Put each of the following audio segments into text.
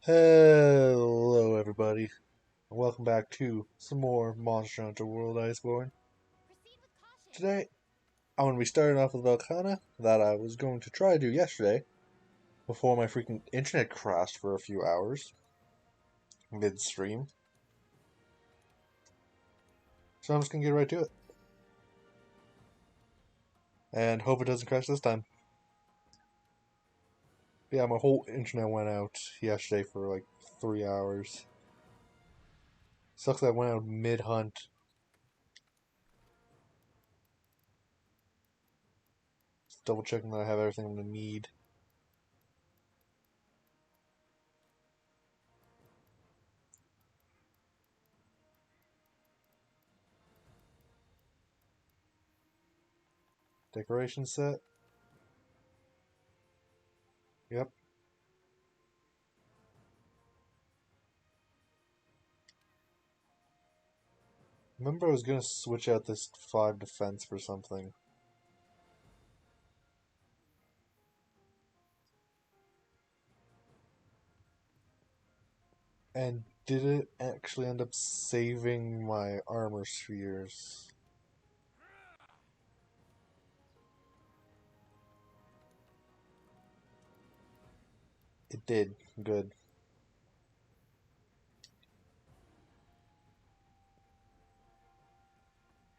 Hello everybody, and welcome back to some more Monster Hunter World Iceborne. Today, I'm going to be starting off with Velkhana, that I was going to try to do yesterday, before my freaking internet crashed for a few hours, mid-stream. So I'm just going to get right to it. And hope it doesn't crash this time. Yeah, my whole internet went out yesterday for like 3 hours. Sucks that I went out mid-hunt. Just double checking that I have everything I'm going to need. Decoration set. Yep. Remember I was going to switch out this 5 defense for something. And did it actually end up saving my armor spheres? It did. Good.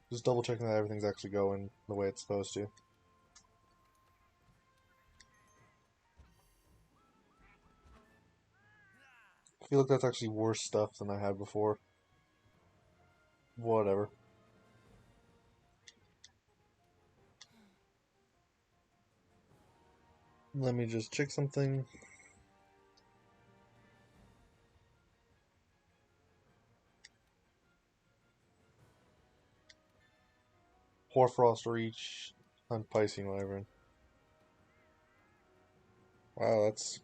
Just double checking that everything's actually going the way it's supposed to. I feel like that's actually worse stuff than I had before. Whatever. Let me just check something. Hoarfrost Reach on Piscine Wyvern. Wow, that's...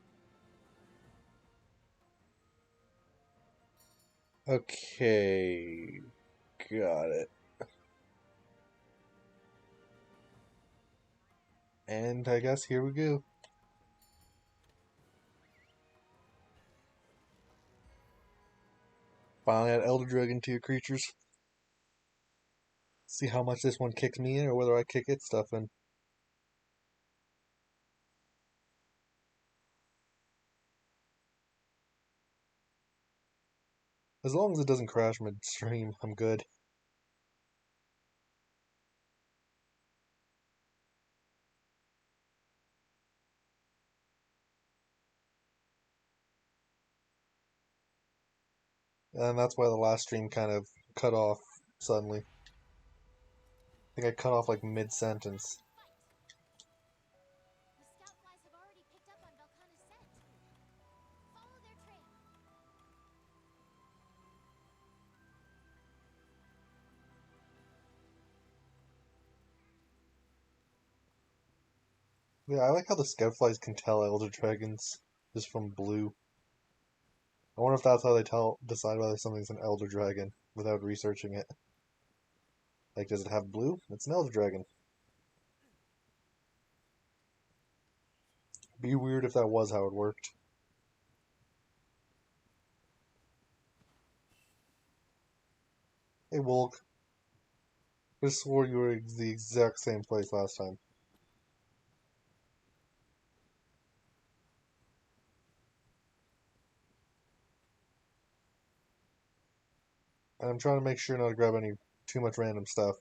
Okay. Got it. And I guess here we go. Finally add Elder Dragon to your creatures. See how much this one kicks me in or whether I kick its stuff in. As long as it doesn't crash midstream, I'm good. And that's why the last stream kind of cut off suddenly. I think I cut off like mid-sentence. Yeah, I like how the scoutflies can tell elder dragons just from blue. I wonder if that's how they decide whether something's an elder dragon without researching it. Like, does it have blue? It's an elder dragon. Be weird if that was how it worked. Hey, Wolk. I just swore you were the exact same place last time. And I'm trying to make sure not to grab any too much random stuff.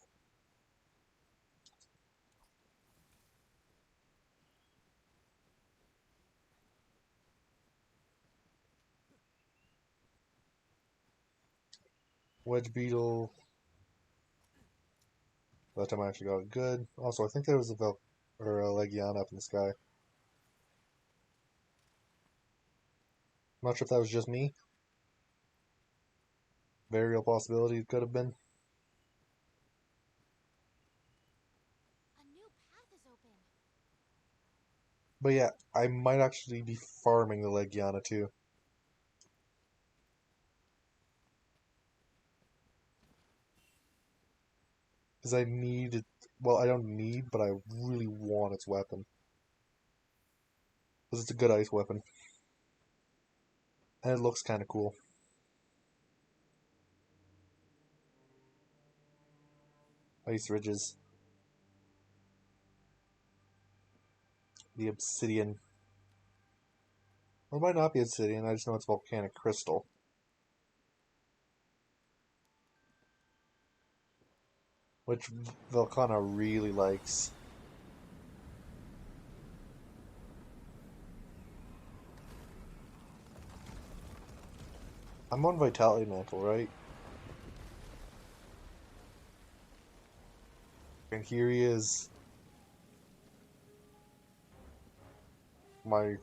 Wedge beetle. That time I actually got it good. Also, I think there was a Legiana up in the sky. I'm not sure if that was just me. Very real possibility it could have been. But yeah, I might actually be farming the Legiana too. Because I need it. Well, I don't need, but I really want its weapon. Because it's a good ice weapon. And it looks kind of cool. Ice ridges. The obsidian. Or it might not be obsidian, I just know it's volcanic crystal. Which Velkhana really likes. I'm on Vitality Mantle, right? And here he is. I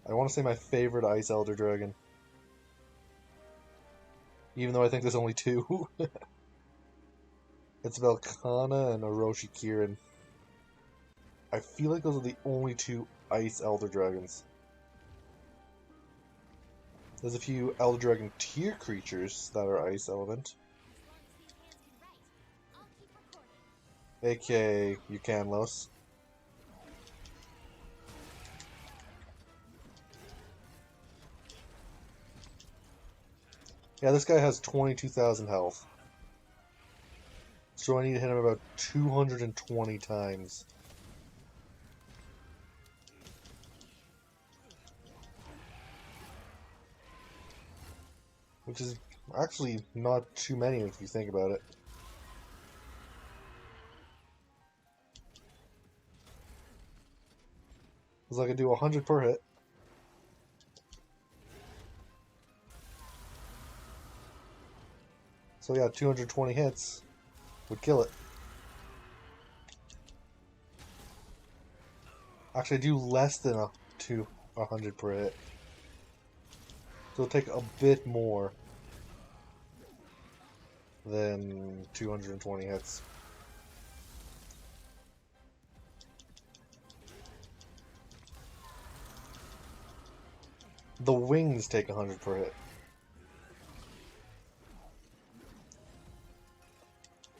want to say my favorite Ice Elder Dragon. Even though I think there's only two. It's Velkhana and Orochi Kirin. I feel like those are the only two Ice Elder Dragons. There's a few Elder Dragon tier creatures that are Ice Element. AKA Eucanlos. Yeah, this guy has 22,000 health. So I need to hit him about 220 times. Which is actually not too many if you think about it. Because I can do 100 per hit. So yeah, 220 hits would kill it. Actually, I do less than 100 per hit. So it'll take a bit more than 220 hits. The wings take 100 per hit.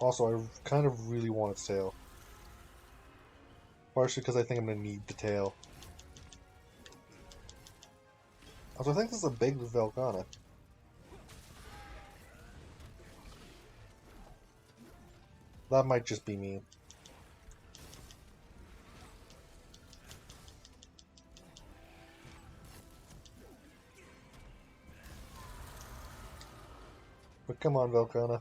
Also, I kind of really want its tail. Partially because I think I'm going to need the tail. Also, I think this is a big Velkhana. That might just be me. But come on, Velkhana.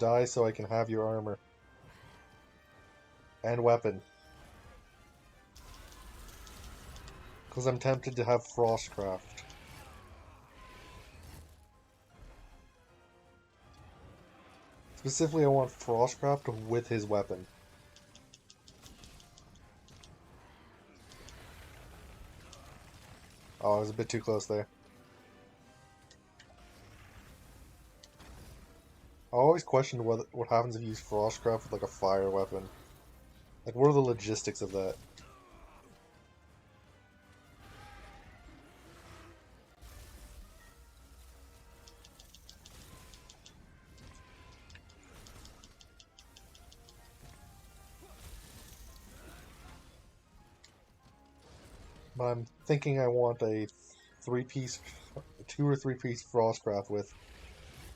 Die so I can have your armor. And weapon. Because I'm tempted to have Frostcraft. Specifically, I want Frostcraft with his weapon. Oh, I was a bit too close there. I always questioned what happens if you use Frostcraft with like a fire weapon. Like, what are the logistics of that? But I'm thinking I want a two or three piece Frostcraft with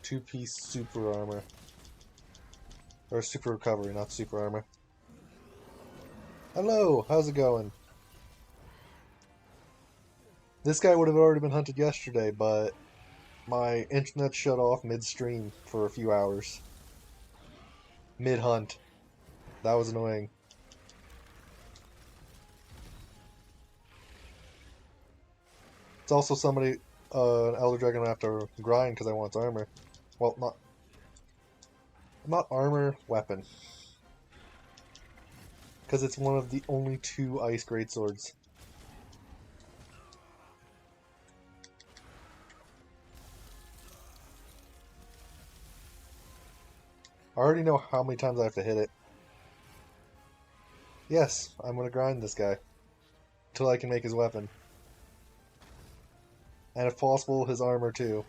2-piece super armor. Or super recovery, not super armor. Hello, how's it going? This guy would have already been hunted yesterday, but my internet shut off midstream for a few hours. Mid-hunt. That was annoying. It's also somebody, an Elder Dragon I have to grind because I want its armor. Well, not armor, weapon. Because it's one of the only two Ice Greatswords. I already know how many times I have to hit it. Yes, I'm gonna grind this guy. Until I can make his weapon. And if possible, his armor too.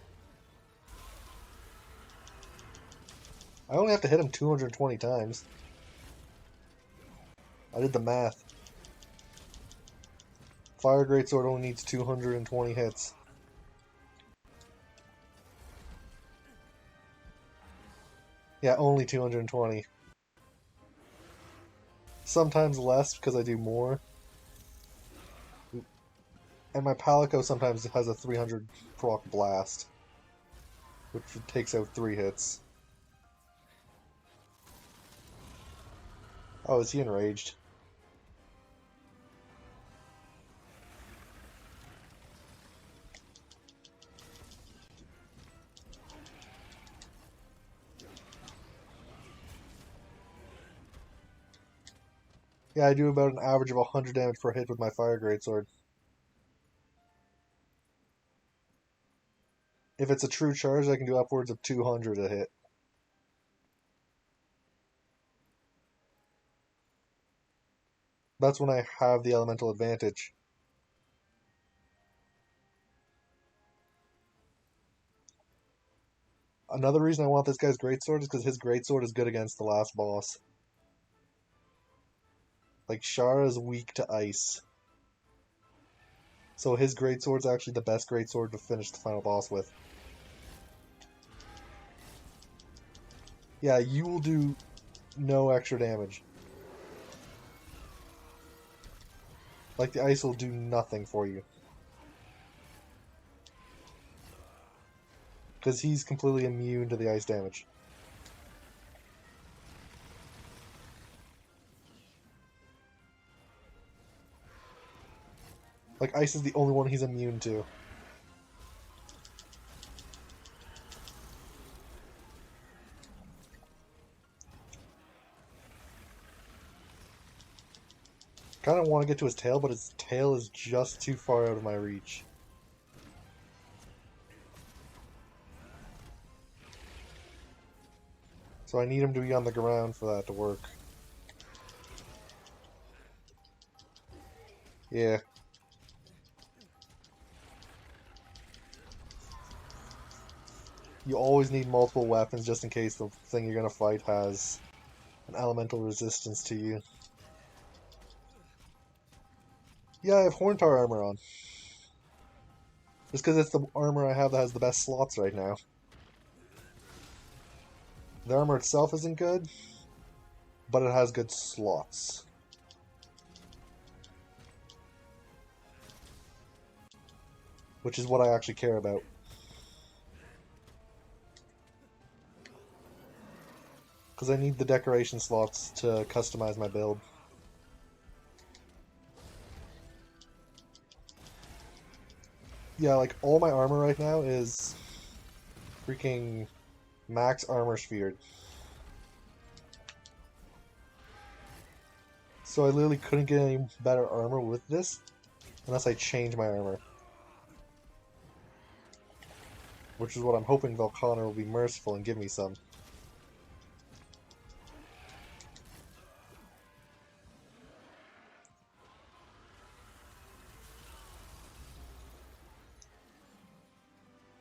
I only have to hit him 220 times. I did the math. Fire Greatsword only needs 220 hits. Yeah, only 220. Sometimes less because I do more. And my Palico sometimes has a 300 proc blast, which takes out 3 hits. Oh, is he enraged? Yeah, I do about an average of 100 damage per hit with my Fire Greatsword. If it's a true charge, I can do upwards of 200 a hit. That's when I have the elemental advantage. Another reason I want this guy's Greatsword is because his Greatsword is good against the last boss. Like, Shara is weak to ice. So his Greatsword's actually the best Greatsword to finish the final boss with. Yeah, you will do no extra damage. Like, the ice will do nothing for you. Because he's completely immune to the ice damage. Like, ice is the only one he's immune to. Kind of want to get to his tail, but his tail is just too far out of my reach. So I need him to be on the ground for that to work. Yeah. You always need multiple weapons just in case the thing you're going to fight has an elemental resistance to you. Yeah, I have Horntar armor on. Just because it's the armor I have that has the best slots right now. The armor itself isn't good, but it has good slots. Which is what I actually care about. Because I need the decoration slots to customize my build. Yeah, like, all my armor right now is freaking max armor sphere. So I literally couldn't get any better armor with this unless I change my armor. Which is what I'm hoping Velkhana will be merciful and give me some.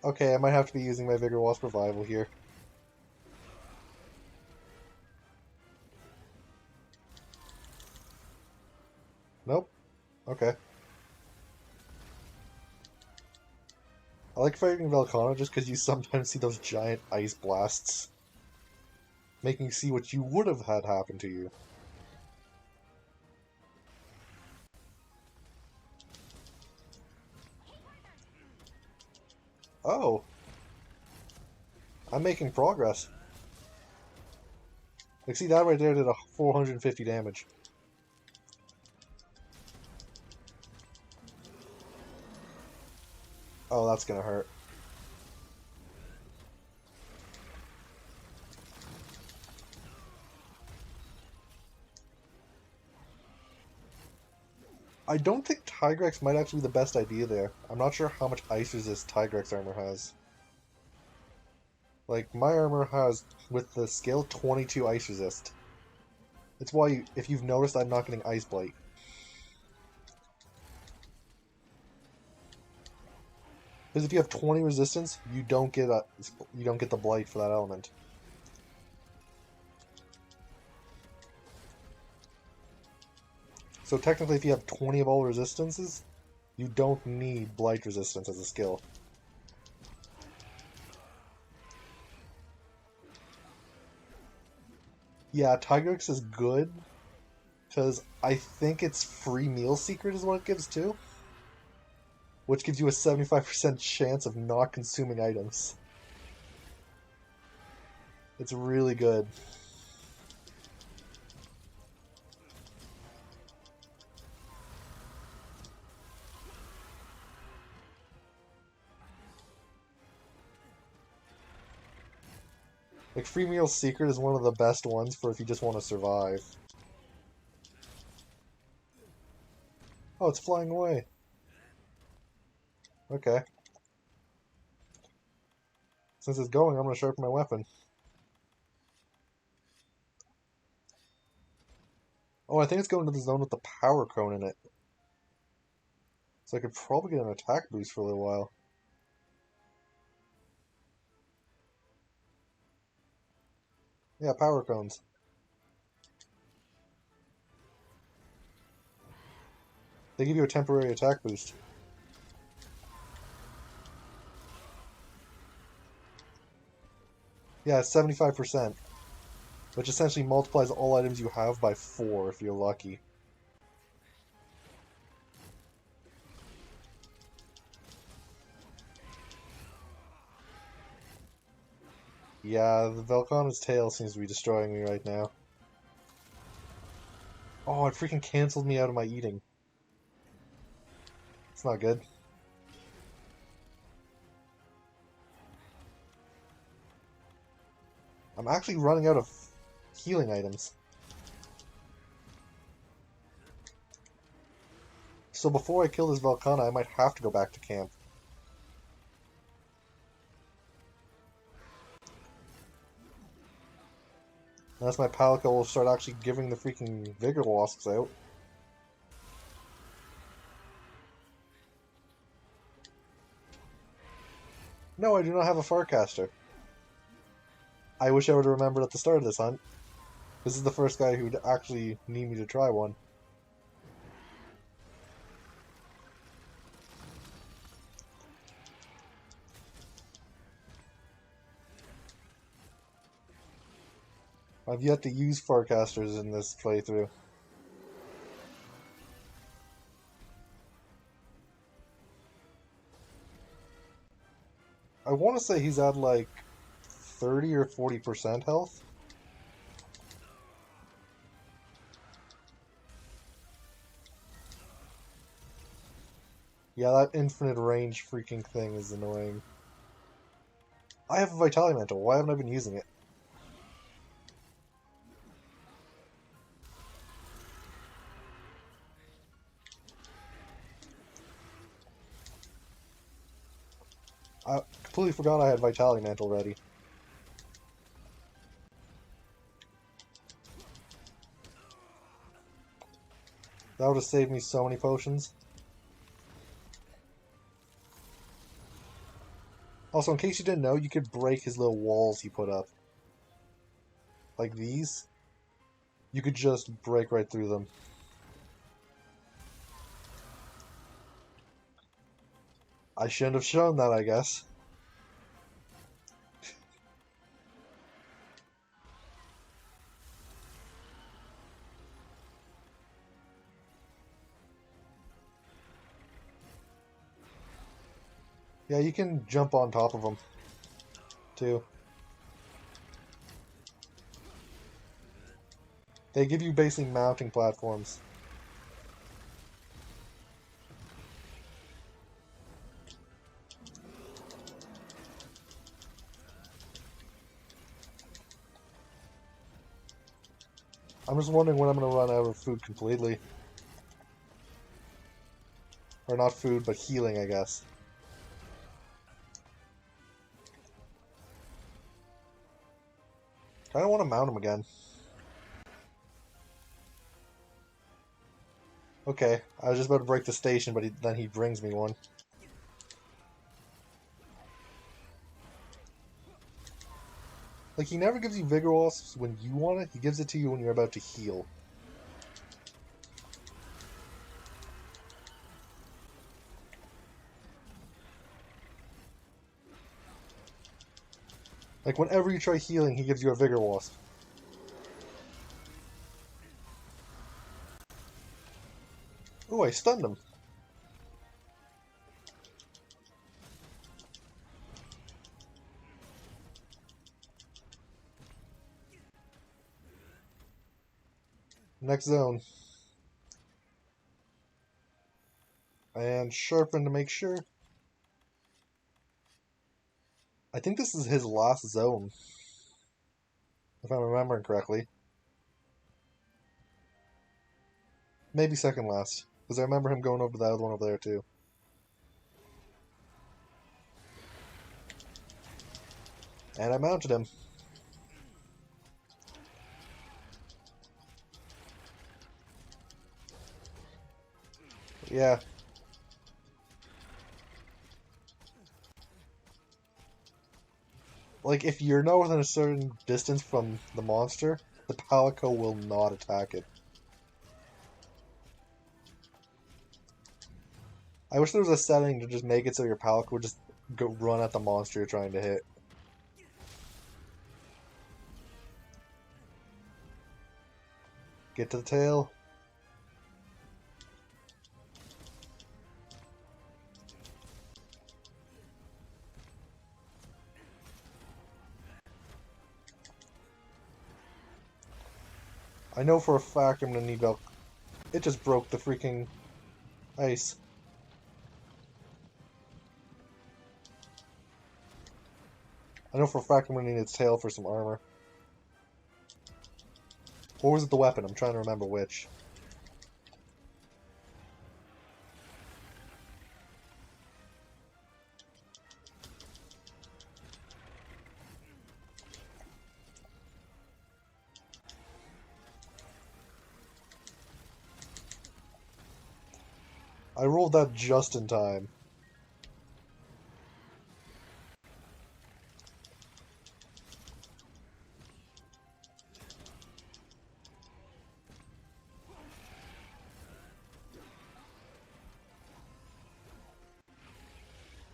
Okay, I might have to be using my Vigor Wasp Revival here. Nope. Okay. I like fighting Velkhana just because you sometimes see those giant ice blasts. Making you see what you would have had happen to you. Oh. I'm making progress. Like, see, that right there did a 450 damage. Oh, that's gonna hurt. I don't think Tigrex might actually be the best idea there. I'm not sure how much ice resist Tigrex armor has. Like, my armor has, with the skill, 22 ice resist. It's why, if you've noticed, I'm not getting Ice Blight. Because if you have 20 resistance, you don't get the Blight for that element. So technically, if you have 20 of all resistances, You don't need blight resistance as a skill. Yeah, Tigrex is good, because I think its free meal secret is what it gives too, which gives you a 75% chance of not consuming items. It's really good. Like, free meal secret is one of the best ones for if you just want to survive. Oh, it's flying away. Okay. Since it's going, I'm going to sharpen my weapon. Oh, I think it's going to the zone with the power cone in it. So I could probably get an attack boost for a little while. Yeah, power cones. They give you a temporary attack boost. Yeah, it's 75%. Which essentially multiplies all items you have by 4 if you're lucky. Yeah, the Velkhana's tail seems to be destroying me right now. Oh, it freaking canceled me out of my eating. It's not good. I'm actually running out of healing items. So before I kill this Velkhana, I might have to go back to camp. Unless my Palica will start actually giving the freaking Vigor Wasps out. No, I do not have a Farcaster. I wish I would have remembered at the start of this hunt. This is the first guy who'd actually need me to try one. I've yet to use Farcasters in this playthrough. I want to say he's at like 30 or 40% health. Yeah, that infinite range freaking thing is annoying. I have a Vitality Mantle. Why haven't I been using it? I completely forgot I had Vitality Mantle ready. That would have saved me so many potions. Also, in case you didn't know, you could break his little walls he put up. Like these. You could just break right through them. I shouldn't have shown that, I guess. Yeah, you can jump on top of them, too. They give you basically mounting platforms. I'm just wondering when I'm going to run out of food completely. Or not food, but healing, I guess. I don't want to mount him again. Okay, I was just about to break the station, but then he brings me one. Like, he never gives you Vigor Wasps when you want it, he gives it to you when you're about to heal. Like, whenever you try healing, he gives you a Vigor Wasp. Ooh, I stunned him. Next zone. And sharpen to make sure. I think this is his last zone. If I'm remembering correctly. Maybe second last. Because I remember him going over to that other one over there too. And I mounted him. Yeah. Like, if you're not within a certain distance from the monster, the Palico will not attack it. I wish there was a setting to just make it so your Palico would just go run at the monster you're trying to hit. Get to the tail. I know for a fact I'm gonna need Velk. It just broke the freaking ice. I know for a fact I'm gonna need its tail for some armor. Or was it the weapon? I'm trying to remember which. I rolled that just in time.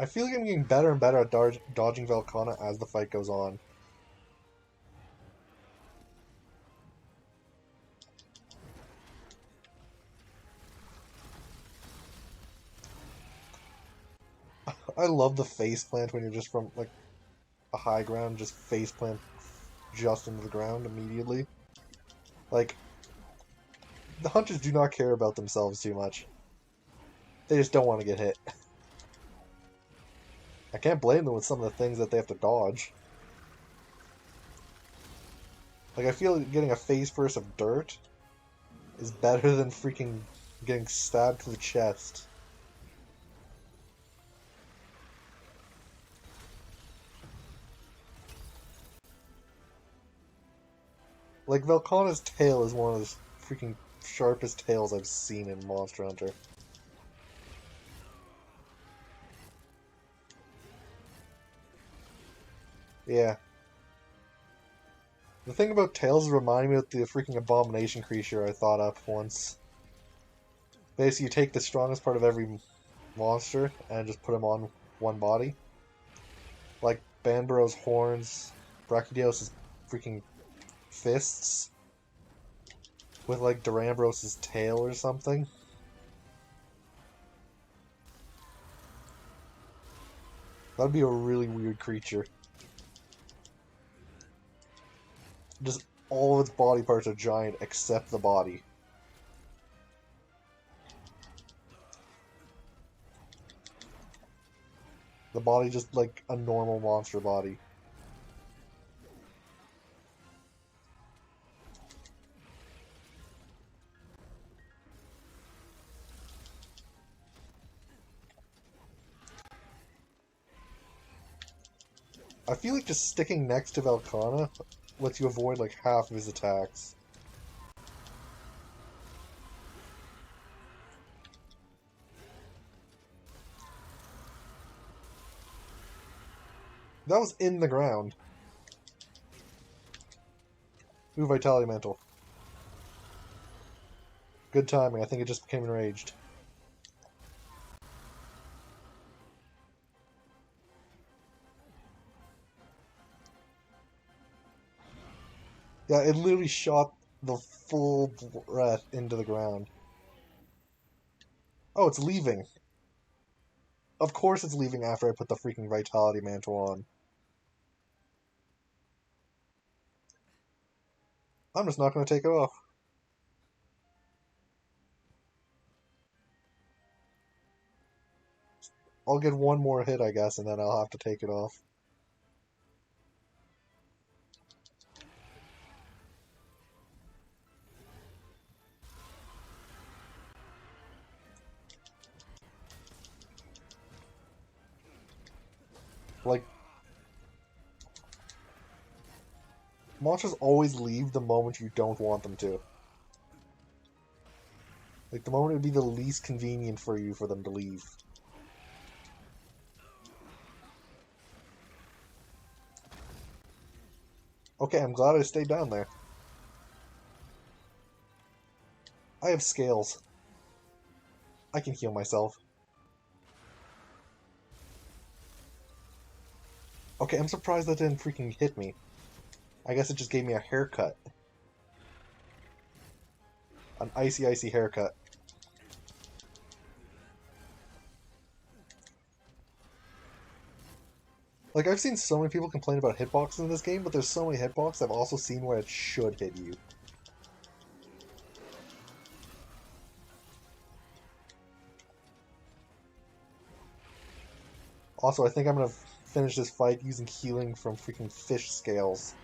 I feel like I'm getting better and better at dodging Velkhana as the fight goes on. I love the face plant when you're just from like a high ground, just face plant just into the ground immediately. Like, the hunters do not care about themselves too much. They just don't want to get hit. I can't blame them with some of the things that they have to dodge. Like, I feel like getting a face first of dirt is better than freaking getting stabbed to the chest. Like, Velkhana's tail is one of the freaking sharpest tails I've seen in Monster Hunter. Yeah. The thing about tails is reminding me of the freaking abomination creature I thought up once. Basically, you take the strongest part of every monster and just put them on one body. Like Banburo's horns, Brachydios' freaking fists, with like Durambros' tail or something. That'd be a really weird creature. Just all of its body parts are giant except the body. The body just like a normal monster body. I feel like just sticking next to Velkhana lets you avoid like half of his attacks. That was in the ground. Ooh, Vitality Mantle. Good timing. I think it just became enraged. Yeah, it literally shot the full breath into the ground. Oh, it's leaving. Of course it's leaving after I put the freaking Vitality Mantle on. I'm just not going to take it off. I'll get one more hit, I guess, and then I'll have to take it off. Like, monsters always leave the moment you don't want them to. Like, the moment it would be the least convenient for you for them to leave. Okay, I'm glad I stayed down there. I have scales. I can heal myself. Okay, I'm surprised that didn't freaking hit me. I guess it just gave me a haircut. An icy, icy haircut. Like, I've seen so many people complain about hitboxes in this game, but there's so many hitboxes I've also seen where it should hit you. Also, I think I'm gonna finish this fight using healing from freaking fish scales.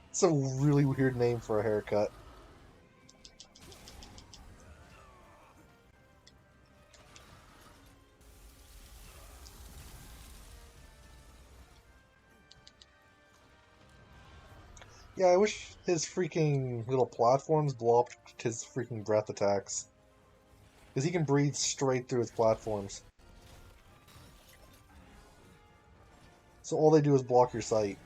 It's a really weird name for a haircut. Yeah, I wish his freaking little platforms blocked his freaking breath attacks. Because he can breathe straight through his platforms. So all they do is block your sight.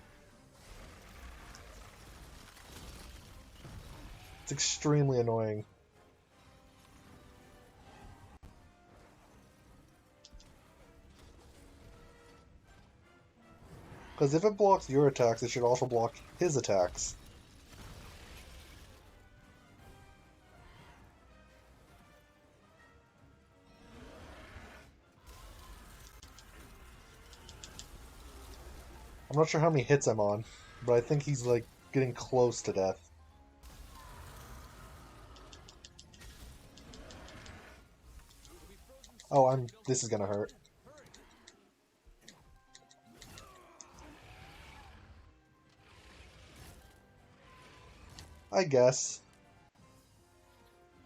It's extremely annoying. Because if it blocks your attacks, it should also block his attacks. I'm not sure how many hits I'm on, but I think he's like getting close to death. Oh, this is gonna hurt. I guess.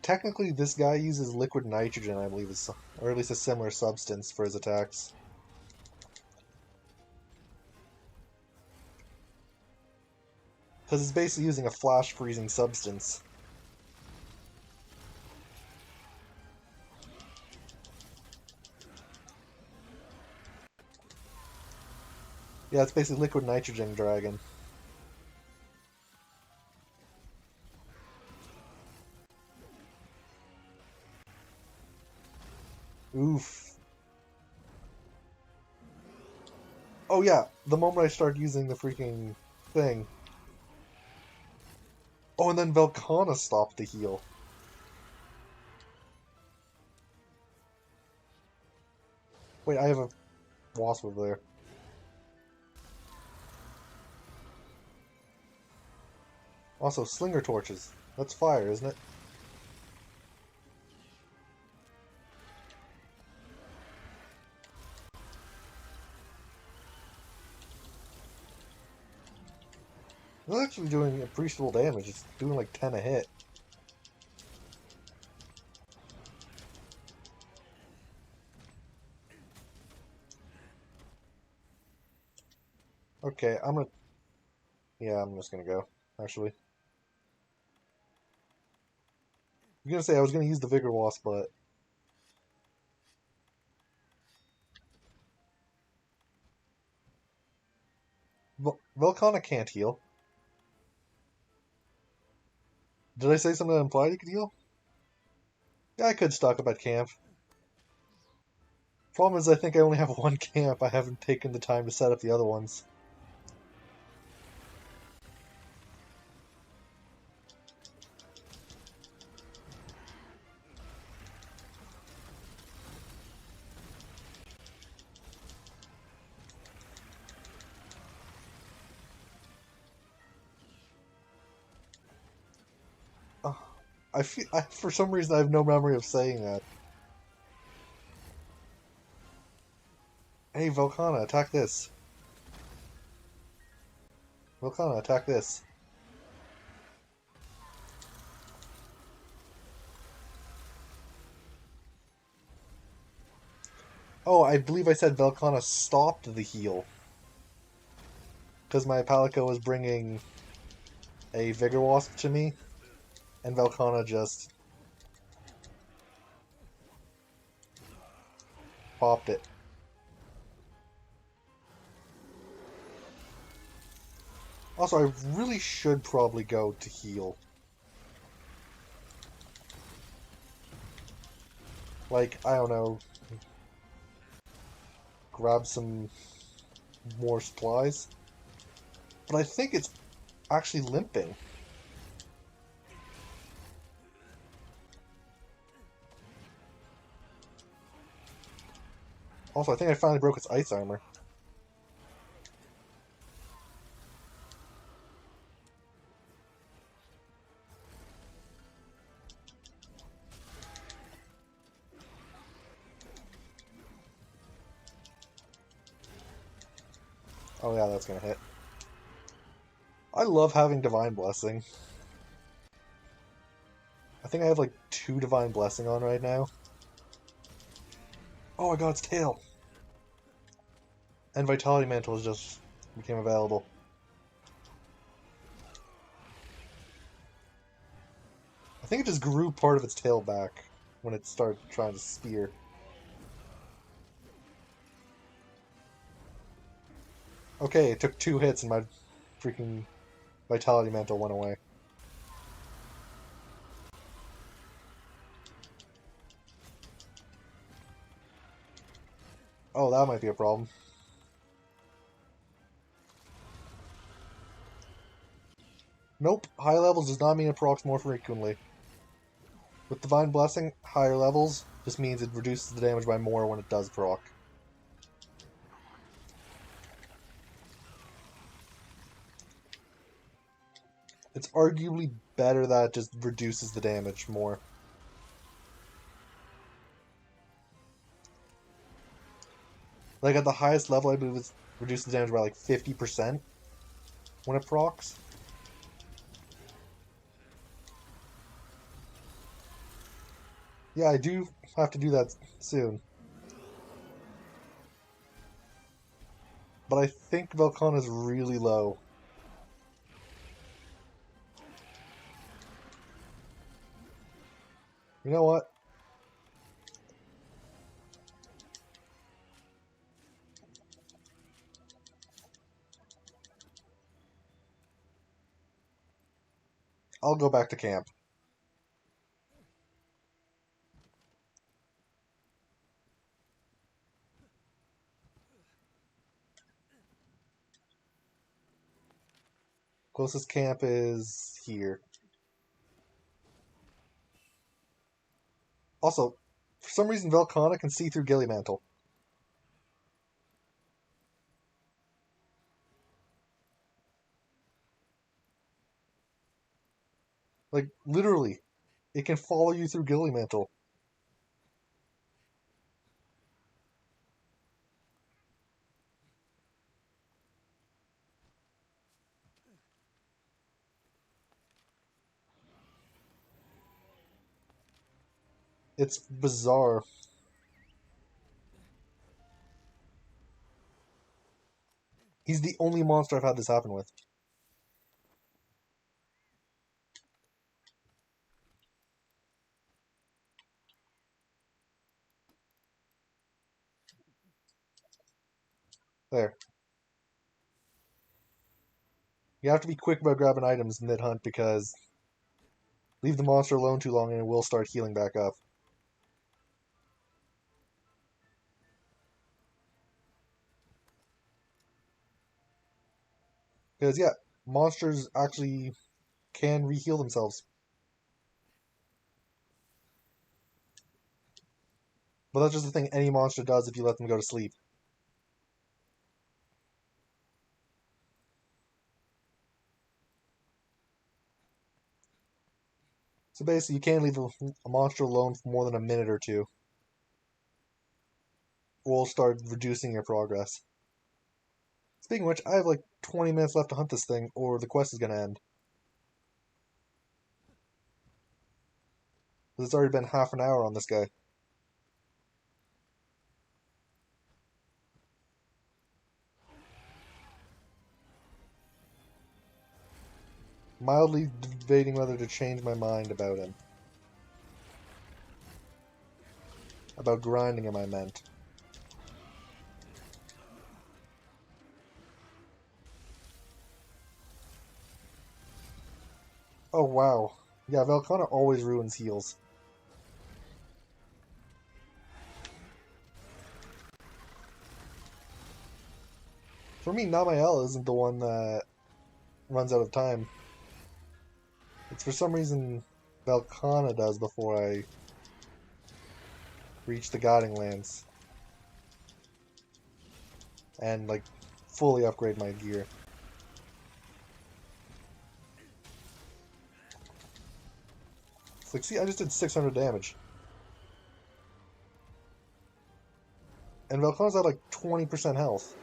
Technically, this guy uses liquid nitrogen, I believe, or at least a similar substance for his attacks. Because it's basically using a flash freezing substance. Yeah, it's basically liquid nitrogen dragon. Oof. Oh yeah, the moment I start using the freaking thing. Oh, and then Velkhana stopped to heal. Wait, I have a wasp over there. Also, slinger torches. That's fire, isn't it? It's actually doing appreciable damage. It's doing like 10 a hit. Okay, I'm gonna... Yeah, I'm just gonna go, actually. I'm gonna say I was gonna use the Vigor Wasp, but... Velkhana can't heal. Did I say something that implied he could heal? Yeah, I could stock up at camp. Problem is, I think I only have one camp. I haven't taken the time to set up the other ones. For some reason, I have no memory of saying that. Hey, Velkhana, attack this. Velkhana, attack this. Oh, I believe I said Velkhana stopped the heal. Because my Palico was bringing a Vigor Wasp to me, and Velkhana just popped it. Also, I really should probably go to heal. Like, I don't know, grab some more supplies. But I think it's actually limping. Also, I think I finally broke its ice armor. Oh yeah, that's gonna hit. I love having Divine Blessing. I think I have like 2 Divine Blessing on right now. Oh, I got its tail! And Vitality Mantle just became available. I think it just grew part of its tail back when it started trying to spear. Okay, it took 2 hits and my freaking Vitality Mantle went away. Oh, that might be a problem. Nope, high levels does not mean it procs more frequently. With Divine Blessing, higher levels just means it reduces the damage by more when it does proc. It's arguably better that it just reduces the damage more. Like at the highest level, I believe it reduces the damage by like 50% when it procs. Yeah, I do have to do that soon. But I think Velkhana is really low. You know what? I'll go back to camp. Closest camp is here. Also, for some reason Velkhana can see through Gillimantle. Like, literally. It can follow you through Gillimantle. It's bizarre. He's the only monster I've had this happen with. There. You have to be quick about grabbing items mid-hunt because Leave the monster alone too long and it will start healing back up. Because, yeah, monsters actually can re-heal themselves. But that's just the thing any monster does if you let them go to sleep. So basically, you can't leave a monster alone for more than a minute or two. Or it'll start reducing your progress. Speaking of which, I have like 20 minutes left to hunt this thing, or the quest is going to end. Because it's already been half an hour on this guy. Mildly debating whether to change my mind about him. About grinding him, I meant. Oh, wow. Yeah, Velkhana always ruins heals. For me, Namael isn't the one that runs out of time. It's for some reason Velkhana does before I reach the Guiding Lands. And, like, fully upgrade my gear. It's like, see, I just did 600 damage. And Velkhana's at like 20% health.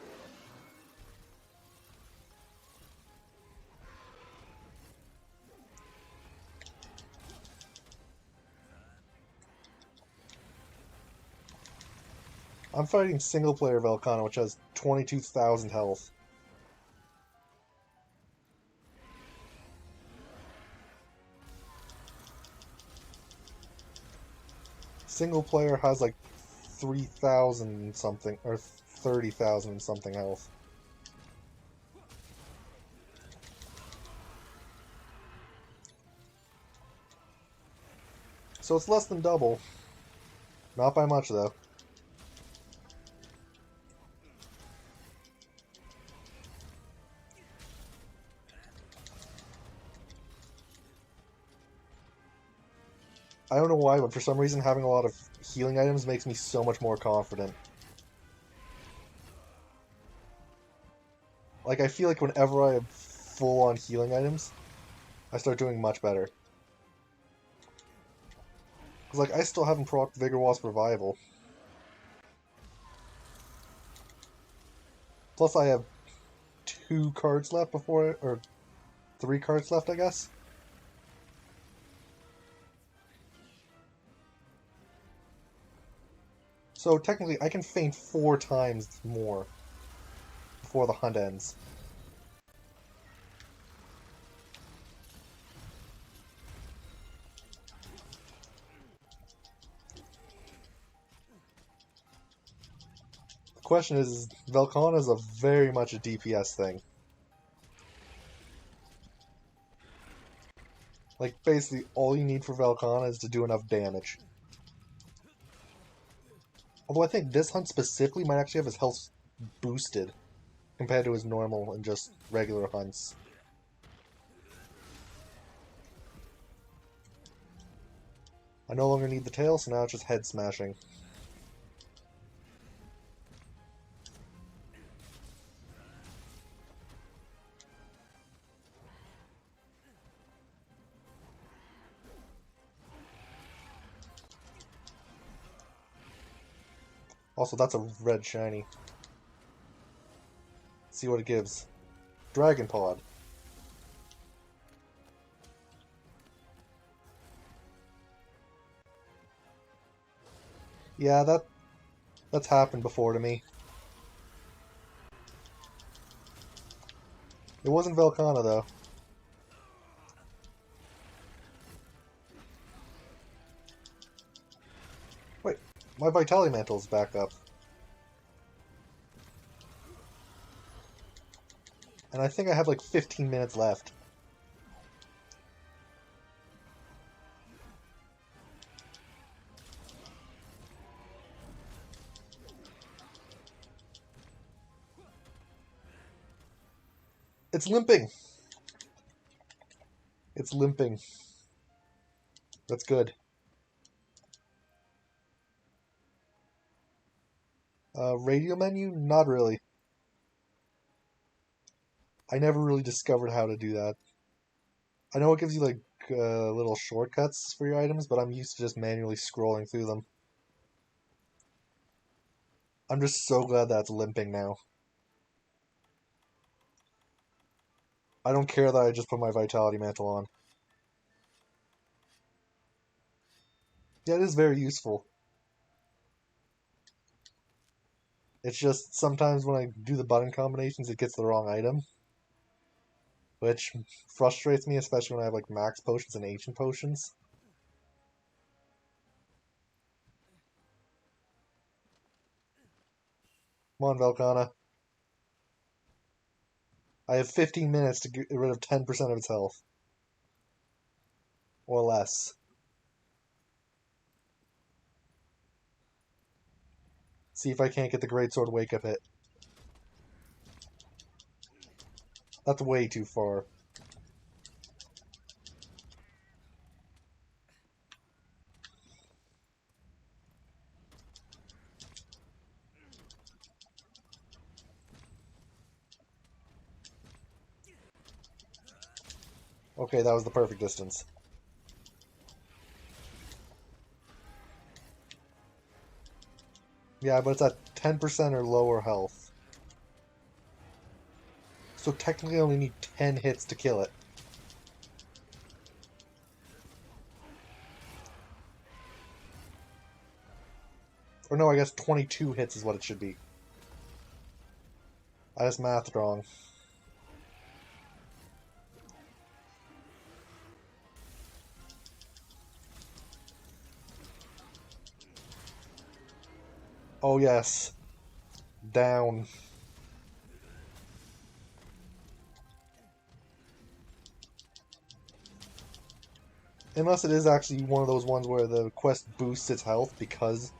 I'm fighting single-player Velkhana, which has 22,000 health. Single player has like 3,000 something, or 30,000 something health. So it's less than double. Not by much, though. I don't know why, but for some reason having a lot of healing items makes me so much more confident. Like, I feel like whenever I have full-on healing items, I start doing much better. Because, like, I still haven't procced Vigor Wasp Revival. Plus, I have 2 cards left before, or 3 cards left, I guess. So technically, I can faint 4 times more before the hunt ends. The question is Velkhana is very much a DPS thing. Like, basically, all you need for Velkhana is to do enough damage. Although I think this hunt specifically might actually have his health boosted compared to his normal and just regular hunts. I no longer need the tail, so now it's just head smashing. Also, that's a red shiny. Let's see what it gives. Dragon Pod. Yeah, that's happened before to me. It wasn't Velkhana, though. Wait, my Vitality Mantle's back up. And I think I have like 15 minutes left. It's limping. It's limping. That's good. Radio menu? Not really. I never really discovered how to do that. I know it gives you like little shortcuts for your items, but I'm used to just manually scrolling through them. I'm just so glad that's limping now. I don't care that I just put my Vitality Mantle on. Yeah, it is very useful. It's just sometimes when I do the button combinations, it gets the wrong item. Which frustrates me, especially when I have like max potions and ancient potions. Come on, Velkhana. I have 15 minutes to get rid of 10% of its health. Or less. See if I can't get the Greatsword Wake-Up hit. That's way too far. Okay, that was the perfect distance. Yeah, but it's at 10% or lower health. So technically I only need 10 hits to kill it. Or no, I guess 22 hits is what it should be. I just mathed wrong. Oh yes. Down. Unless it is actually one of those ones where the quest boosts its health because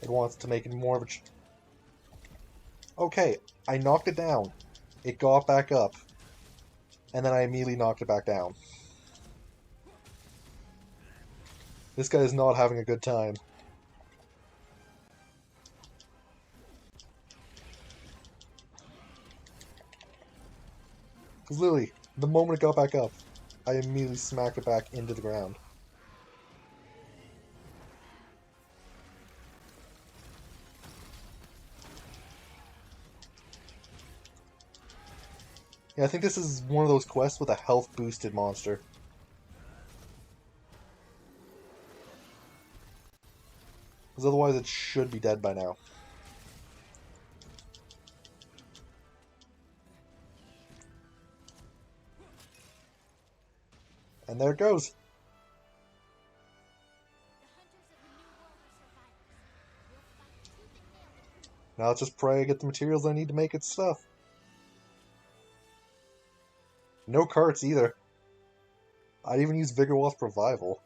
it wants to make it more of a... Okay, I knocked it down. It got back up. And then I immediately knocked it back down. This guy is not having a good time. Because literally, the moment it got back up, I immediately smacked it back into the ground. Yeah, I think this is one of those quests with a health boosted monster. Because otherwise it should be dead by now. And there it goes. Now let's just pray I get the materials I need to make its stuff. No carts either. I'd even use Vigor Wasp Revival.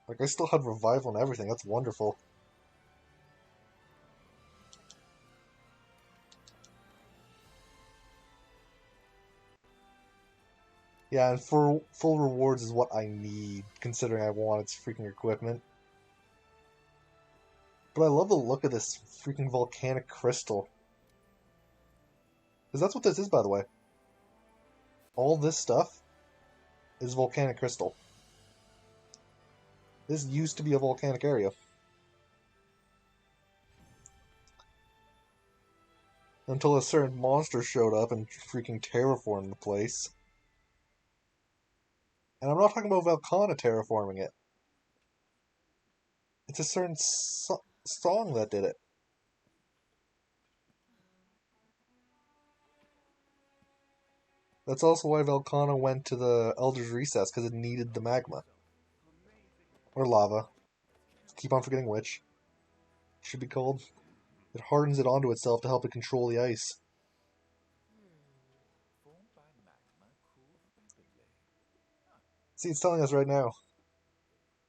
Like, I still had Revival and everything. That's wonderful. Yeah, and for full rewards is what I need, considering I want its freaking equipment. But I love the look of this freaking volcanic crystal. Because that's what this is, by the way. All this stuff is volcanic crystal. This used to be a volcanic area. Until a certain monster showed up and freaking terraformed the place. And I'm not talking about Velkhana terraforming it. It's a certain song that did it. That's also why Velkhana went to the Elder's Recess, because it needed the magma. Or lava. Keep on forgetting which. Should be called. It hardens it onto itself to help it control the ice. See, it's telling us right now.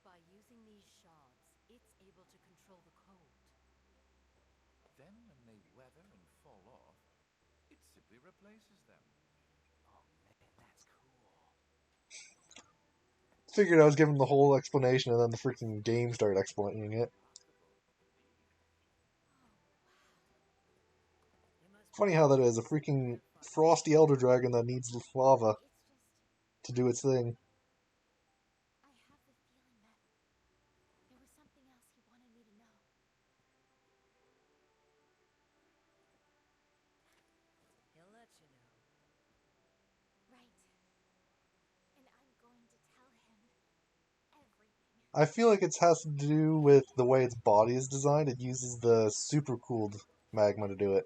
By using these shards, it's able to control the cold. Then when they weather and fall off, it simply replaces them. Oh man, that's cool. Figured I was giving the whole explanation and then the freaking game started explaining it. Funny how that is, a freaking frosty elder dragon that needs lava to do its thing. I have the feeling that there was something else he wanted me to know. He'll let you know. Right. And I'm going to tell him everything. I feel like it has to do with the way its body is designed. It uses the supercooled magma to do it.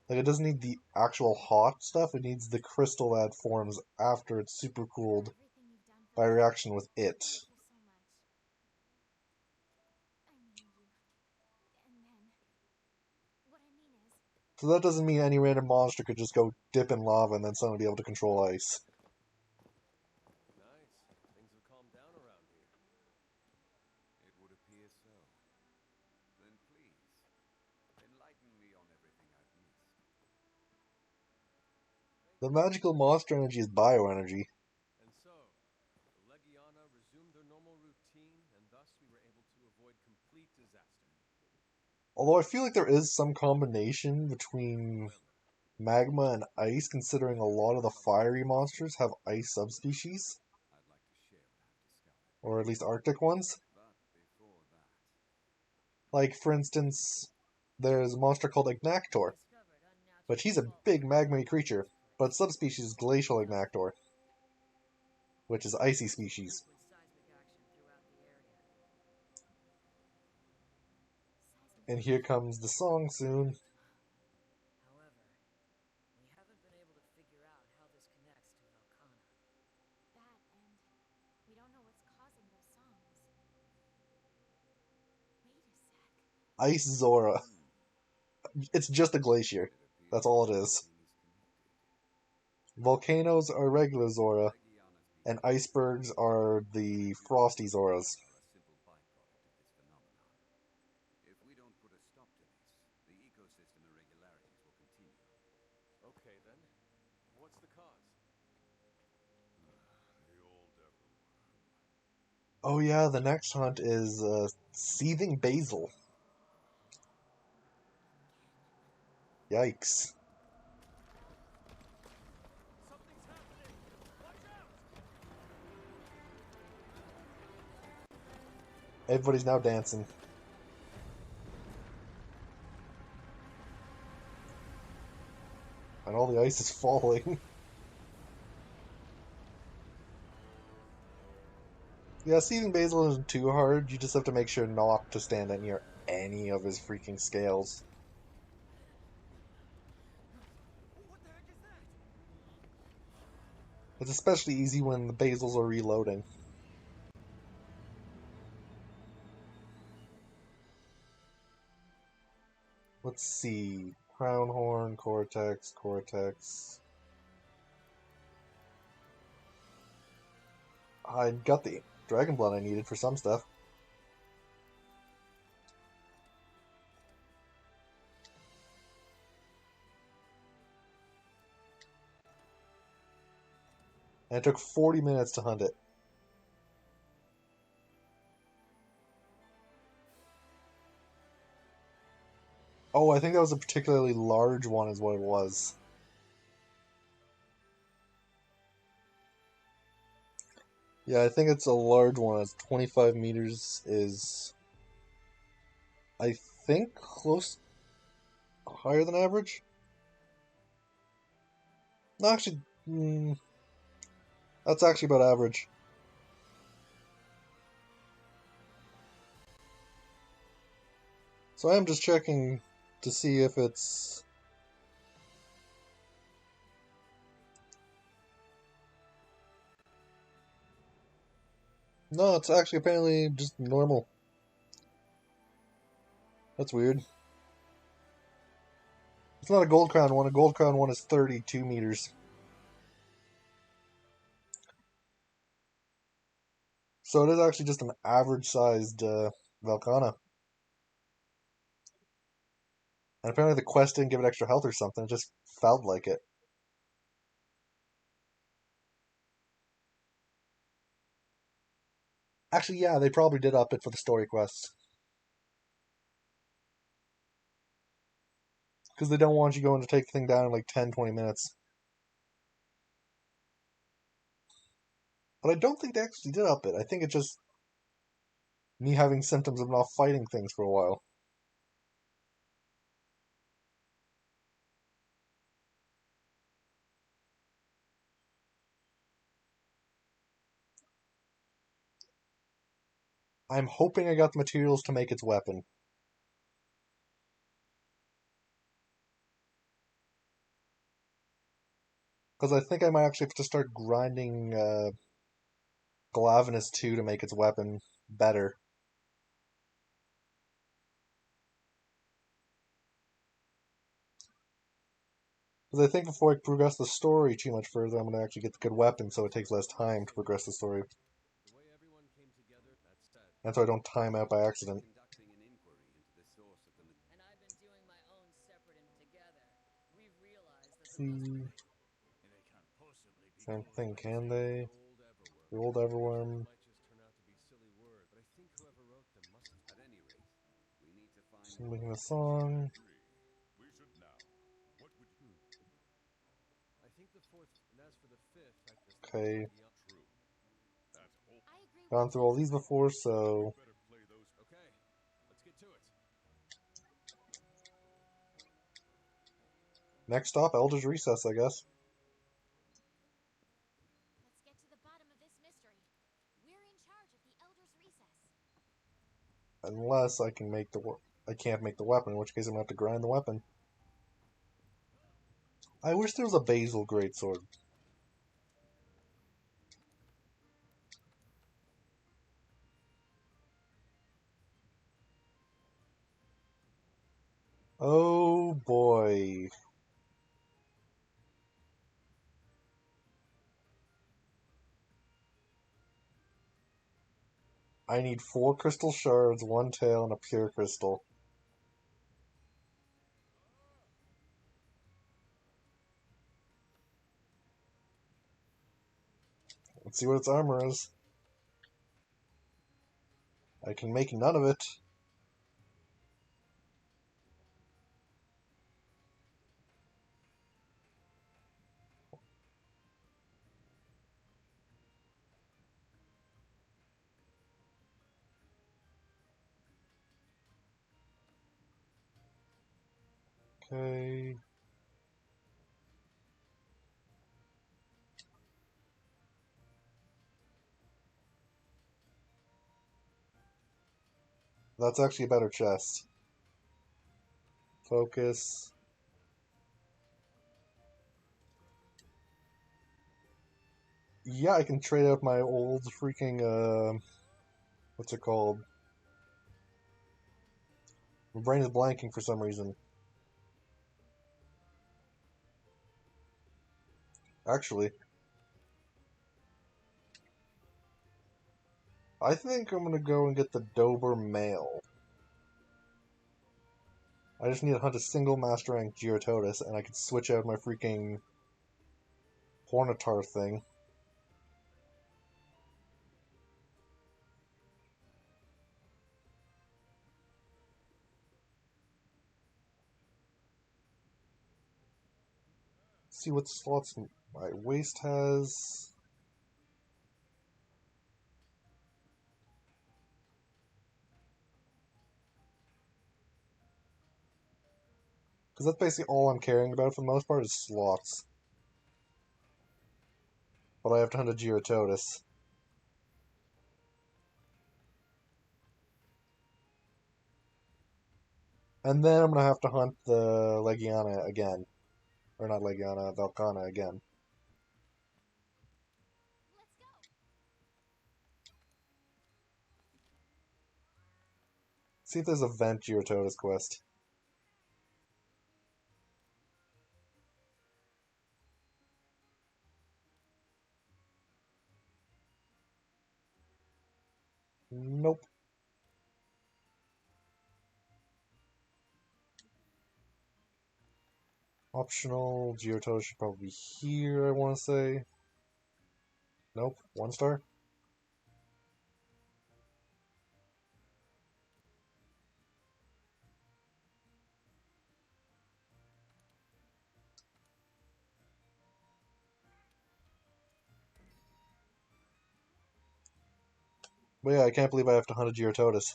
Like, it doesn't need the actual hot stuff, it needs the crystal that forms after it's supercooled by reaction with it. Thank you so much. I mean you. And then, what I mean is, So that doesn't mean any random monster could just go dip in lava and then suddenly be able to control ice. Nice. Things have calmed down around here. It would appear so. Then please, enlighten me on everything I've missed. The magical monster energy is bioenergy. And so, the Velkhana resumed their normal routine, and thus we were able to avoid complete disaster. Although I feel like there is some combination between magma and ice, considering a lot of the fiery monsters have ice subspecies, I'd like to share what I've discovered. or at least Arctic ones. But before that, Like, for instance, there's a monster called Ignactor, but he's a big magma creature, but subspecies is Glacial Ignactor, which is icy species. And here comes the song soon. However, we haven't been able to figure out how this connects to Velkhana. that and we don't know what's causing those songs. Wait a sec. Ice Zora. It's just a glacier. That's all it is. Volcanoes are regular Zora, and icebergs are the frosty Zoras. are a simple byproduct of this phenomenon. If we don't put a stop to this, the ecosystem irregularities will continue. Okay then, what's the cause? The old everworm. Oh yeah, the next hunt is seething basil. Yikes. Something's happening! Watch out! Everybody's now dancing. And all the ice is falling. Yeah, seething basil isn't too hard. You just have to make sure not to stand near any of his freaking scales. What the heck is that? It's especially easy when the basils are reloading. Let's see. Crown Horn, Cortex, Cortex. I got the Dragon Blood I needed for some stuff. And it took 40 minutes to hunt it. Oh, I think that was a particularly large one is what it was. Yeah, I think it's a large one. It's 25 meters is, I think, close, higher than average? No, actually, that's actually about average. So I am just checking to see if it's... No, it's actually apparently just normal. That's weird. It's not a gold crown one. A gold crown one is 32 meters. So it is actually just an average-sized Velkhana. And apparently the quest didn't give it extra health or something, it just felt like it. Actually, yeah, they probably did up it for the story quests. Because they don't want you going to take the thing down in like 10, 20 minutes. But I don't think they actually did up it. I think it's just me having symptoms of not fighting things for a while. I'm hoping I got the materials to make its weapon. Because I think I might actually have to start grinding Glavinus 2 to make its weapon better. Because I think before I progress the story too much further, I'm going to actually get the good weapon so it takes less time to progress the story. The way everyone came together, that said, And so I don't time out by accident. Conducting an inquiry into the source of the And I've been doing my own separate together. We've realized that the most See, and they can't possibly be same thing, complete. can they? The The old Everworm old Everworm. might just turn out to be silly word, but I think whoever wrote them must have. At any rate, we need to find So making a song. We should now. What would you... I think the fourth, and as for the fifth, I just Okay. True. That's all. I agree with Gone through all these before, so Better play those... Okay, let's get to it. next stop, Elder's Recess, I guess. Let's get to the bottom of this mystery. We're in charge of the Elder's Recess. Unless I can make the I can't make the weapon, in which case I'm gonna have to grind the weapon. I wish there was a Basil Greatsword. Oh boy. I need 4 crystal shards, 1 tail, and a pure crystal. Let's see what its armor is. I can make none of it. Okay. That's actually a better chest. Focus. Yeah, I can trade out my old freaking, what's it called? My brain is blanking for some reason. Actually, I think I'm gonna go and get the Dober Mail. I just need to hunt a single Master Rank Gyrototus, and I can switch out my freaking Hornitar thing. See what slots my waist has. Because that's basically all I'm caring about for the most part is slots. But I have to hunt a Gyrototus. And then I'm gonna have to hunt the Legiana again. Or not Legiana, Velkhana again. Let's go. See if there's a Vent Gyrototus quest. Nope. Optional. Geotoad should probably be here, I want to say. Nope. 1 star. But yeah, I can't believe I have to hunt a Geotoadus.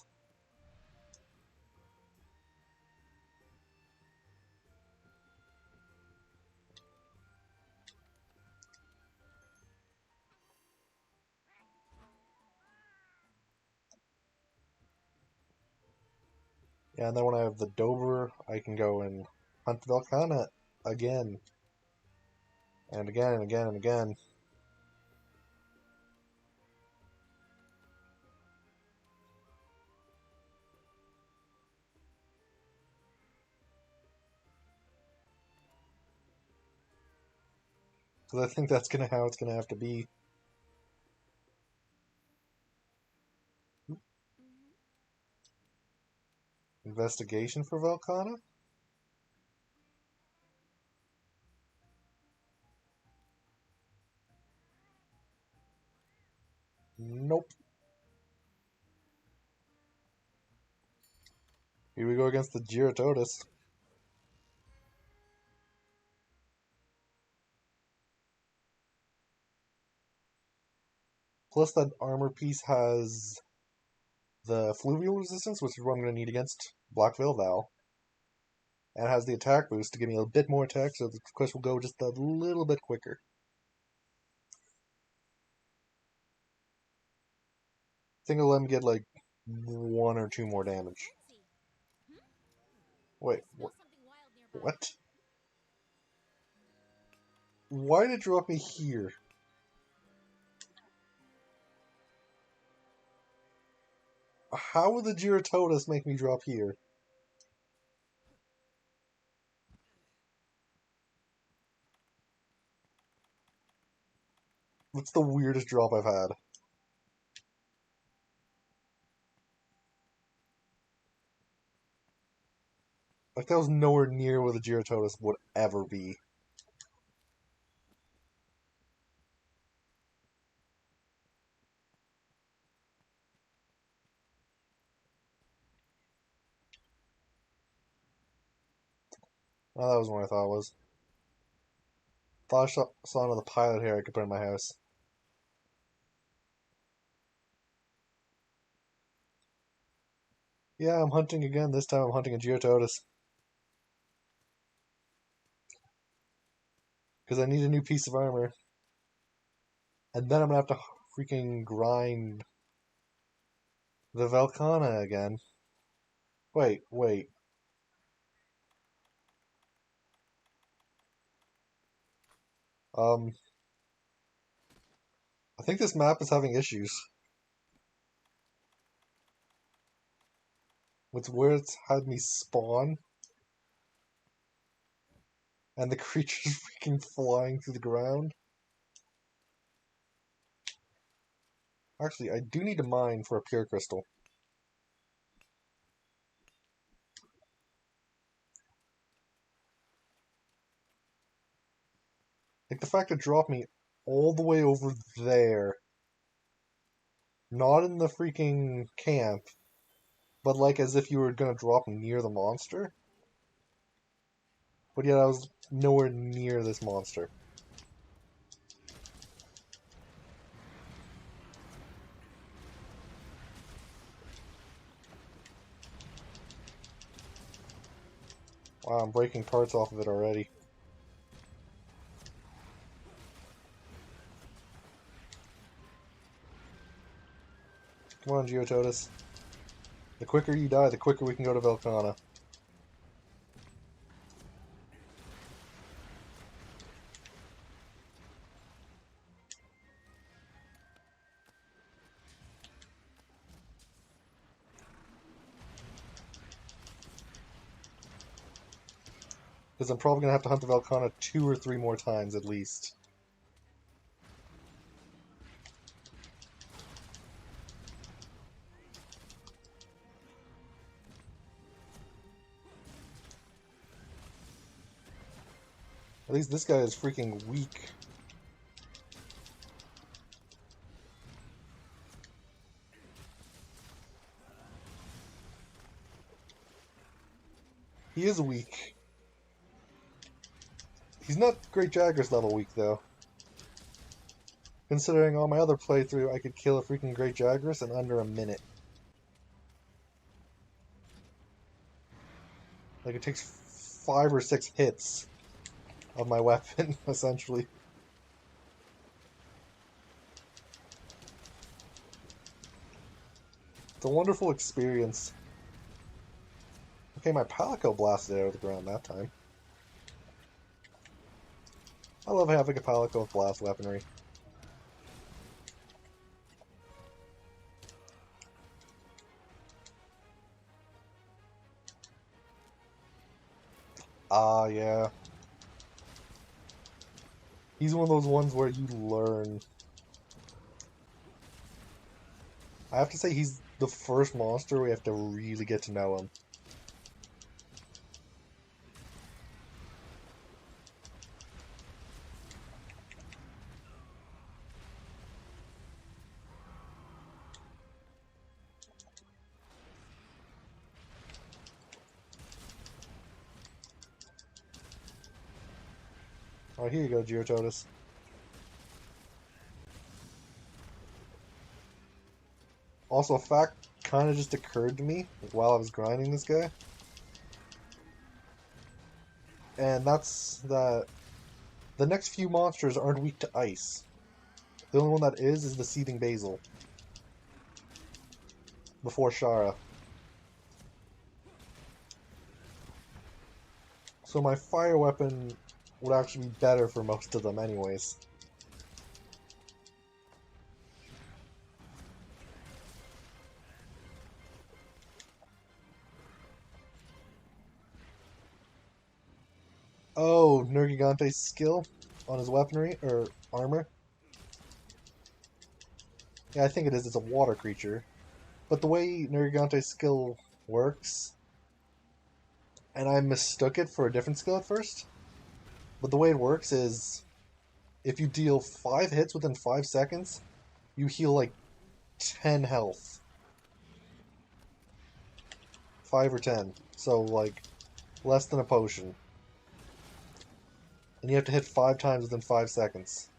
Yeah, and then when I have the Dober, I can go and hunt the Velkhana again. And again and again and again. Because I think that's how it's gonna have to be. Mm-hmm. Investigation for Velkhana? Nope. Here we go against the Geotoadus. Plus that armor piece has the Fluvial Resistance, which is what I'm going to need against Black Veil Val. And it has the attack boost to give me a bit more attack, so the quest will go just a little bit quicker. I think it'll let me get like 1 or 2 more damage. Fancy. Hmm? Wait, I smell something wild nearby. what? Why did it drop me here? How would the Geotoadus make me drop here? That's the weirdest drop I've had. Like, that was nowhere near where the Geotoadus would ever be. Oh, that was what I thought it was. Thought I saw another pilot here I could put in my house. Yeah, I'm hunting again. This time I'm hunting a Geotoadus. Because I need a new piece of armor. And then I'm gonna have to freaking grind the Velkhana again. Wait. Um, I think this map is having issues with where it's had me spawn and the creatures freaking flying through the ground. Actually, I do need to mine for a pure crystal. Like, the fact it dropped me all the way over there, not in the freaking camp, but like as if you were gonna drop near the monster. But yet I was nowhere near this monster. Wow, I'm breaking parts off of it already. Come on, Geotoadus. The quicker you die, the quicker we can go to Velkhana. Because I'm probably going to have to hunt the Velkhana 2 or 3 more times at least. At least this guy is freaking weak. He is weak. He's not Great Jagras level weak, though. Considering on my other playthrough, I could kill a freaking Great Jagras in under a minute. Like, it takes 5 or 6 hits of my weapon, essentially. It's a wonderful experience. Okay, my Palico blasted out of the ground that time. I love having a Palico with blast weaponry. Ah, yeah. He's one of those ones where you learn. I have to say, he's the first monster we have to really get to know him. Alright, here you go, Geototus. Also, a fact kind of just occurred to me while I was grinding this guy. And that's that the next few monsters aren't weak to ice. The only one that is the Seething Basil. Before Shara. So my fire weapon would actually be better for most of them anyways. Oh, Nergigante's skill on his weaponry, or armor. Yeah, I think it is. It's a water creature. But the way Nergigante's skill works, and I mistook it for a different skill at first, but the way it works is, if you deal 5 hits within 5 seconds, you heal like 10 health. 5 or 10. So, like, less than a potion. And you have to hit 5 times within 5 seconds.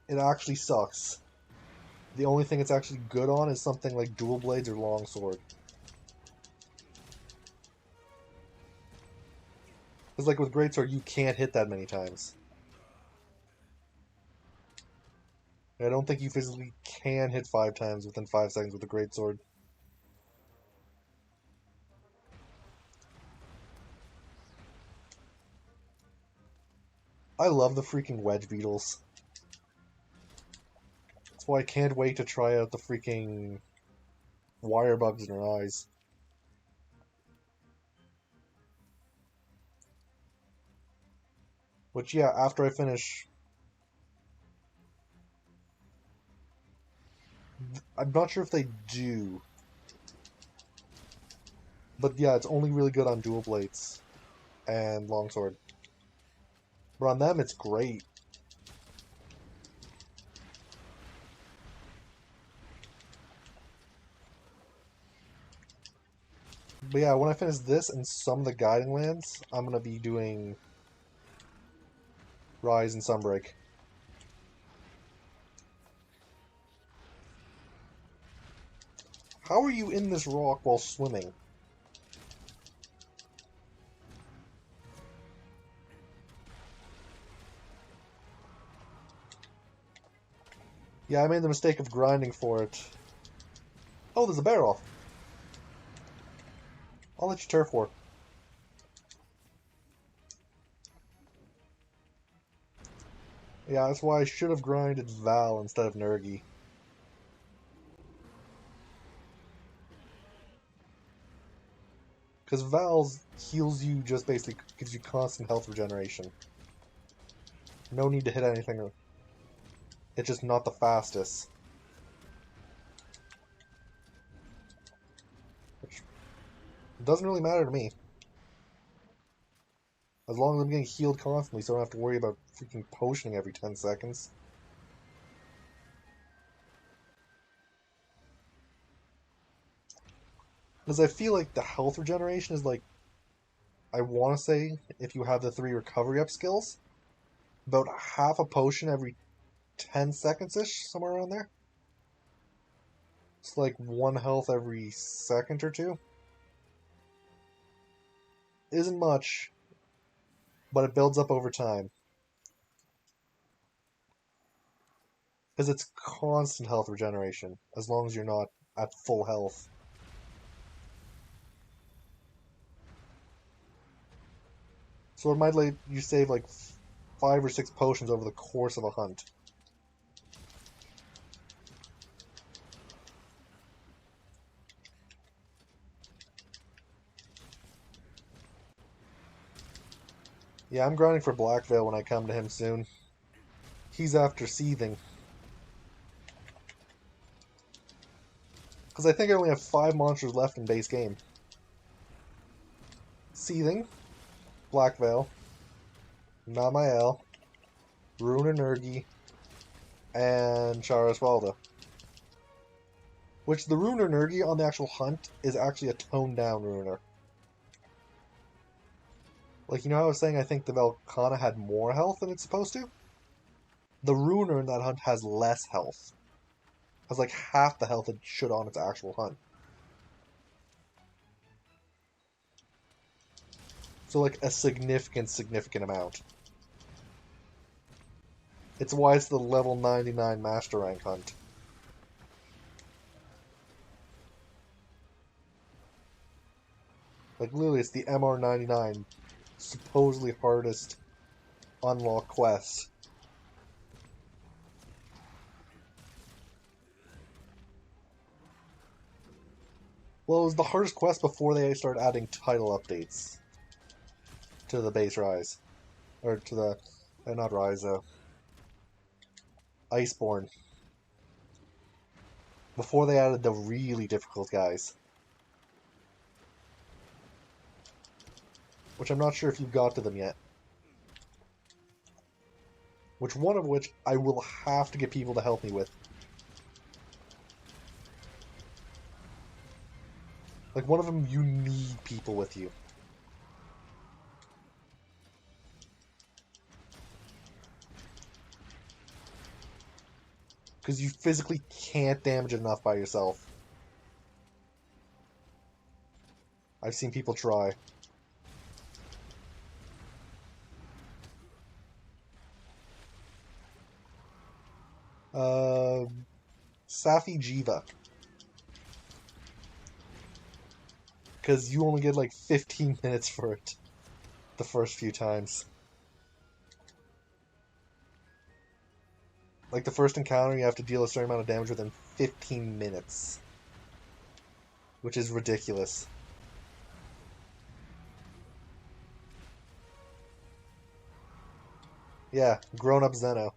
It actually sucks. The only thing it's actually good on is something like dual blades or longsword. Because like with greatsword, you can't hit that many times. I don't think you physically can hit 5 times within 5 seconds with a greatsword. I love the freaking wedge beetles. That's why I can't wait to try out the freaking wire bugs in her eyes. Which, yeah, after I finish... I'm not sure if they do. But yeah, it's only really good on dual blades and longsword. But on them, it's great. But yeah, when I finish this and some of the guiding lands, I'm going to be doing Rise and Sunbreak. How are you in this rock while swimming? Yeah, I made the mistake of grinding for it. Oh, there's a barrel. I'll let you turf war. Yeah, that's why I should have grinded Val instead of Nergi. Because Val's heals you, just basically gives you constant health regeneration. No need to hit anything. It's just not the fastest. Which doesn't really matter to me. As long as I'm getting healed constantly, so I don't have to worry about freaking potioning every 10 seconds. Because I feel like the health regeneration is like, I want to say, if you have the 3 recovery up skills, about half a potion every 10 seconds-ish, somewhere around there. It's like 1 health every second or 2. Isn't much, but it builds up over time. Because it's constant health regeneration, as long as you're not at full health. So it might let you save like 5 or 6 potions over the course of a hunt. Yeah, I'm grinding for Black Veil when I come to him soon. He's after Seething. Because I think I only have 5 monsters left in base game. Seething, Black Veil, Namael, Runer Nergi, and Charaswalda. Which the Runer Nergi on the actual hunt is actually a toned down Runer. Like, you know how I was saying I think the Velkhana had more health than it's supposed to? The Runer in that hunt has less health. Has like half the health it should on its actual hunt. So like a significant amount. It's why it's the level 99 Master Rank hunt. Like literally it's the MR99 supposedly hardest unlock quest. Well, it was the hardest quest before they started adding title updates to the base Rise. Or to the... not Rise, Iceborne. Before they added the really difficult guys. Which I'm not sure if you got to them yet. One of which I will have to get people to help me with. Like, one of them, you need people with you. Because you physically can't damage it enough by yourself. I've seen people try. Safi Jiva. Because you only get like 15 minutes for it the first few times. Like the first encounter, you have to deal a certain amount of damage within 15 minutes. Which is ridiculous. Yeah, grown-up Zeno.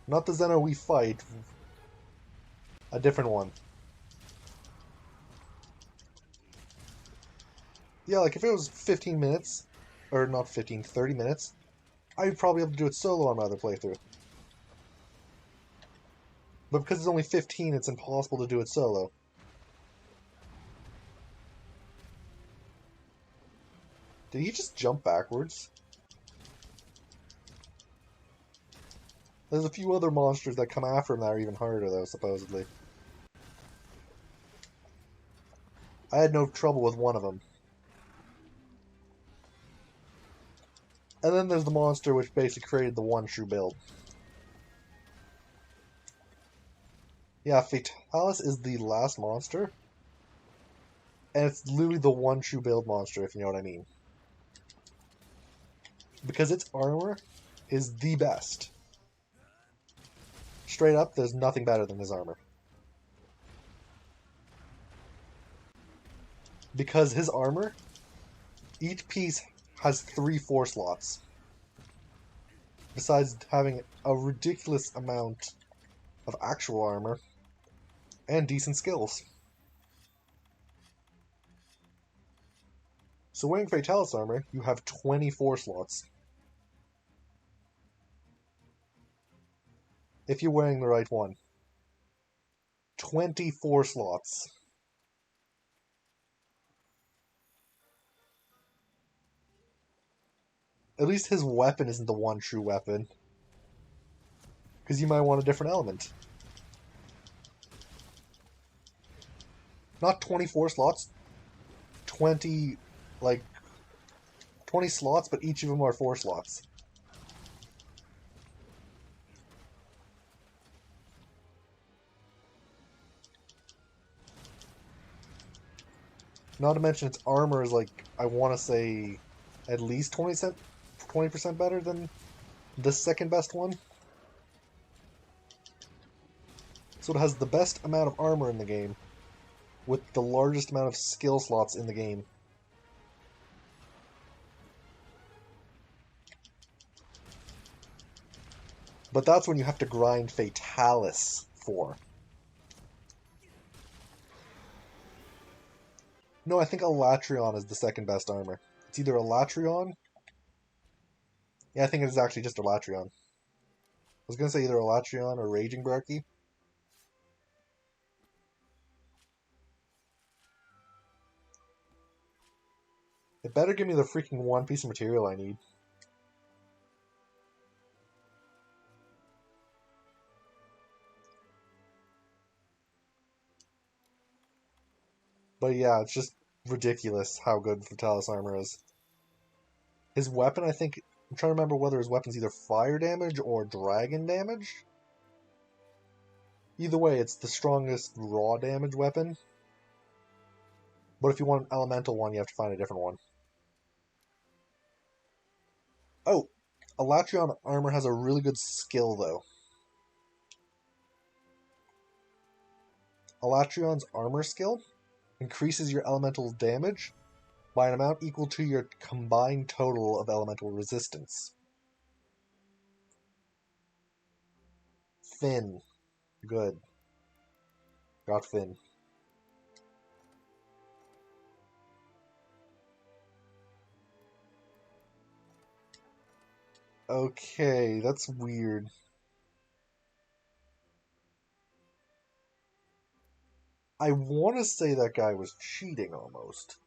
Not the Zeno we fight. A different one. Yeah, like if it was 15 minutes, or not 15, 30 minutes, I'd probably be able to do it solo on my other playthrough. But because it's only 15, it's impossible to do it solo. Did he just jump backwards? There's a few other monsters that come after him that are even harder, though, supposedly. I had no trouble with one of them. And then there's the monster which basically created the one true build. Yeah, Fatalis is the last monster. And it's literally the one true build monster, if you know what I mean. Because its armor is the best. Straight up, there's nothing better than his armor. Because his armor, each piece has 3 force slots. Besides having a ridiculous amount of actual armor and decent skills. So wearing Fatalis armor, you have 24 slots. If you're wearing the right one. 24 slots. At least his weapon isn't the one true weapon. Because you might want a different element. Not 24 slots. 20, like, 20 slots, but each of them are 4 slots. Not to mention its armor is like, I want to say, at least 20% better than the second best one. So it has the best amount of armor in the game, with the largest amount of skill slots in the game. But that's when you have to grind Fatalis for. No, I think Elatrion is the second best armor. It's either Elatrion. Yeah, I think it's actually just Elatrion. I was gonna say either Elatrion or Raging Barky. It better give me the freaking one piece of material I need. But yeah, it's just ridiculous how good Fatalis armor is. His weapon, I think, I'm trying to remember whether his weapon's either fire damage or dragon damage. Either way, it's the strongest raw damage weapon. But if you want an elemental one, you have to find a different one. Oh, Elatrion armor has a really good skill, though. Elatrion's armor skill increases your elemental damage by an amount equal to your combined total of elemental resistance. Finn. Good. Got Finn. Okay, that's weird. I want to say that guy was cheating almost.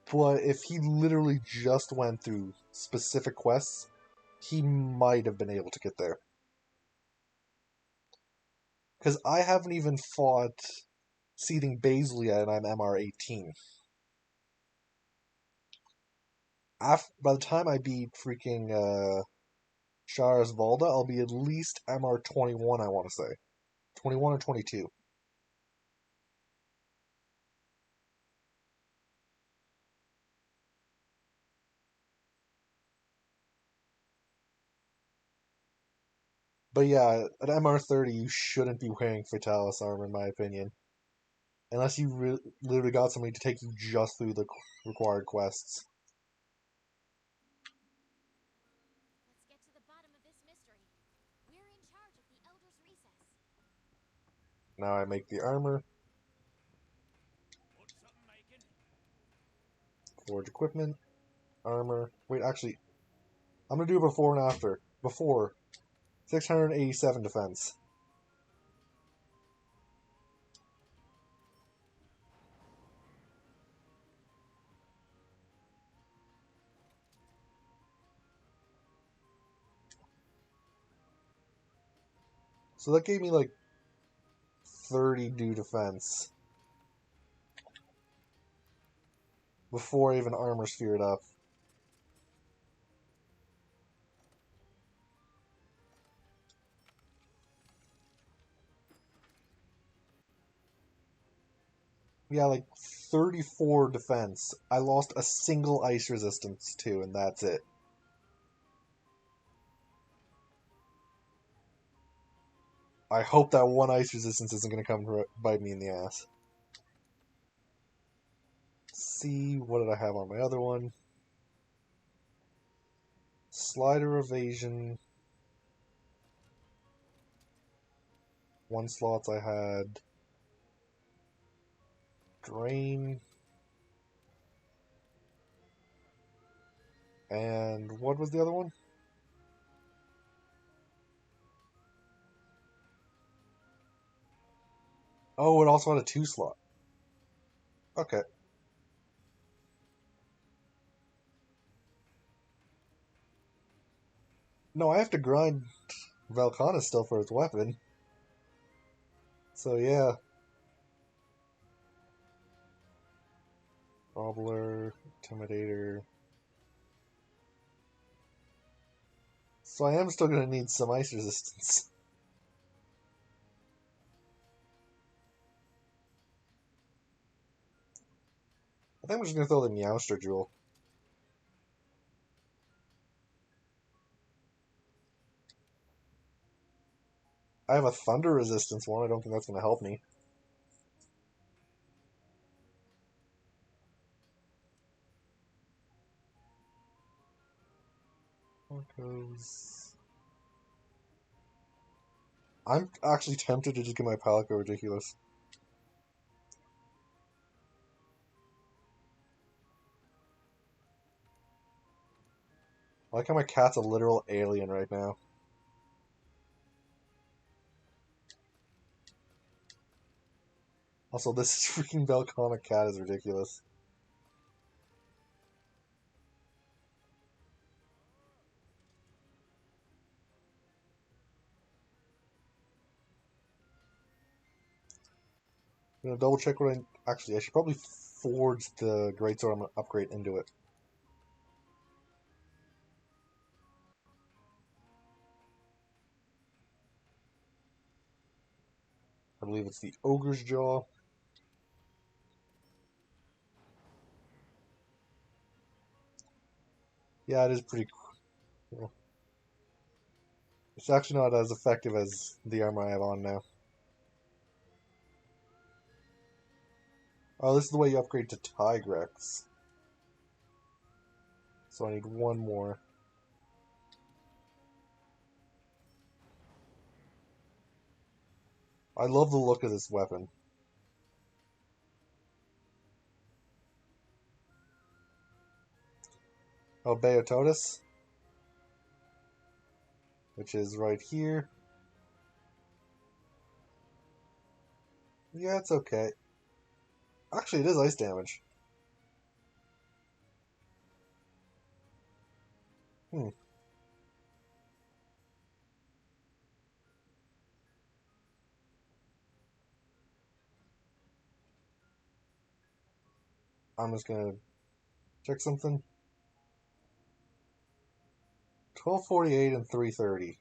But if he literally just went through specific quests, he might have been able to get there. Because I haven't even fought Seething Basil yet, and I'm MR 18. By the time I beat freaking Sharas Valda, I'll be at least MR 21, I want to say. 21 or 22. But yeah, at MR 30, you shouldn't be wearing Fatalis armor, in my opinion. Unless you literally got somebody to take you just through the required quests. Let's get to the bottom of this mystery. We're in charge of the Elder's Recess. Now I make the armor. Want something making? Forge equipment. Armor. Wait, actually, I'm going to do a before and after. Before, 687 defense. So that gave me like 30 new defense. Before I even armor sphered up. Yeah, like 34 defense. I lost a single ice resistance too, and that's it. I hope that one ice resistance isn't going to come to bite me in the ass. Let's see, what did I have on my other one? Slider evasion. One slots I had Drain. And what was the other one? Oh, it also had a 2 slot. Okay. No, I have to grind Velkhana still for its weapon. So yeah. Gobbler, Intimidator. So I am still going to need some ice resistance. I think I'm just going to throw the Meowster Jewel. I have a Thunder Resistance one. I don't think that's going to help me. Because I'm actually tempted to just get my Palico Ridiculous. I like how my cat's a literal alien right now. Also, this freaking Velkhana cat is ridiculous. I'm going to double check what I... Actually, I should probably forge the Greatsword I'm going to upgrade into it. I believe it's the Ogre's Jaw. Yeah, it is pretty cool. It's actually not as effective as the armor I have on now. Oh, this is the way you upgrade to Tigrex. So I need one more. I love the look of this weapon. Oh, Beototus, which is right here. Yeah, it's okay. Actually, it is ice damage. Hmm. I'm just gonna check something. 1248 and 330.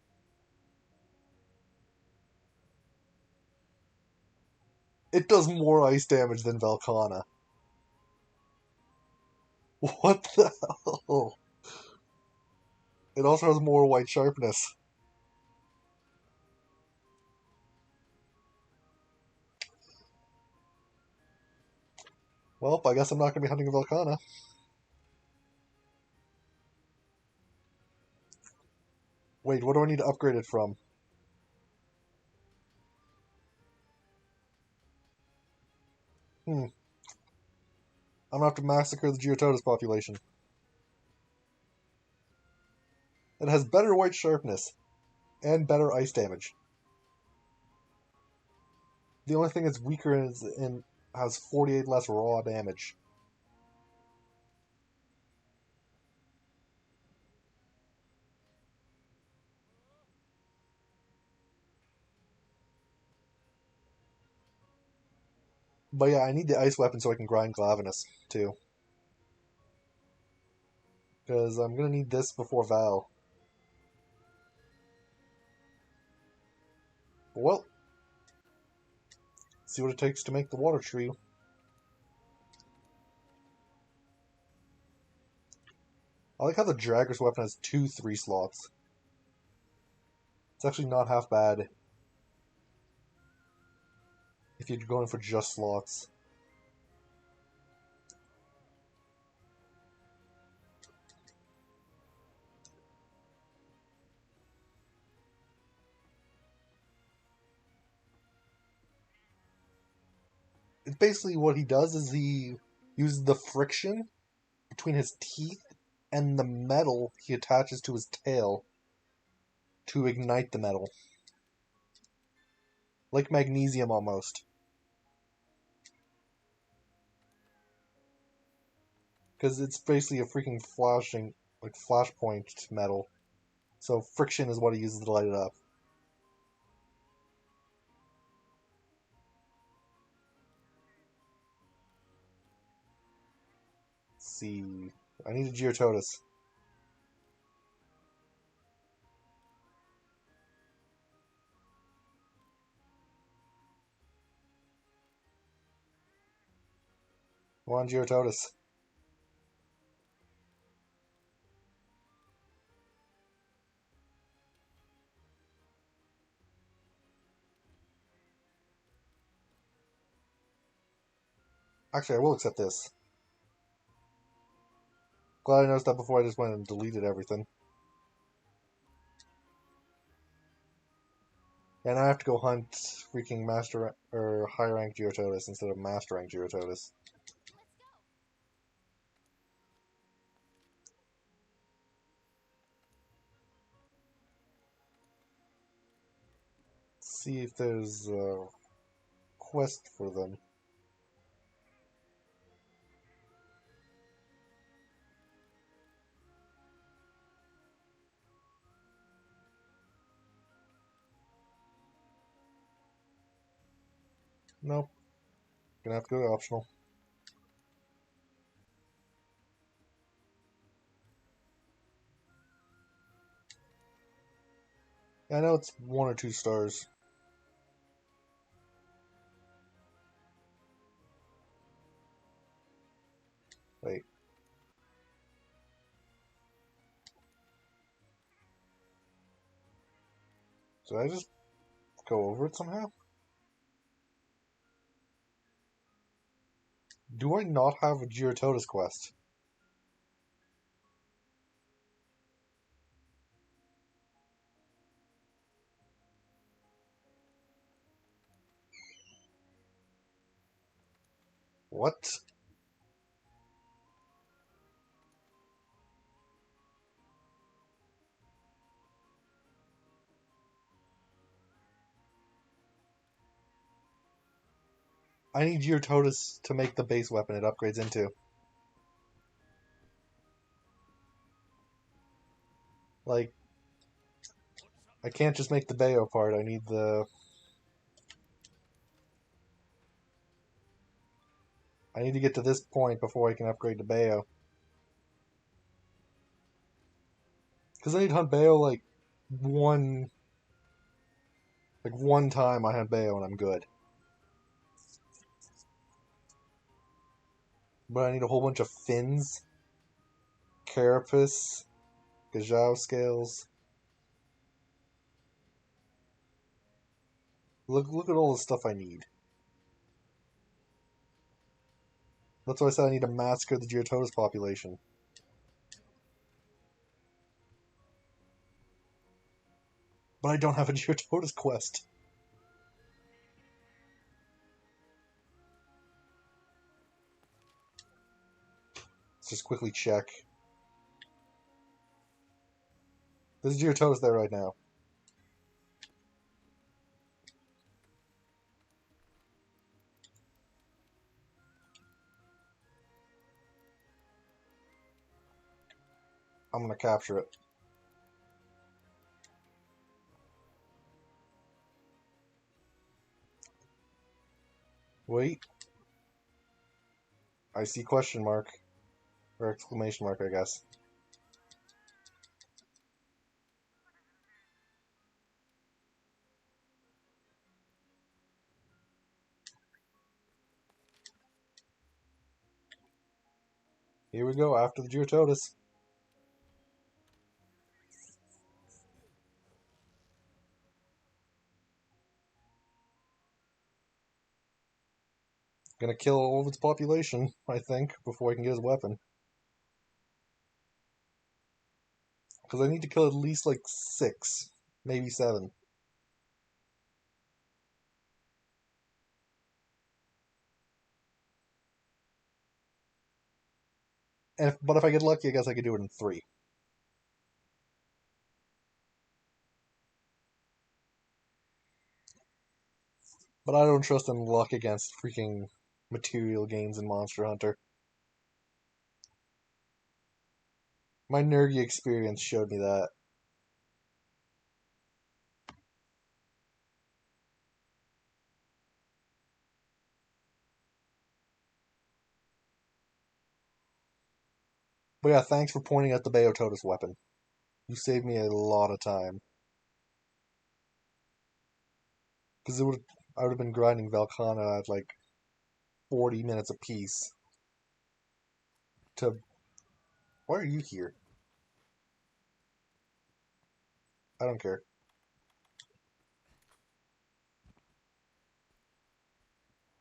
It does more ice damage than Velkhana. What the hell? It also has more white sharpness. Well, I guess I'm not gonna be hunting a Velkhana. Wait, what do I need to upgrade it from? Hmm. I'm gonna have to massacre the Geototus population. It has better white sharpness and better ice damage. The only thing it's weaker is in has 48 less raw damage. But yeah, I need the ice weapon so I can grind Glavenus too. Because I'm gonna need this before Val. Well, see what it takes to make the water tree. I like how the Dragger's weapon has 2 3 slots. It's actually not half bad if you're going for just slots. basically what he does is he uses the friction between his teeth and the metal he attaches to his tail to ignite the metal. Like magnesium almost. Because it's basically a freaking flashpoint metal. So friction is what he uses to light it up. Let's see. I need a Geototus. Come on, Geototus. Actually, I will accept this. Glad I noticed that before I just went and deleted everything. And I have to go hunt freaking master or high rank Geototus instead of master rank Geototus. Let's go. See if there's a quest for them. Nope. Gonna have to go to optional. Yeah, I know it's 1 or 2 stars. Wait. Did I just go over it somehow? Do I not have a Geototus quest? What? I need Geototus to make the base weapon it upgrades into. Like, I can't just make the Bayo part, I need the... I need to get to this point before I can upgrade to Bayo. Because I need to hunt Bayo like one time I hunt Bayo and I'm good. But I need a whole bunch of fins, carapace, Gajau scales. Look at all the stuff I need. That's why I said I need to massacre the Geototus population. But I don't have a Geototus quest. Let's just quickly check. There's a Geototus there right now. I'm gonna capture it. Wait. I see question mark. Or exclamation mark, I guess. Here we go, after the Geototus. Gonna kill all of its population, I think, before I can get his weapon. Because I need to kill at least like 6, maybe 7. But if I get lucky, I guess I could do it in 3. But I don't trust in luck against freaking material gains in Monster Hunter. My Nergy experience showed me that. But yeah, thanks for pointing out the Beototus weapon. You saved me a lot of time. Because I would have been grinding Velkhana at like 40 minutes apiece. Why are you here? I don't care.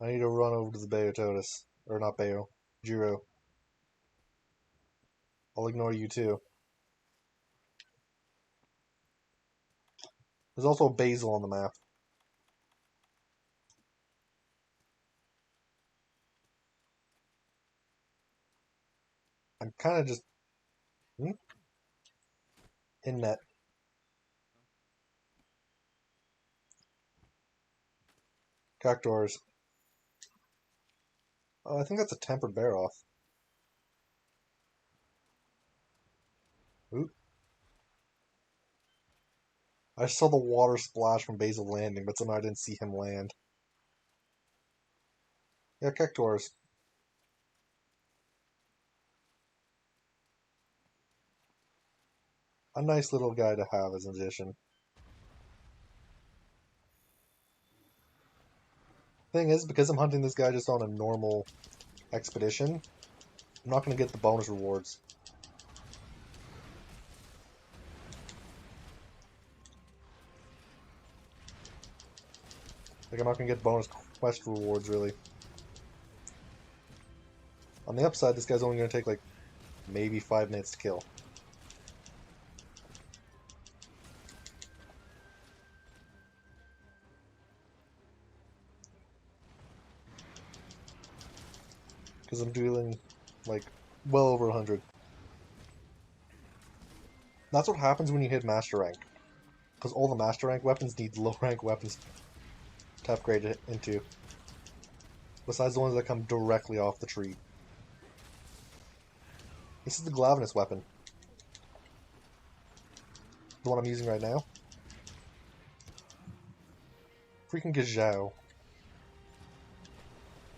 I need to run over to the Beototus. Or not Beo. Jiro. I'll ignore you too. There's also a Basil on the map. I'm kind of just... in net. Cactuars. Oh, I think that's a tempered bear off. Oop. I saw the water splash from Basil landing, but somehow I didn't see him land. Yeah, Cactuars. A nice little guy to have as an addition. Thing is, because I'm hunting this guy just on a normal expedition, I'm not going to get the bonus rewards. Like, I'm not going to get bonus quest rewards, really. On the upside, this guy's only going to take, like, maybe 5 minutes to kill. Because I'm dealing, like, well over 100. That's what happens when you hit Master Rank. Because all the Master Rank weapons need low rank weapons to upgrade it into. Besides the ones that come directly off the tree. This is the Glavenus weapon. The one I'm using right now. Freaking Gajao.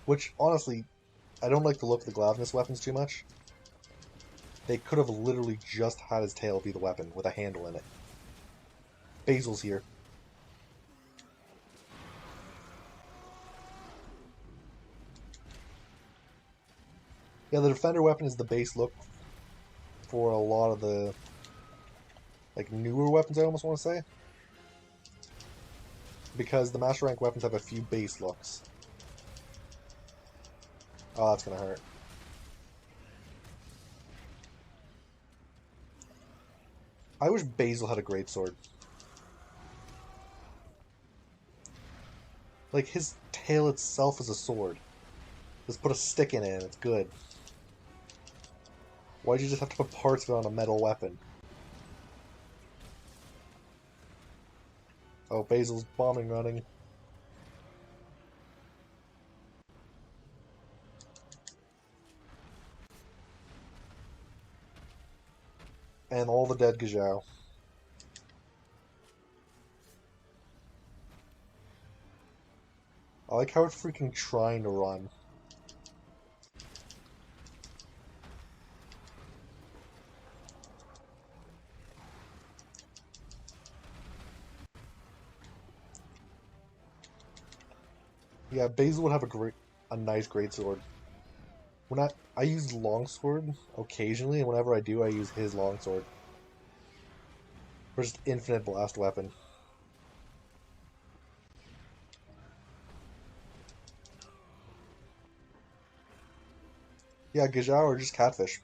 Which, honestly, I don't like the look of the Glavenus weapons too much. They could have literally just had his tail be the weapon with a handle in it. Basil's here. Yeah, the defender weapon is the base look for a lot of the, like, newer weapons, I almost want to say. Because the Master Rank weapons have a few base looks. Oh, that's gonna hurt. I wish Basil had a greatsword. Like, his tail itself is a sword. Just put a stick in it and it's good. Why'd you just have to put parts of it on a metal weapon? Oh, Basil's bombing running. And all the dead Gajao. I like how it's freaking trying to run. Yeah, Basil would have a nice greatsword. I use longsword occasionally, and whenever I do, I use his longsword. For just infinite blast weapon. Yeah, Gajao are just catfish.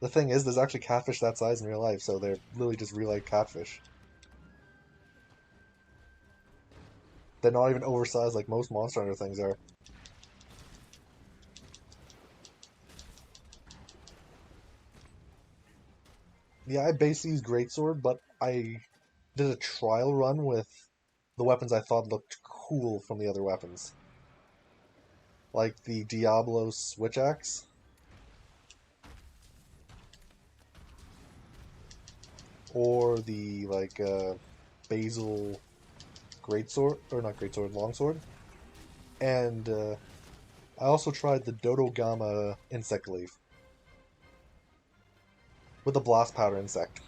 The thing is, there's actually catfish that size in real life, so they're literally just real-life catfish. They're not even oversized like most Monster Hunter things are. Yeah, I basically use Greatsword, but I did a trial run with the weapons I thought looked cool from the other weapons. Like the Diablo Switch Axe, or the Basil Greatsword, or not Greatsword, Longsword. And I also tried the Dodogama Insect Leaf with the Blast Powder Insect.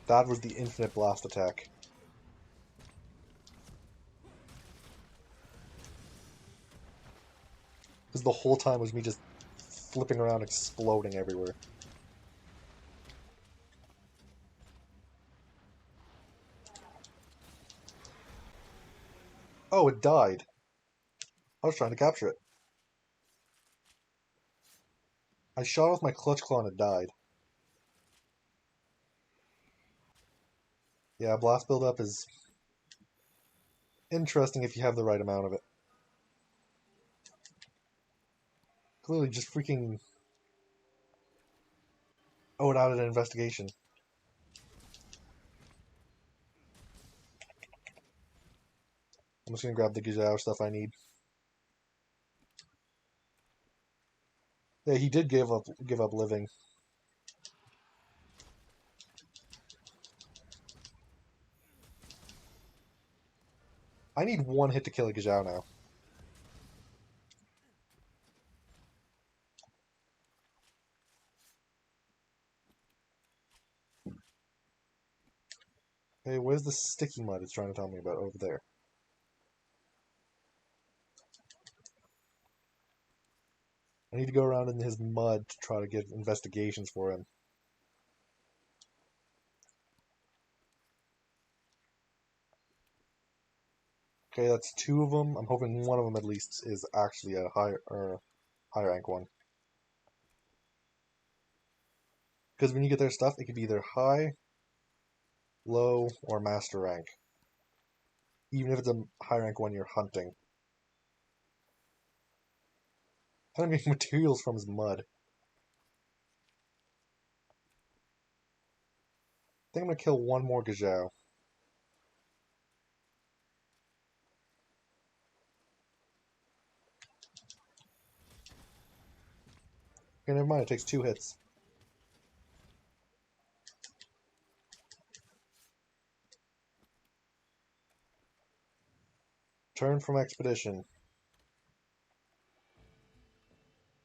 That was the infinite blast attack. Because the whole time was me just flipping around, exploding everywhere. Oh, it died. I was trying to capture it. I shot it with my clutch claw and it died. Yeah, blast buildup is interesting if you have the right amount of it. Clearly just freaking... Oh, it added an investigation. I'm just gonna grab the Gijao stuff I need. Yeah, he did give up living. I need one hit to kill a Gijao now. Hey, where's the sticky mud it's trying to tell me about over there? I need to go around in his mud to try to get investigations for him. Okay, that's two of them. I'm hoping one of them at least is actually a high rank one. Because when you get their stuff, it could be either high, low, or master rank. Even if it's a high rank one you're hunting. And I'm getting materials from his mud. I think I'm gonna kill one more Gajao. Okay, never mind, it takes 2 hits. Turn from expedition.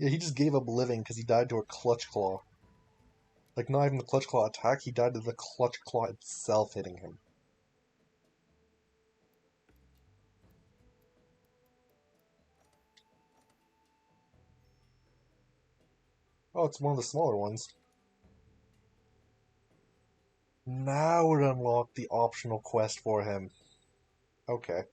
Yeah, he just gave up living because he died to a clutch claw. Like, not even the clutch claw attack, he died to the clutch claw itself hitting him. Oh, it's one of the smaller ones. Now it unlocked the optional quest for him. Okay.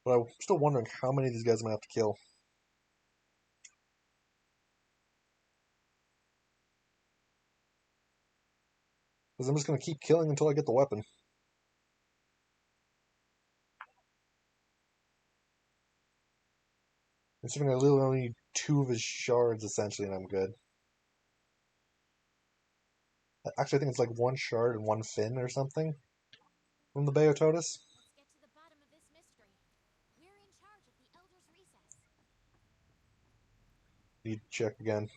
But I'm still wondering how many of these guys I'm gonna have to kill. Because I'm just gonna keep killing until I get the weapon. Considering I literally only need 2 of his shards essentially and I'm good. Actually, I think it's like 1 shard and 1 fin or something from the Beototus. Let's get to the bottom of this mystery. We're in charge of the Elder's Recess. Need to check again.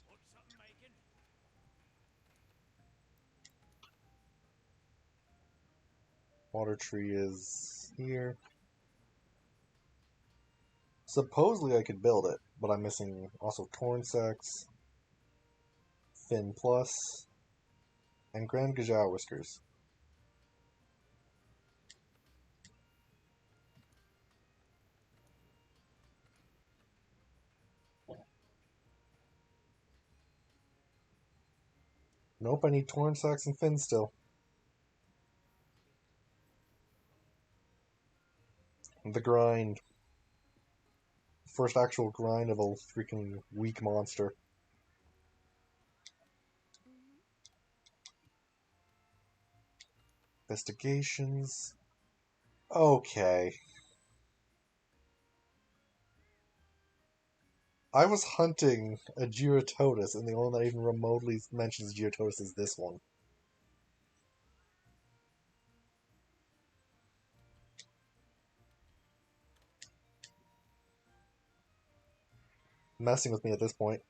Want something making? Water tree is here. Supposedly I could build it, but I'm missing also Torn Sex, Fin Plus, and Grand Gajao Whiskers. Nope, I need Torn Sex and Fin still. The grind. First actual grind of a freaking weak monster. Mm-hmm. Investigations. Okay. I was hunting a Geototus, and the only one that even remotely mentions Geototus is this one. Messing with me at this point.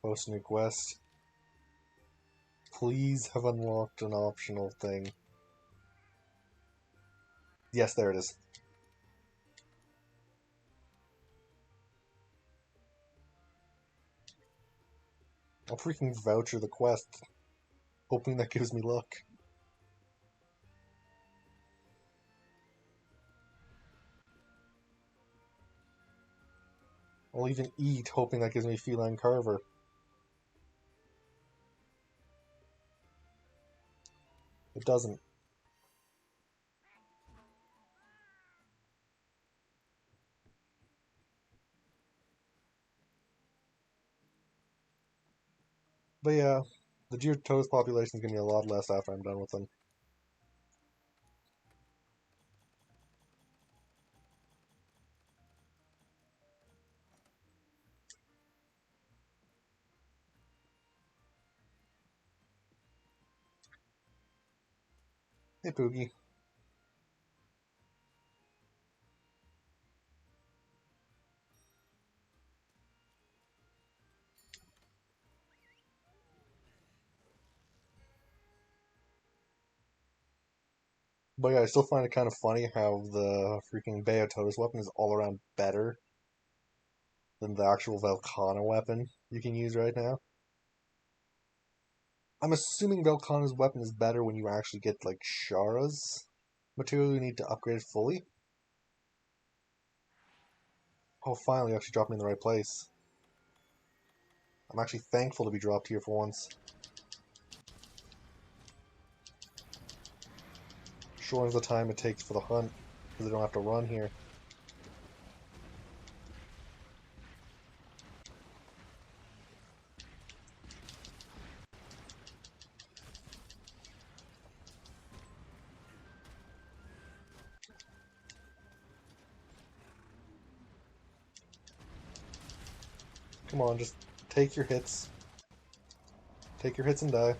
Post new quest. Please have unlocked an optional thing. Yes, there it is. I'll freaking voucher the quest, hoping that gives me luck. I'll even eat, hoping that gives me Feline Carver. It doesn't. But yeah, the Geototus population is going to be a lot less after I'm done with them. Hey, Poogie. But yeah, I still find it kind of funny how the freaking Beototus weapon is all around better than the actual Velkhana weapon you can use right now. I'm assuming Velkhana's weapon is better when you actually get, like, Shara's material you need to upgrade it fully. Oh, finally, you actually dropped me in the right place. I'm actually thankful to be dropped here for once. Shortens the time it takes for the hunt, because I don't have to run here. Come on, just take your hits. Take your hits and die.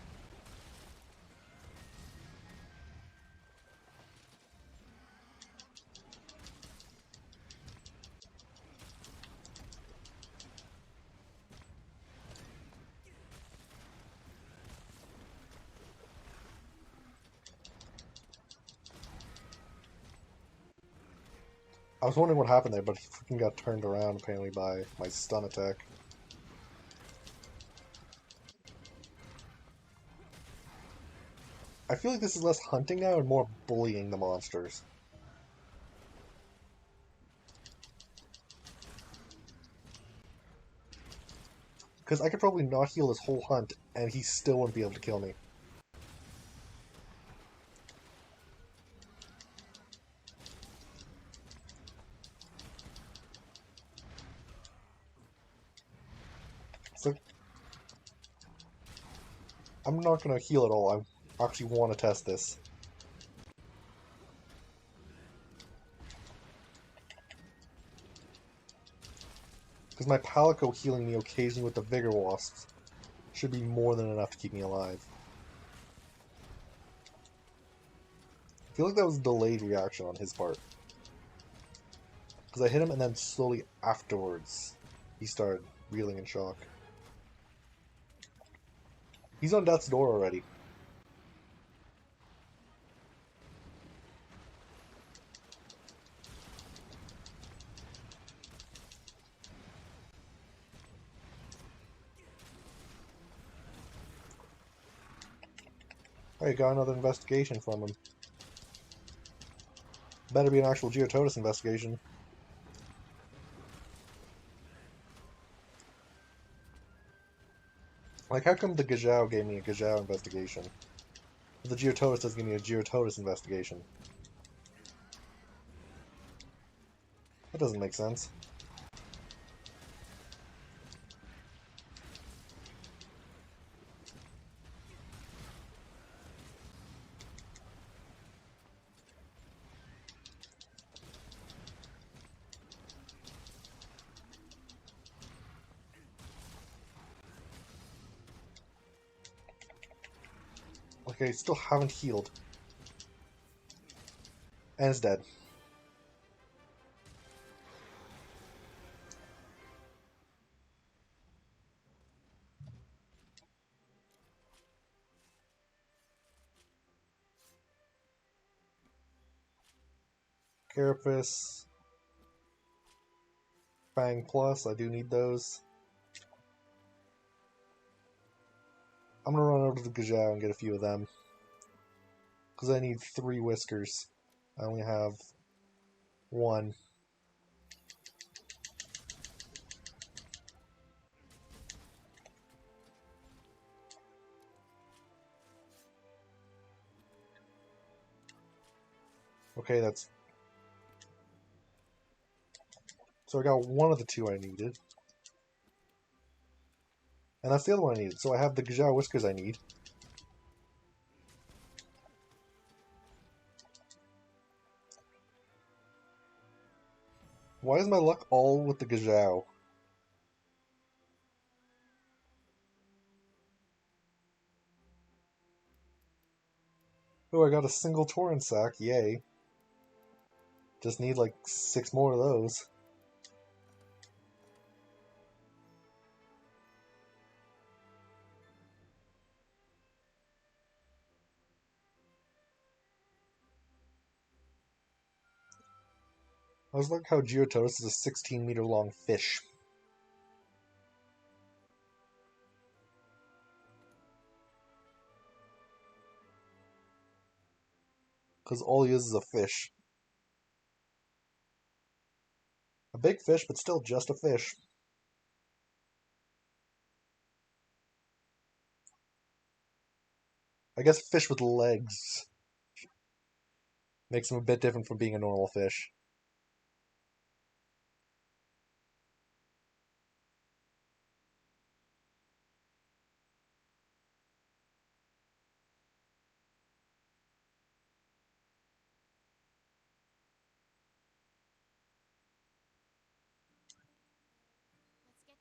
I was wondering what happened there, but he freaking got turned around apparently by my stun attack. I feel like this is less hunting now and more bullying the monsters. Because I could probably not heal this whole hunt, and he still wouldn't be able to kill me. So, I'm not going to heal at all. I actually want to test this. Because my Palico healing me occasionally with the Vigor Wasps should be more than enough to keep me alive. I feel like that was a delayed reaction on his part. Because I hit him and then slowly afterwards he started reeling in shock. He's on death's door already. I got another investigation from him. Better be an actual Geototus investigation. Like, how come the Gajau gave me a Gajau investigation? But the Geototus doesn't give me a Geototus investigation. That doesn't make sense. Like I still haven't healed. And it's dead. Carapace. Fang Plus, I do need those. I'm gonna run over to the Gajau and get a few of them. Because I need 3 whiskers. I only have 1. Okay, that's... So I got one of the 2 I needed. And that's the other one I needed. So I have the Gajau whiskers I need. Why is my luck all with the Gajau? Oh, I got a single Torrent sack, yay. Just need like 6 more of those. I was like how Geototus is a 16-meter long fish. Because all he is a fish. A big fish, but still just a fish. I guess fish with legs makes him a bit different from being a normal fish.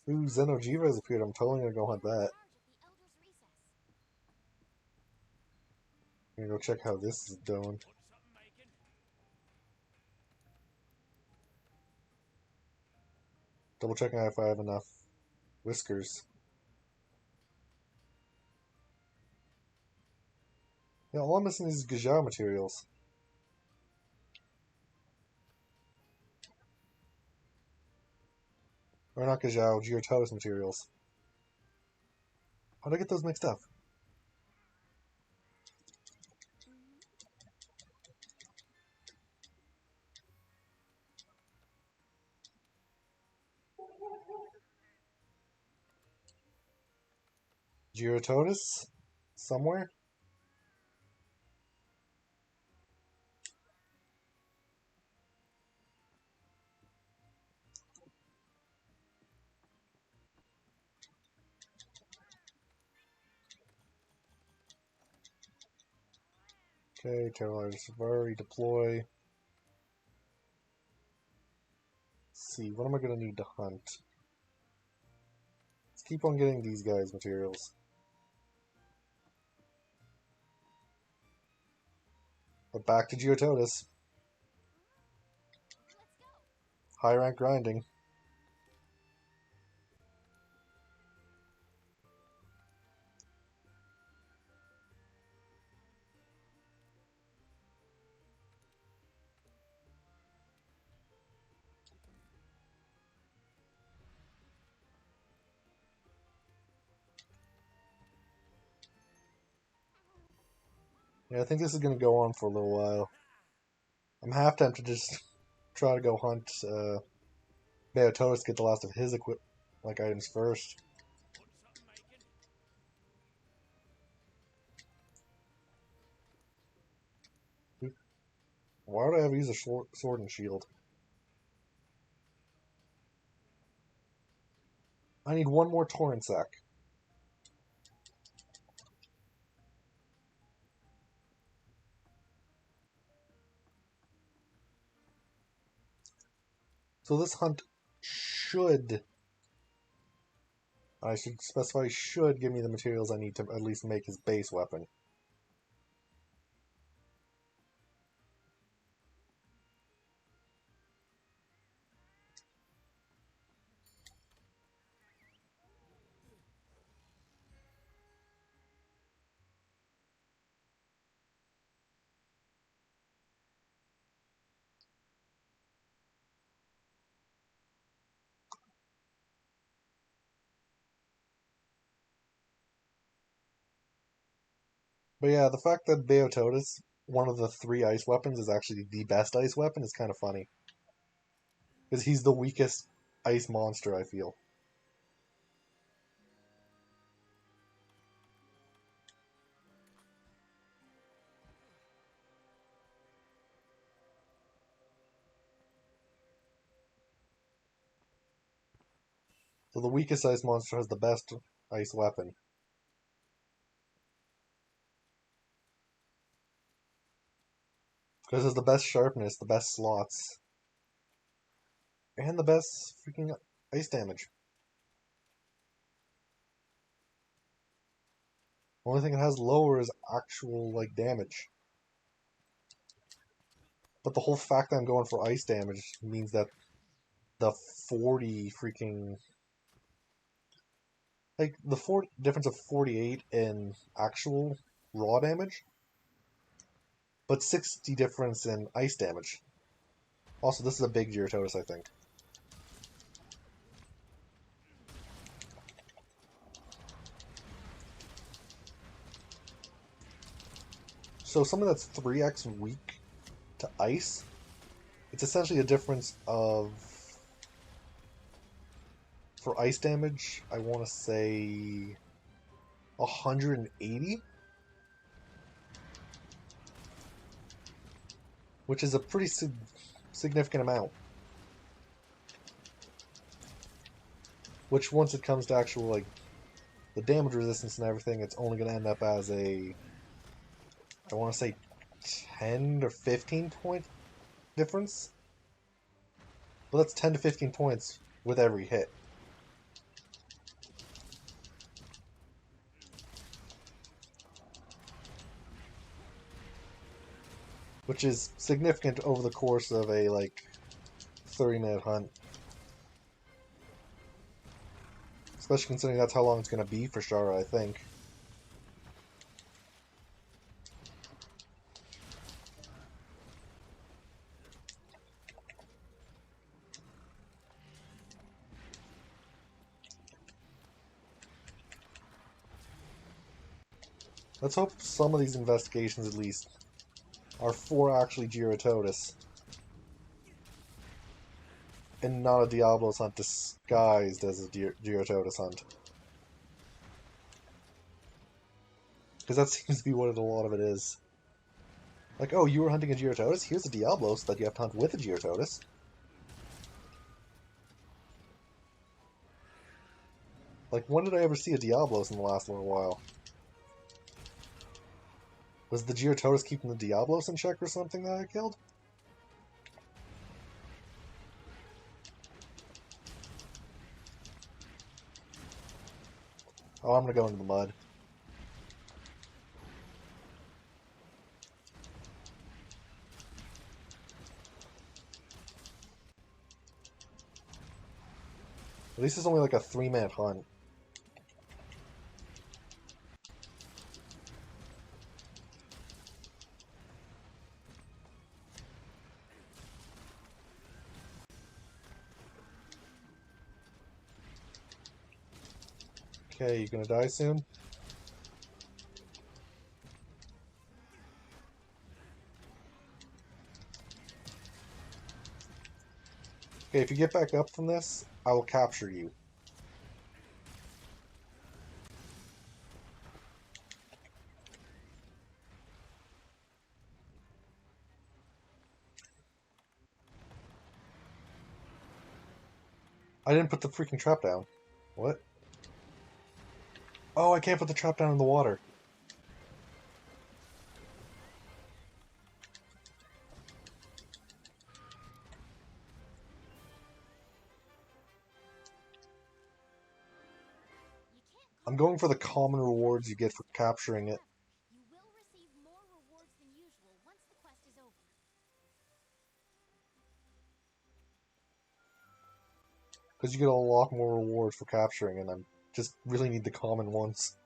Ooh, Xenojiva has appeared. I'm totally gonna go hunt that. I'm gonna go check how this is doing. Double checking if I have enough whiskers. Yeah, all I'm missing is Gajau materials. Or not Gajau, Geototus materials. How did I get those mixed up? Geototus? Somewhere? Okay, Terralizer Safari, deploy. Let's see, what am I gonna need to hunt? Let's keep on getting these guys materials. But back to Geototus. High rank grinding. Yeah, I think this is gonna go on for a little while. I'm half tempted to just try to go hunt Beototus, get the last of his items first. Why would I ever use a sword and shield? I need 1 more Torrent sack. So this hunt should... I should specify should give me the materials I need to at least make his base weapon. But yeah, the fact that Beototis, one of the 3 ice weapons, is actually the best ice weapon is kind of funny. Because he's the weakest ice monster, I feel. So the weakest ice monster has the best ice weapon. Because it has the best sharpness, the best slots, and the best freaking ice damage. Only thing it has lower is actual like damage. But the whole fact that I'm going for ice damage means that the 40 freaking like the difference of 48 in actual raw damage, but 60 difference in ice damage. Also, this is a big Gyarados, I think. So something that's 3x weak to ice, it's essentially a difference of, for ice damage, I want to say 180, which is a pretty significant amount. Which, once it comes to actual like the damage resistance and everything, it's only going to end up as a, I want to say 10 or 15 point difference. But that's 10 to 15 points with every hit. Which is significant over the course of a like 30-minute hunt. Especially considering that's how long it's going to be for Shara, I think. Let's hope some of these investigations, at least, are for actually Gyarados. And not a Diablo's hunt disguised as a Gyarados hunt. Because that seems to be what a lot of it is. Like, oh, you were hunting a Gyarados? Here's a Diablos that you have to hunt with a Gyarados. Like, when did I ever see a Diablos in the last little while? Was the Gyarados keeping the Diablos in check or something that I killed? Oh, I'm gonna go into the mud. At least it's only like a 3-minute hunt. Okay, you gonna die soon? Okay, if you get back up from this, I will capture you. I didn't put the freaking trap down. What? Oh, I can't put the trap down in the water. I'm going for the common rewards you get for capturing it. You will receive more rewards than usual once the quest is over. Because you get a lot more rewards for capturing, and I just really need the common ones.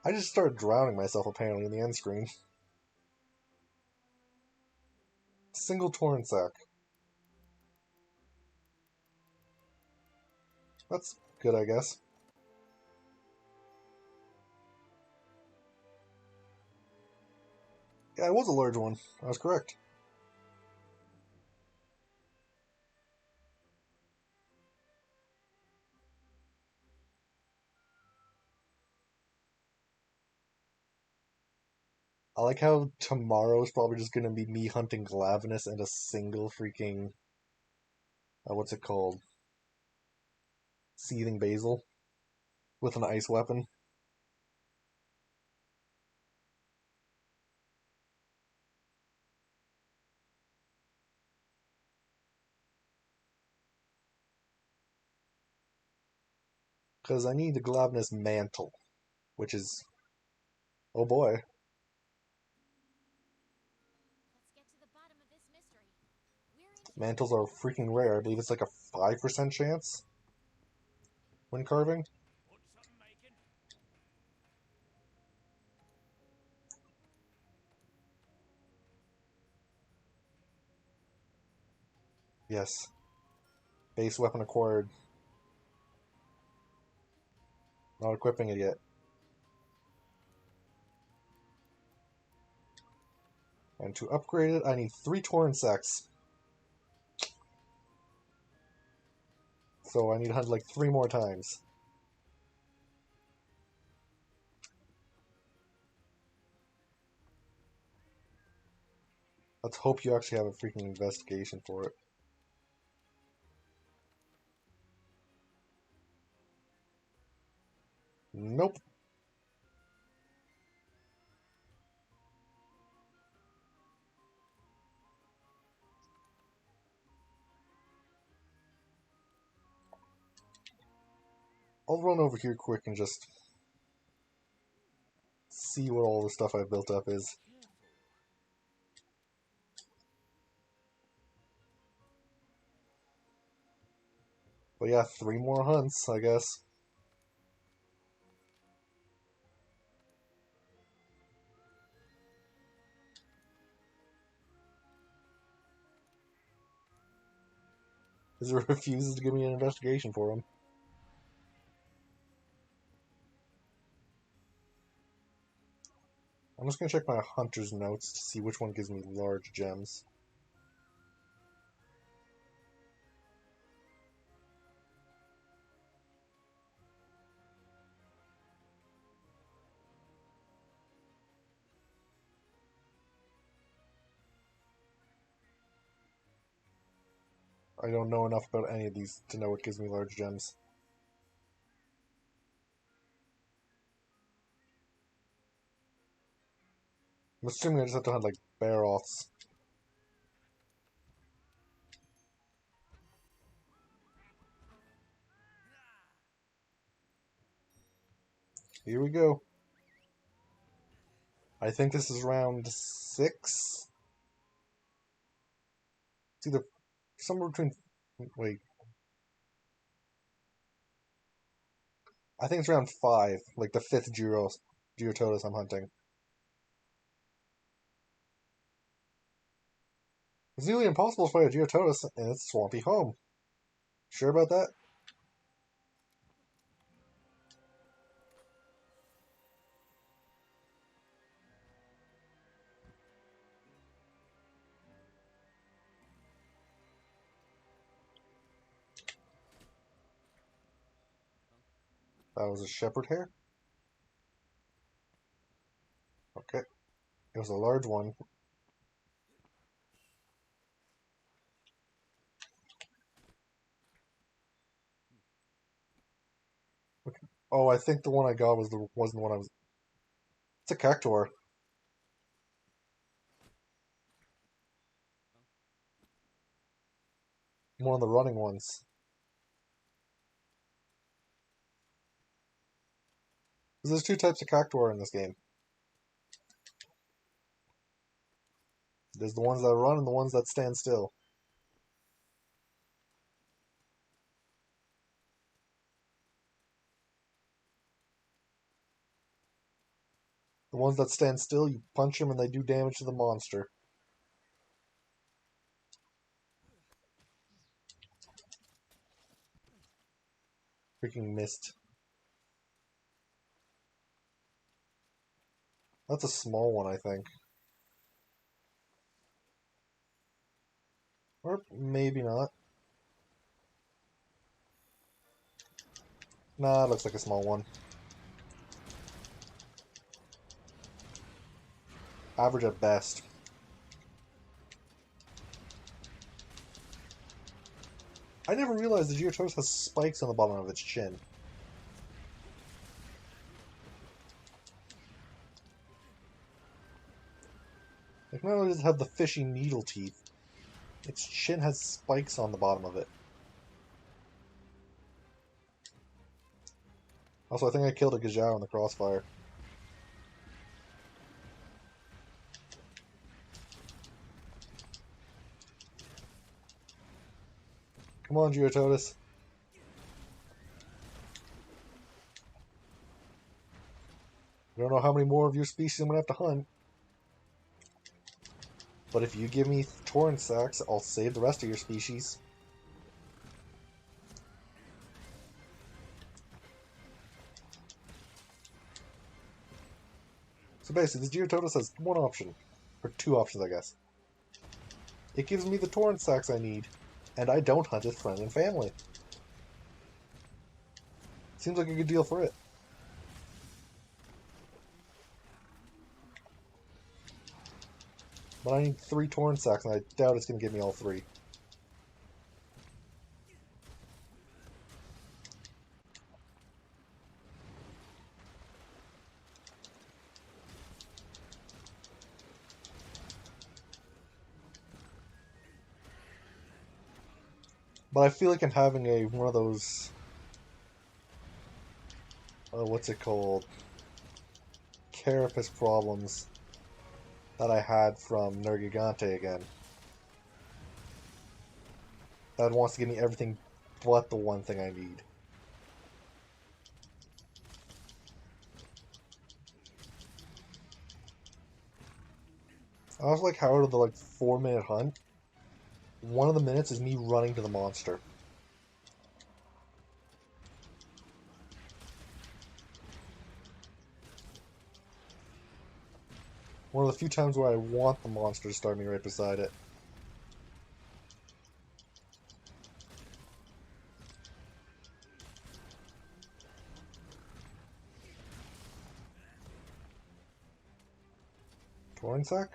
I just started drowning myself, apparently, in the end screen. Single torrent sack. That's good, I guess. Yeah, it was a large one. I was correct. I like how tomorrow's probably just gonna be me hunting Glavenus and a single freaking what's it called? Seething Basil with an ice weapon. Because I need the Glavenus mantle, which is oh boy, Let's get to the bottom of this mystery. We're in mantles are freaking rare. I believe it's like a 5% chance when carving. Want something making? Yes, base weapon acquired. Not equipping it yet. And to upgrade it, I need 3 Torrent Sacks. So I need to hunt like 3 more times. Let's hope you actually have a freaking investigation for it. Nope. I'll run over here quick and just see what all the stuff I've built up is. But yeah, 3 more hunts, I guess. Because it refuses to give me an investigation for him. I'm just going to check my hunter's notes to see which one gives me large gems. I don't know enough about any of these to know what gives me large gems. I'm assuming I just have to hunt like bear offs. Here we go. I think this is round 6. It's either somewhere between. Wait. I think it's round 5, like the 5th Geototus I'm hunting. It's nearly impossible to find a Geototus in its swampy home. Sure about that? That was a shepherd hare? Okay. It was a large one. Okay. Oh, I think the one I got wasn't the one I was. It's a cactuar. One of the running ones. Because there's 2 types of cactuar in this game. There's the ones that run and the ones that stand still. The ones that stand still, you punch them and they do damage to the monster. Freaking missed. That's a small one, I think. Maybe not. Nah, it looks like a small one. Average at best. I never realized the Geotortoise has spikes on the bottom of its chin. Like, not only does it have the fishy needle teeth, its chin has spikes on the bottom of it. Also, I think I killed a Gajau in the crossfire. Come on, Geotortoise. I don't know how many more of your species I'm going to have to hunt. But if you give me torrent sacks, I'll save the rest of your species. So basically, this Geotortoise has one option. Or two options, I guess. It gives me the torrent sacks I need, and I don't hunt its friends and family. Seems like a good deal for it. But I need 3 torrent sacks, and I doubt it's going to give me all 3. But I feel like I'm having one of those... what's it called? Carapace problems that I had from Nergigante again. That wants to give me everything but the one thing I need. I also like how out of the 4-minute hunt, one of the minutes is me running to the monster. One of the few times where I want the monster to start me right beside it. Tornsack?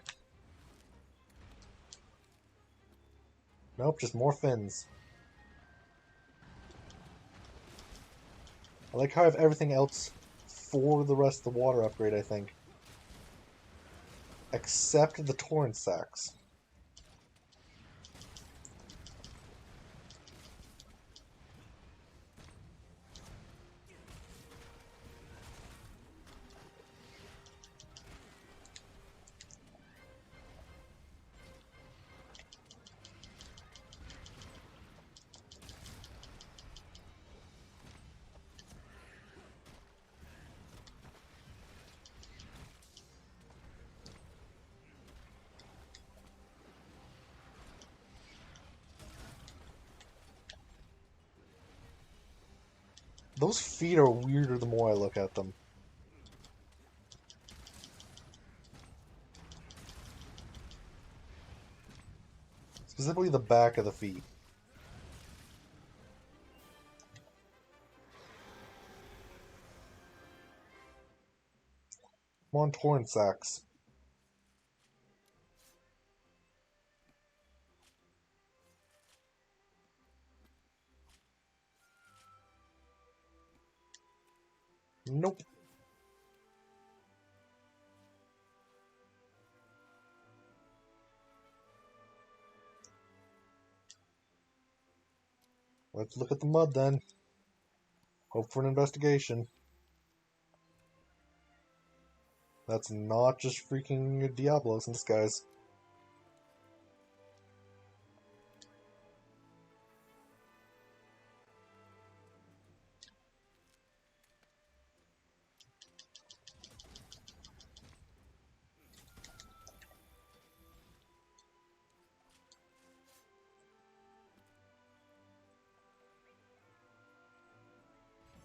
Nope, just more fins. I like how I have everything else for the rest of the water upgrade, I think. Except the torrent sacks. Those feet are weirder the more I look at them. Specifically the back of the feet. Come on, torrent sacks. Nope. Let's look at the mud then. Hope for an investigation. That's not just freaking Diablos in disguise.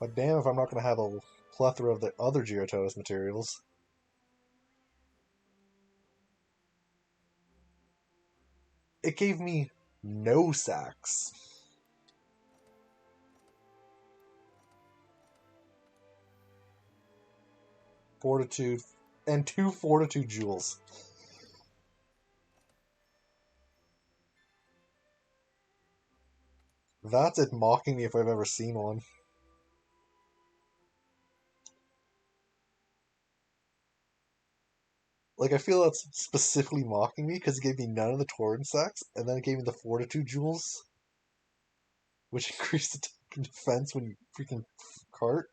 But damn if I'm not going to have a plethora of the other Geototus materials. It gave me No sacks. Fortitude, and 2 Fortitude Jewels. That's it mocking me if I've ever seen one. Like, I feel that's specifically mocking me because it gave me none of the Torrent sacks, and then it gave me the Fortitude Jewels, which increased attack and defense when you freaking cart.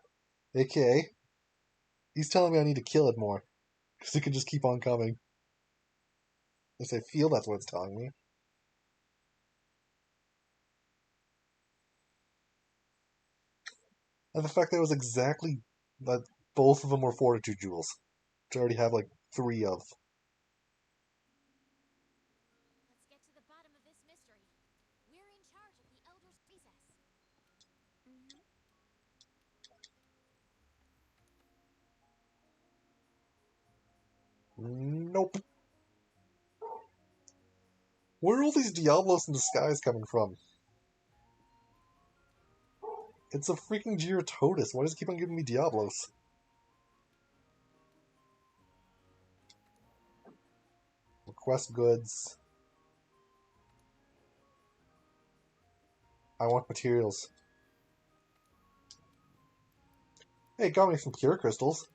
AKA, he's telling me I need to kill it more, because it could just keep on coming. At least I feel that's what it's telling me. And the fact that it was exactly that both of them were Fortitude Jewels, which I already have like 3 of. Let's get to the bottom of this mystery. We're in charge of the Elder's recess. Nope. Where are all these Diablos in disguise coming from? It's a freaking Gyrototus. Why does it keep on giving me Diablos? Request goods. I want materials. Hey, got me some Cure Crystals.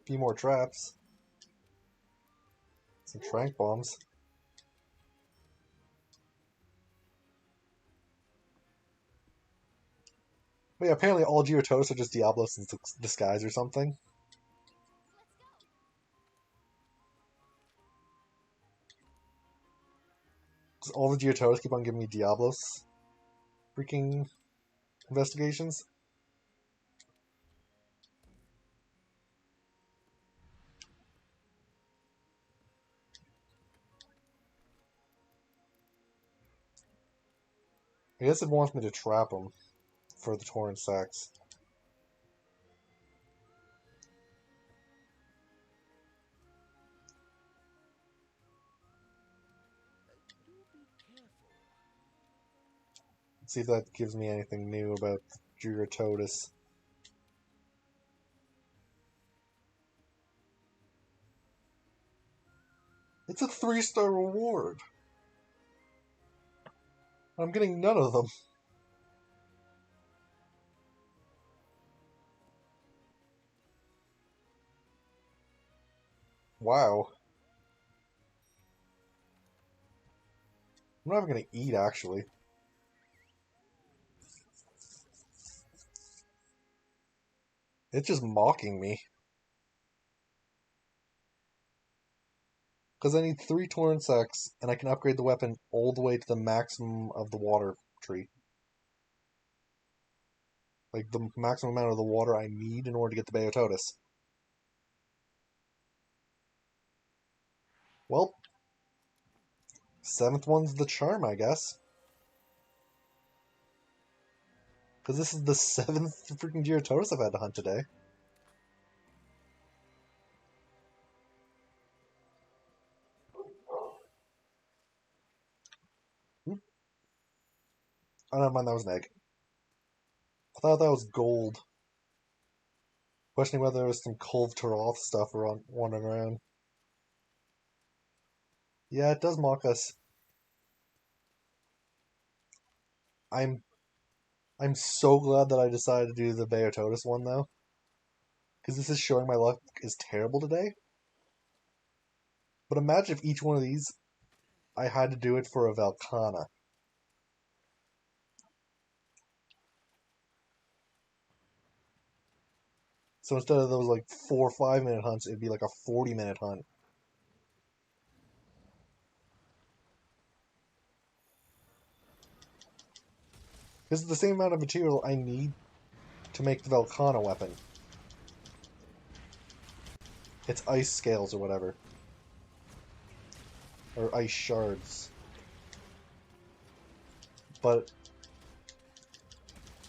A few more traps. Some Trank Bombs. But yeah, apparently all Gyrototus are just Diablos in disguise or something. Let's go. Because all the Gyrototus keep on giving me Diablos. Freaking investigations. I guess it wants me to trap them for the Torrent sacks. Do be careful. Let's see if that gives me anything new about Gyrototus. It's a 3-star reward. I'm getting none of them. Wow. I'm not even gonna eat, actually. It's just mocking me. Because I need 3 Torrent sacks, and I can upgrade the weapon all the way to the maximum of the water tree. Like, the maximum amount of the water I need in order to get the Beototus. Well, 7th one's the charm, I guess. Because this is the 7th freaking Gyrototus I've had to hunt today. Oh, never mind, that was an egg. I thought that was gold. Questioning whether there was some Kulve Taroth stuff wandering around. Yeah, it does mock us. I'm so glad that I decided to do the Beototus one, though. Because this is showing my luck is terrible today. But imagine if each one of these, I had to do it for a Velkhana. So instead of those like 4 or 5 minute hunts, it'd be like a 40-minute hunt. This is the same amount of material I need to make the Velkhana weapon. It's ice scales or whatever. Or ice shards. But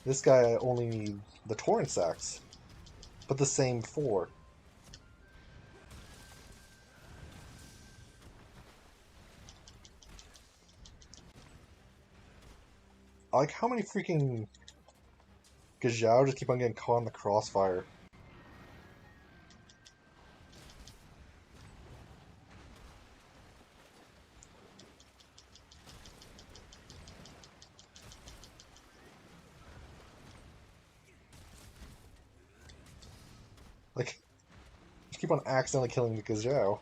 this guy, I only need the Torrent sacks. But the same 4. I like how many freaking Gajao just keep on getting caught in the crossfire. Like, just keep on accidentally killing the Gajao.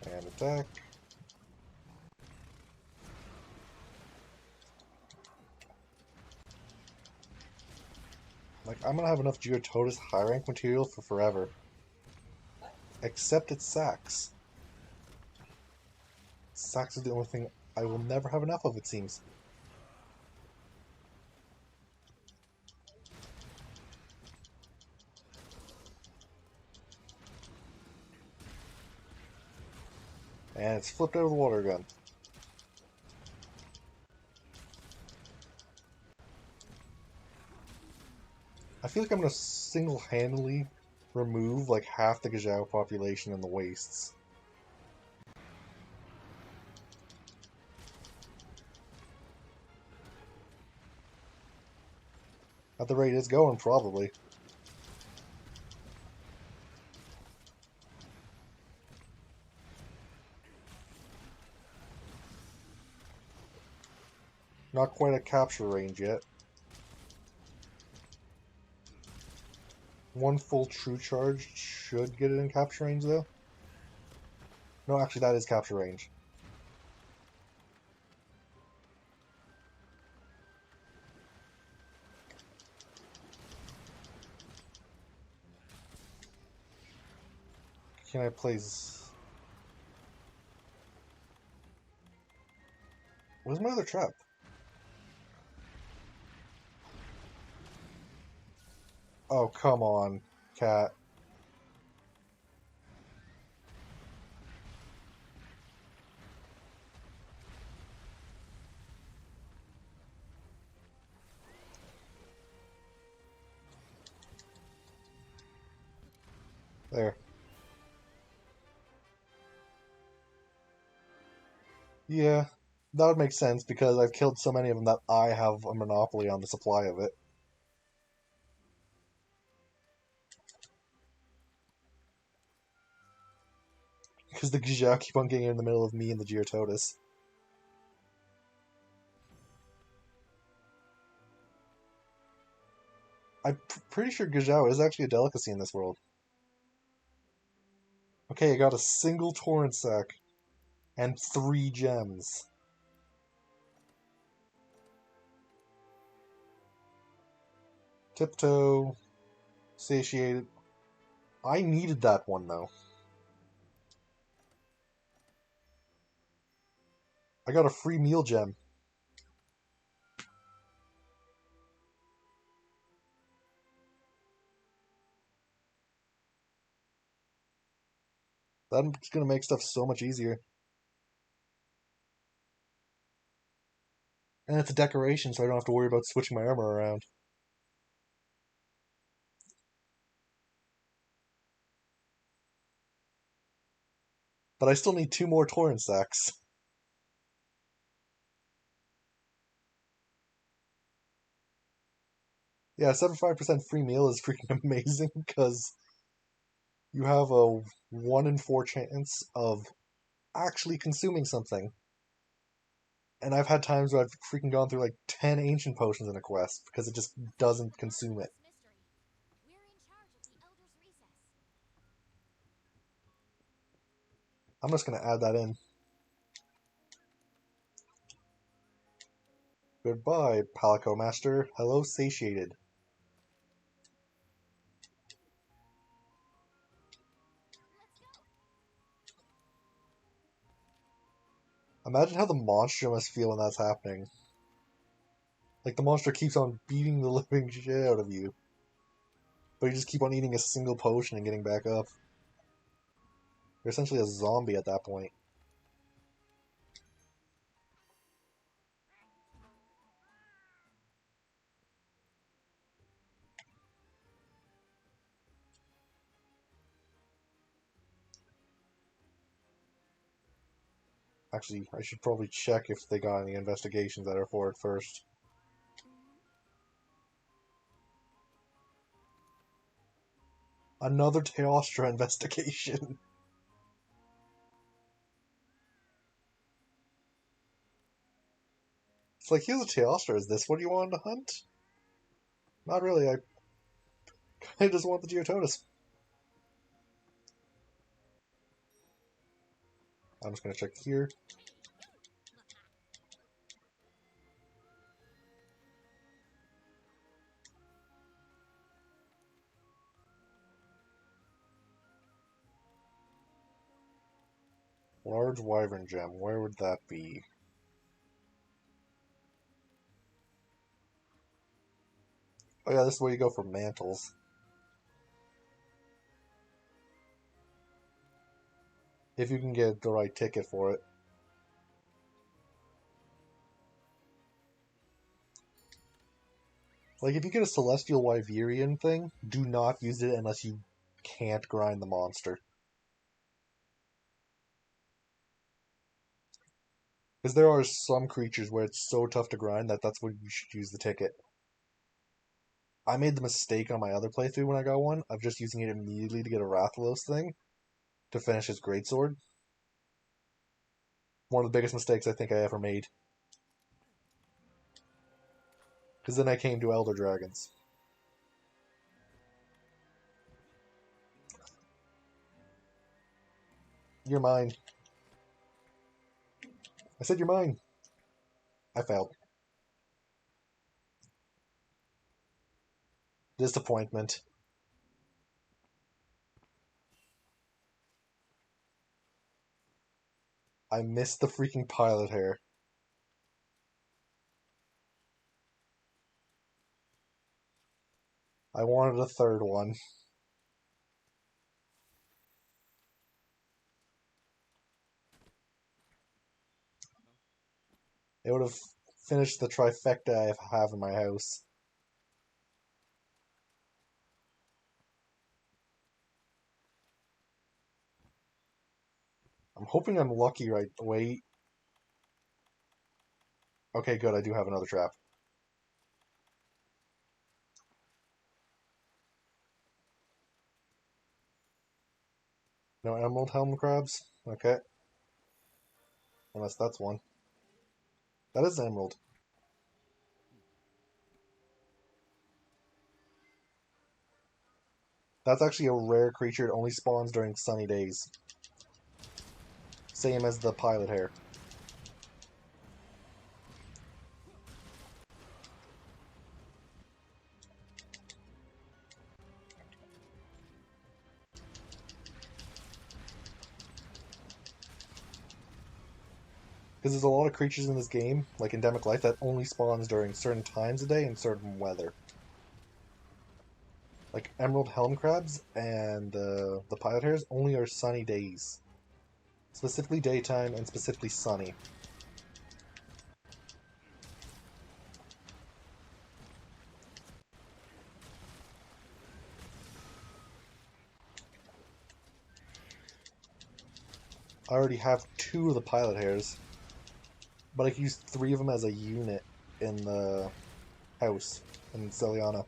And attack. Like, I'm gonna have enough Geototus high rank material for forever. Except it's Sax. Sax is the only thing I will never have enough of, it seems. And it's flipped out of the water gun. I feel like I'm gonna single-handedly remove like half the Gajao population in the wastes. At the rate it's going, probably. Not quite at capture range yet. One full true charge should get it in capture range, though. No, actually, that is capture range. Can I place... Where's my other trap? Oh, come on, cat. There. Yeah, that would make sense because I've killed so many of them that I have a monopoly on the supply of it. Because the Gijao keep on getting in the middle of me and the Geototus. I'm pretty sure Gijao is actually a delicacy in this world. Okay, I got a single torrent sack and 3 gems. Tiptoe, satiated. I needed that one though. I got a free meal gem. That's gonna make stuff so much easier. And it's a decoration, so I don't have to worry about switching my armor around. But I still need 2 more torrent sacks. Yeah, 75% free meal is freaking amazing because you have a 1 in 4 chance of actually consuming something. And I've had times where I've freaking gone through like 10 ancient potions in a quest because it just doesn't consume it. We're in charge of the Elder's Recess. I'm just gonna add that in. Goodbye, Palico Master. Hello, satiated. Imagine how the monster must feel when that's happening. Like, the monster keeps on beating the living shit out of you. But you just keep on eating a single potion and getting back up. You're essentially a zombie at that point. Actually, I should probably check if they got any investigations that are for it first. Another Teostra investigation. It's like, here's a Teostra, is this what you wanted to hunt? Not really, I just want the Geototus. I'm just gonna check here. Large Wyvern Gem, where would that be? Oh yeah, this is where you go for mantles. If you can get the right ticket for it. Like, if you get a Celestial Wyverian thing, do not use it unless you can't grind the monster. Because there are some creatures where it's so tough to grind that that's when you should use the ticket. I made the mistake on my other playthrough when I got one of just using it immediately to get a Rathalos thing to finish his greatsword. One of the biggest mistakes I think I ever made. Because then I came to Elder Dragons. You're mine. I said you're mine. I failed. Disappointment. I missed the freaking pilot hair. I wanted a third one. It would have finished the trifecta I have in my house. I'm hoping I'm lucky right. Wait. Okay, good. I do have another trap. No emerald helm crabs? Okay. Unless that's one. That is an emerald. That's actually a rare creature. It only spawns during sunny days. Same as the pilot hair. Because there's a lot of creatures in this game, like Endemic Life, that only spawns during certain times of day and certain weather. Like Emerald Helm Crabs and the Pilot Hairs only are sunny days. Specifically daytime and specifically sunny. I already have 2 of the Pilot Hairs, but I can use 3 of them as a unit in the house in Celiana.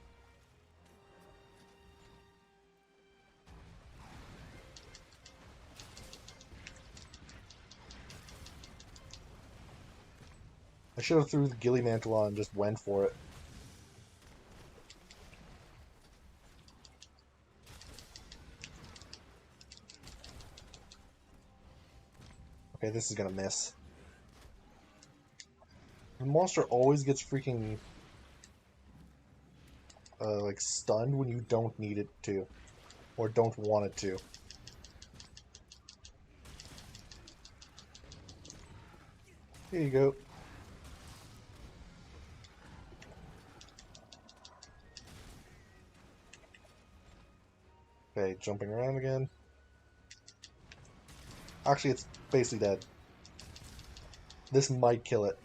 I should have threw the Gilly Mantle on and just went for it. Okay, this is gonna miss. The monster always gets freaking like stunned when you don't need it to, or don't want it to. Here you go. Okay, jumping around again. Actually, it's basically dead. This might kill it.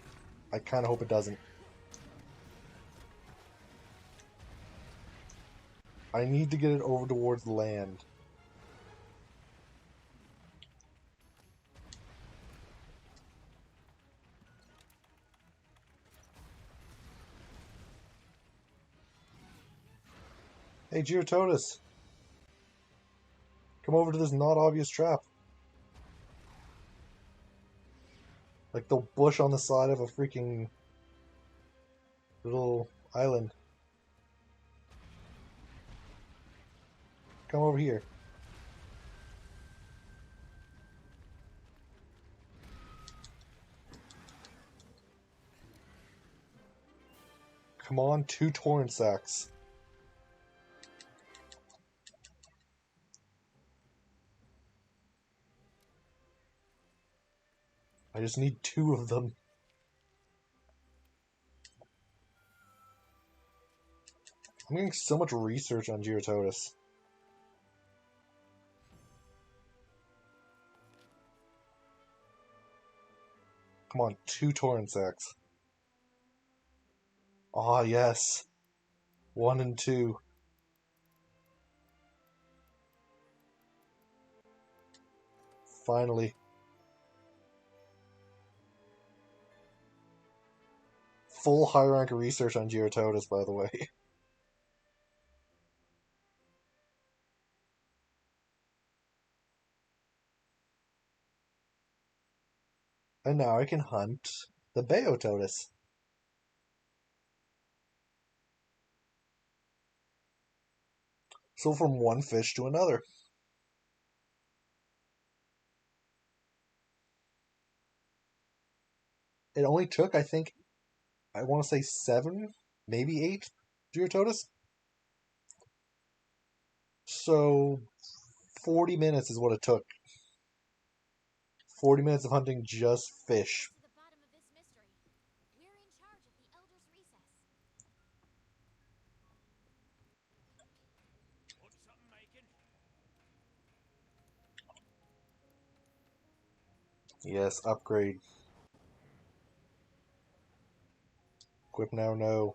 I kind of hope it doesn't. I need to get it over towards land. Hey, Geototus. Come over to this not obvious trap. Like the bush on the side of a freaking little island. Come over here. Come on, 2 torrent sacks. I just need 2 of them. I'm getting so much research on Geototus. Come on, 2 torrent sacks. Ah, yes. 1 and 2. Finally. Full high rank research on Geototus, by the way. And now I can hunt the Bayototus. So from one fish to another. It only took, I think, I want to say 7, maybe 8 Geototus. So 40 minutes is what it took. 40 minutes of hunting just fish. To the bottom of this mystery. We're in charge of the Elder's Recess. Want something making? Yes, upgrade. Equip now, no.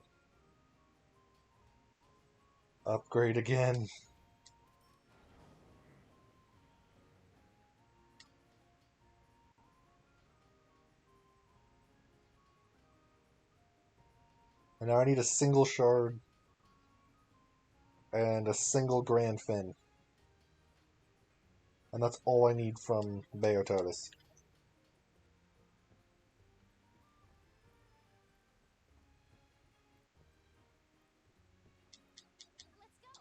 Upgrade again. And now I need a single shard and a single grand fin. And that's all I need from Bayototus. Let's go.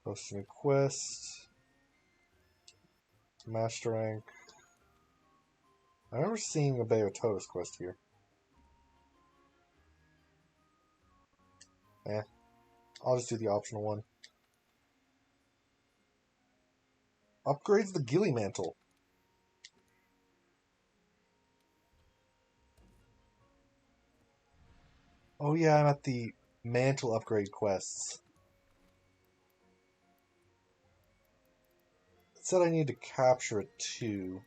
Posting a quest. Master rank. I remember seeing a Bayototus quest here. I'll just do the optional one. Upgrades the Gilly Mantle. Oh yeah, I'm at the Mantle upgrade quests. It said I need to capture it too.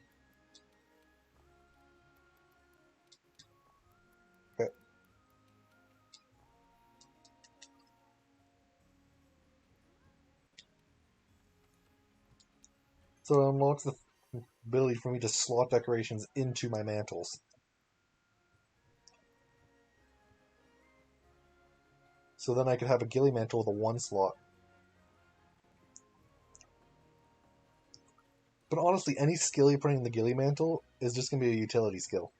Okay. So it unlocks the ability for me to slot decorations into my mantles. So then I could have a Gilly Mantle with a 1 slot. But honestly, any skill you put in the Gilly Mantle is just going to be a utility skill.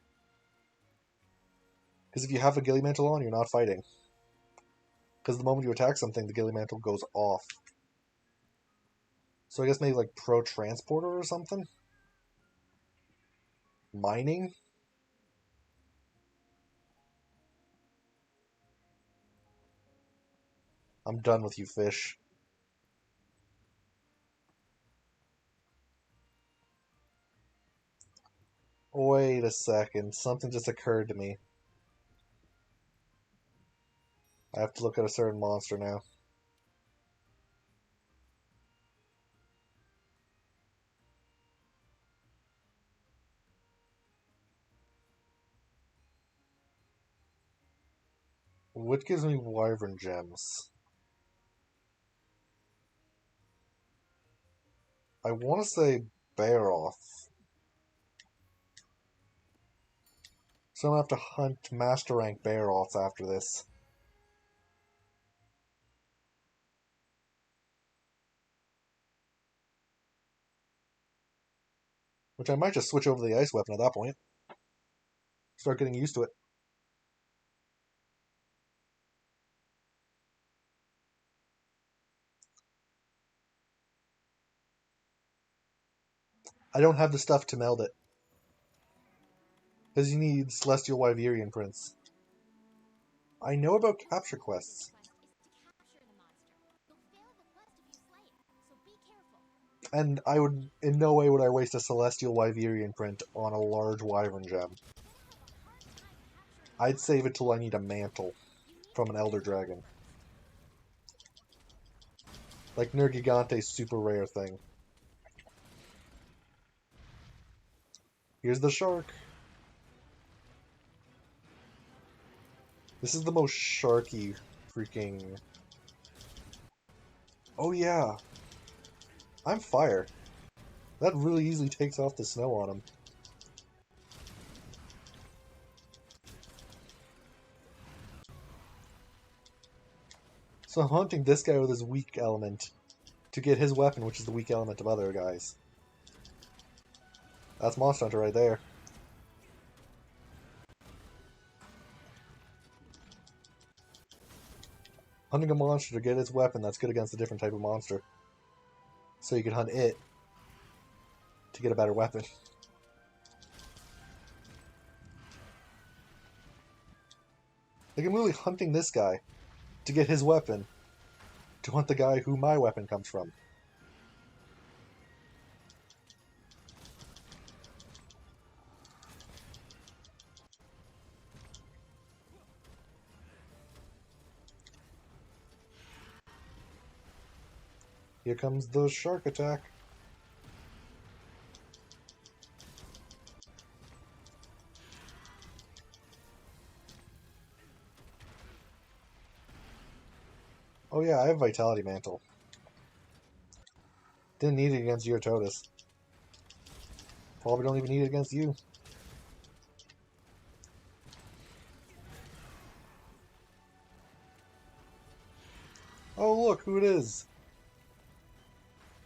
Because if you have a Gilly Mantle on, you're not fighting. Because the moment you attack something, the Gilly Mantle goes off. So I guess maybe like Pro Transporter or something? Mining? I'm done with you, fish. Wait a second, something just occurred to me. I have to look at a certain monster now. What gives me Wyvern Gems? I want to say Baroth. So I'm going to have to hunt Master Rank Baroths after this. Which I might just switch over to the ice weapon at that point. Start getting used to it. I don't have the stuff to meld it. Because you need Celestial Wyverian Prince. I know about capture quests. And I would, in no way would I waste a Celestial Wyverian print on a large Wyvern gem. I'd save it till I need a mantle from an Elder Dragon. Like Nergigante's super rare thing. Here's the shark. This is the most sharky freaking... Oh yeah. I'm fire. That really easily takes off the snow on him. So I'm hunting this guy with his weak element to get his weapon, which is the weak element of other guys. That's Monster Hunter right there. Hunting a monster to get its weapon that's good against a different type of monster. So you can hunt it to get a better weapon. Like, I'm really hunting this guy to get his weapon to hunt the guy who my weapon comes from. Here comes the shark attack. Oh yeah, I have Vitality Mantle. Didn't need it against Eutotus. Probably don't even need it against you. Oh look who it is!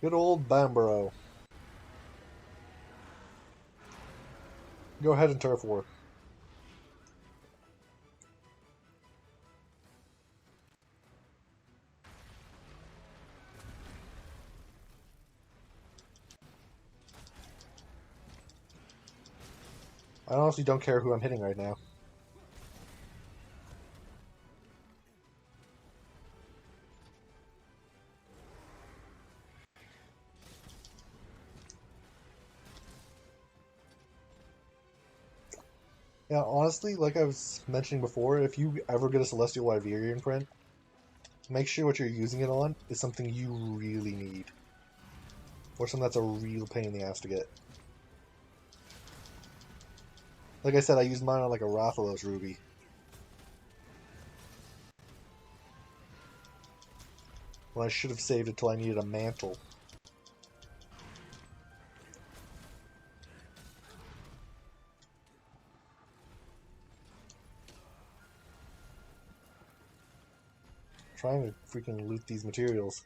Good old Bamborough. Go ahead and turf war. I honestly don't care who I'm hitting right now. Yeah, honestly, like I was mentioning before, if you ever get a Celestial Wyverian print, make sure what you're using it on is something you really need. Or something that's a real pain in the ass to get. Like I said, I used mine on like a Rathalos Ruby. When I should have saved it till I needed a mantle. Trying to freaking loot these materials.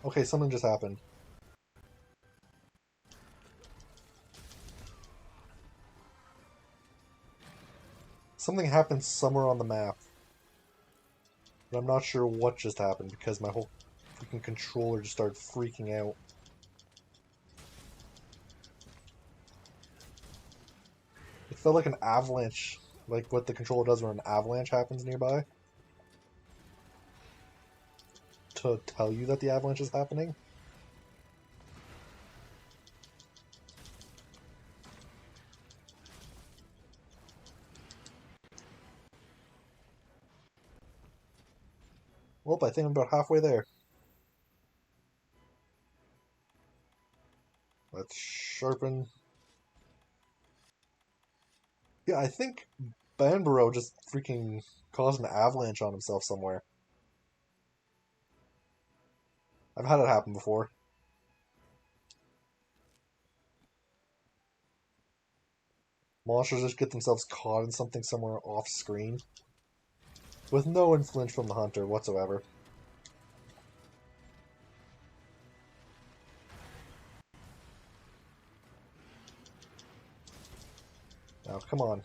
Okay, something just happened. Something happened somewhere on the map. But I'm not sure what just happened because my whole freaking controller just started freaking out. It felt like an avalanche, like what the controller does when an avalanche happens nearby. To tell you that the avalanche is happening. Well, I think I'm about halfway there. Let's sharpen. Yeah, I think Banbaro just freaking caused an avalanche on himself somewhere. I've had it happen before. monsters just get themselves caught in something somewhere off screen, with no influence from the hunter whatsoever. Now, come on.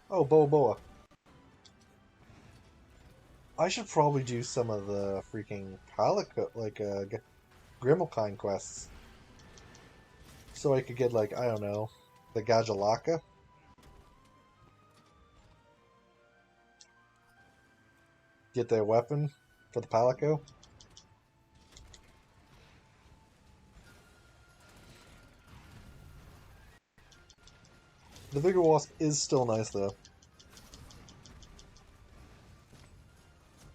Oh, Boa Boa. I should probably do some of the freaking Grimalkine quests. So I could get, like, I don't know, the Gajalaka. Get their weapon for the Palico. The Vigor Wasp is still nice, though.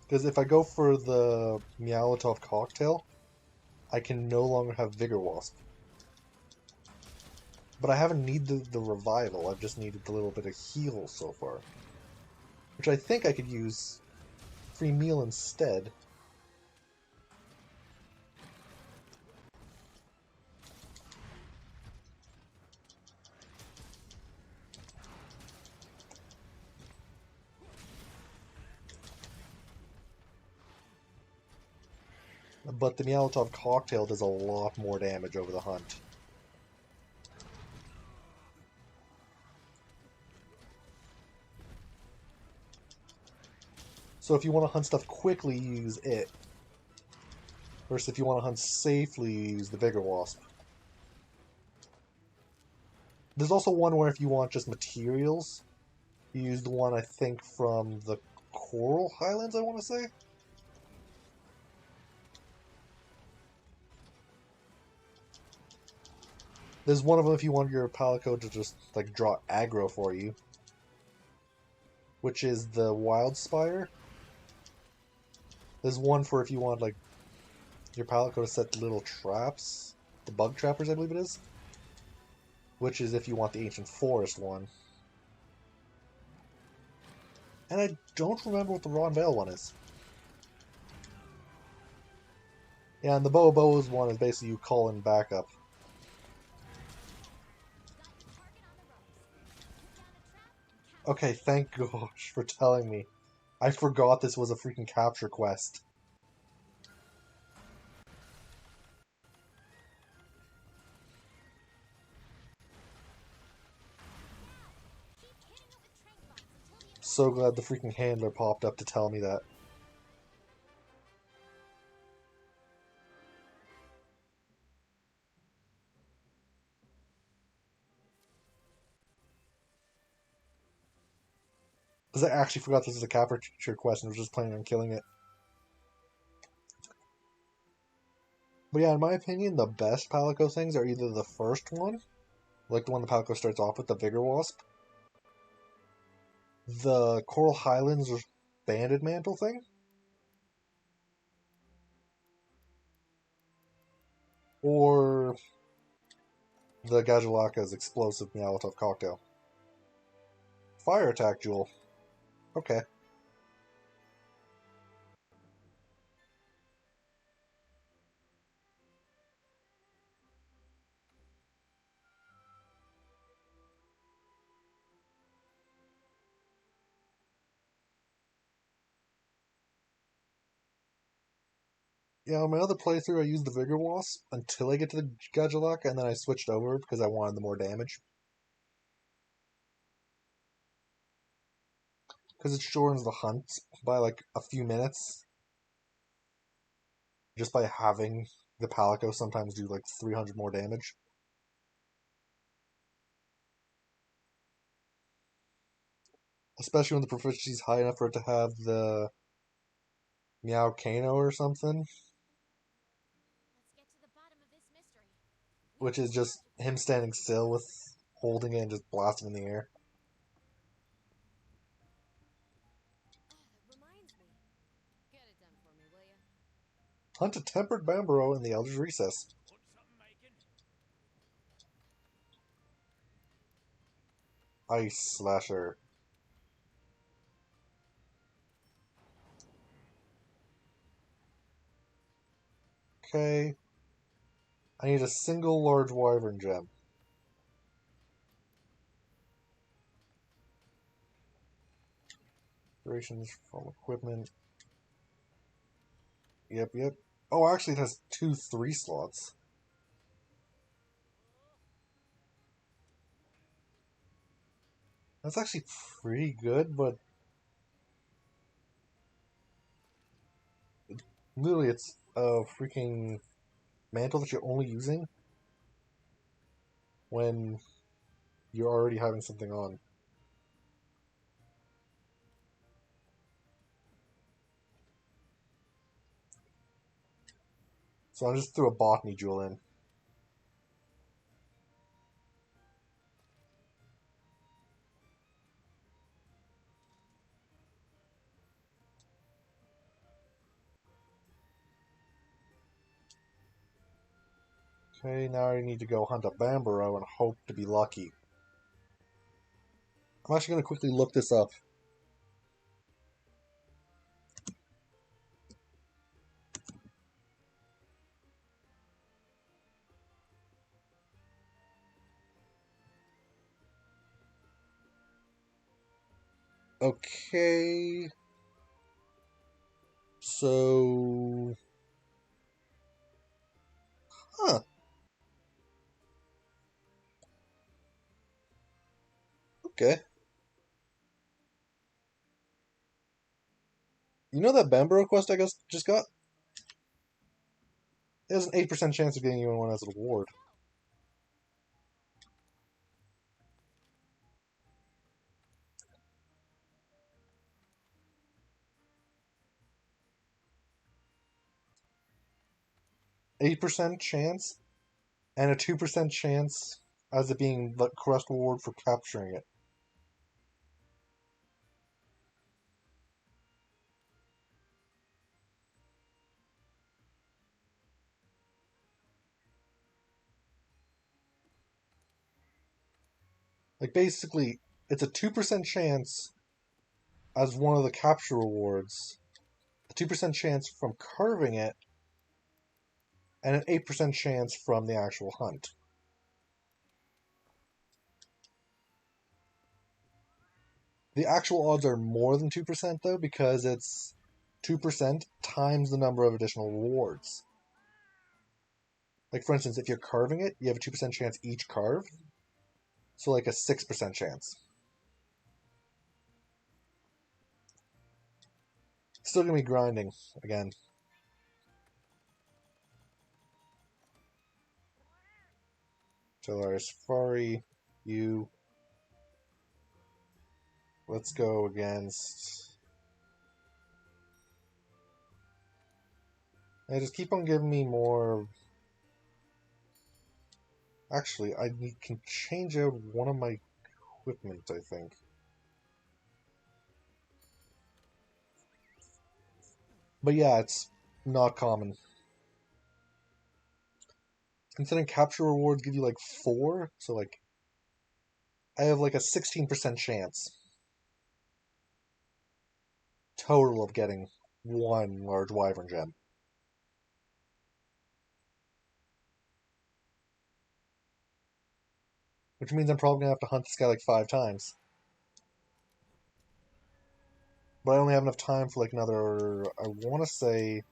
Because if I go for the Meowlatov cocktail, I can no longer have Vigor Wasp. But I haven't needed the revival, I've just needed the little bit of heal so far. Which I think I could use free meal instead. But the Meowlatov cocktail does a lot more damage over the hunt. So if you want to hunt stuff quickly, use it. Versus if you want to hunt safely, use the Vigor Wasp. There's also one where if you want just materials, you use the one I think from the Coral Highlands, I want to say? There's one of them if you want your Palico to just, like, draw aggro for you. Which is the Wild Spire. There's one for if you want, like, your Palico to set little traps. The Bug Trappers, I believe it is. Which is if you want the Ancient Forest one. And I don't remember what the Ron Vale one is. Yeah, and the Boa Boa's one is basically you call in backup. Okay, thank gosh for telling me. I forgot this was a freaking capture quest. So glad the freaking handler popped up to tell me that. Because I actually forgot this was a capture quest and was just planning on killing it. But yeah, in my opinion, the best Palico things are either the first one, like the one the Palico starts off with, the Vigor Wasp, the Coral Highlands Banded Mantle thing, or the Gajalaka's Explosive Meowlatov Cocktail. Fire Attack Jewel. Okay. Yeah, on my other playthrough, I used the Vigor Wasp until I get to the Gajalaka, and then I switched over because I wanted the more damage. Because it shortens the hunt by like a few minutes. Just by having the Palico sometimes do like 300 more damage. Especially when the proficiency is high enough for it to have the Meow Kano or something. Which is just him standing still with holding it and just blasting in the air. Hunt a tempered Bambaro in the Elder's Recess. Ice Slasher. Okay. I need a single large wyvern gem. Durations from equipment. Yep. Oh, actually it has 2 3 slots. That's actually pretty good, but literally it's a freaking mantle that you're only using when you're already having something on. So I just threw a botany jewel in. Okay, now I need to go hunt a Bamborough and hope to be lucky. I'm actually going to quickly look this up. Okay. So... Huh. Okay. You know that Bamborough quest I just got? It has an 8% chance of getting you one as an award. 8% chance, and a 2% chance as it being the quest award for capturing it. Like, basically, it's a 2% chance as one of the capture rewards, a 2% chance from carving it, and an 8% chance from the actual hunt. The actual odds are more than 2% though, because it's 2% times the number of additional rewards. Like, for instance, if you're carving it, you have a 2% chance each carve, so like a 6% chance. Still gonna be grinding again. Telaris Fari, you. Let's go against. Hey, just keep on giving me more. Actually, can change out one of my equipment, I think. But yeah, it's not common. Considering capture rewards give you like 4, so like I have like a 16% chance total of getting one large wyvern gem. Which means I'm probably gonna have to hunt this guy like 5 times. But I only have enough time for like another, I want to say,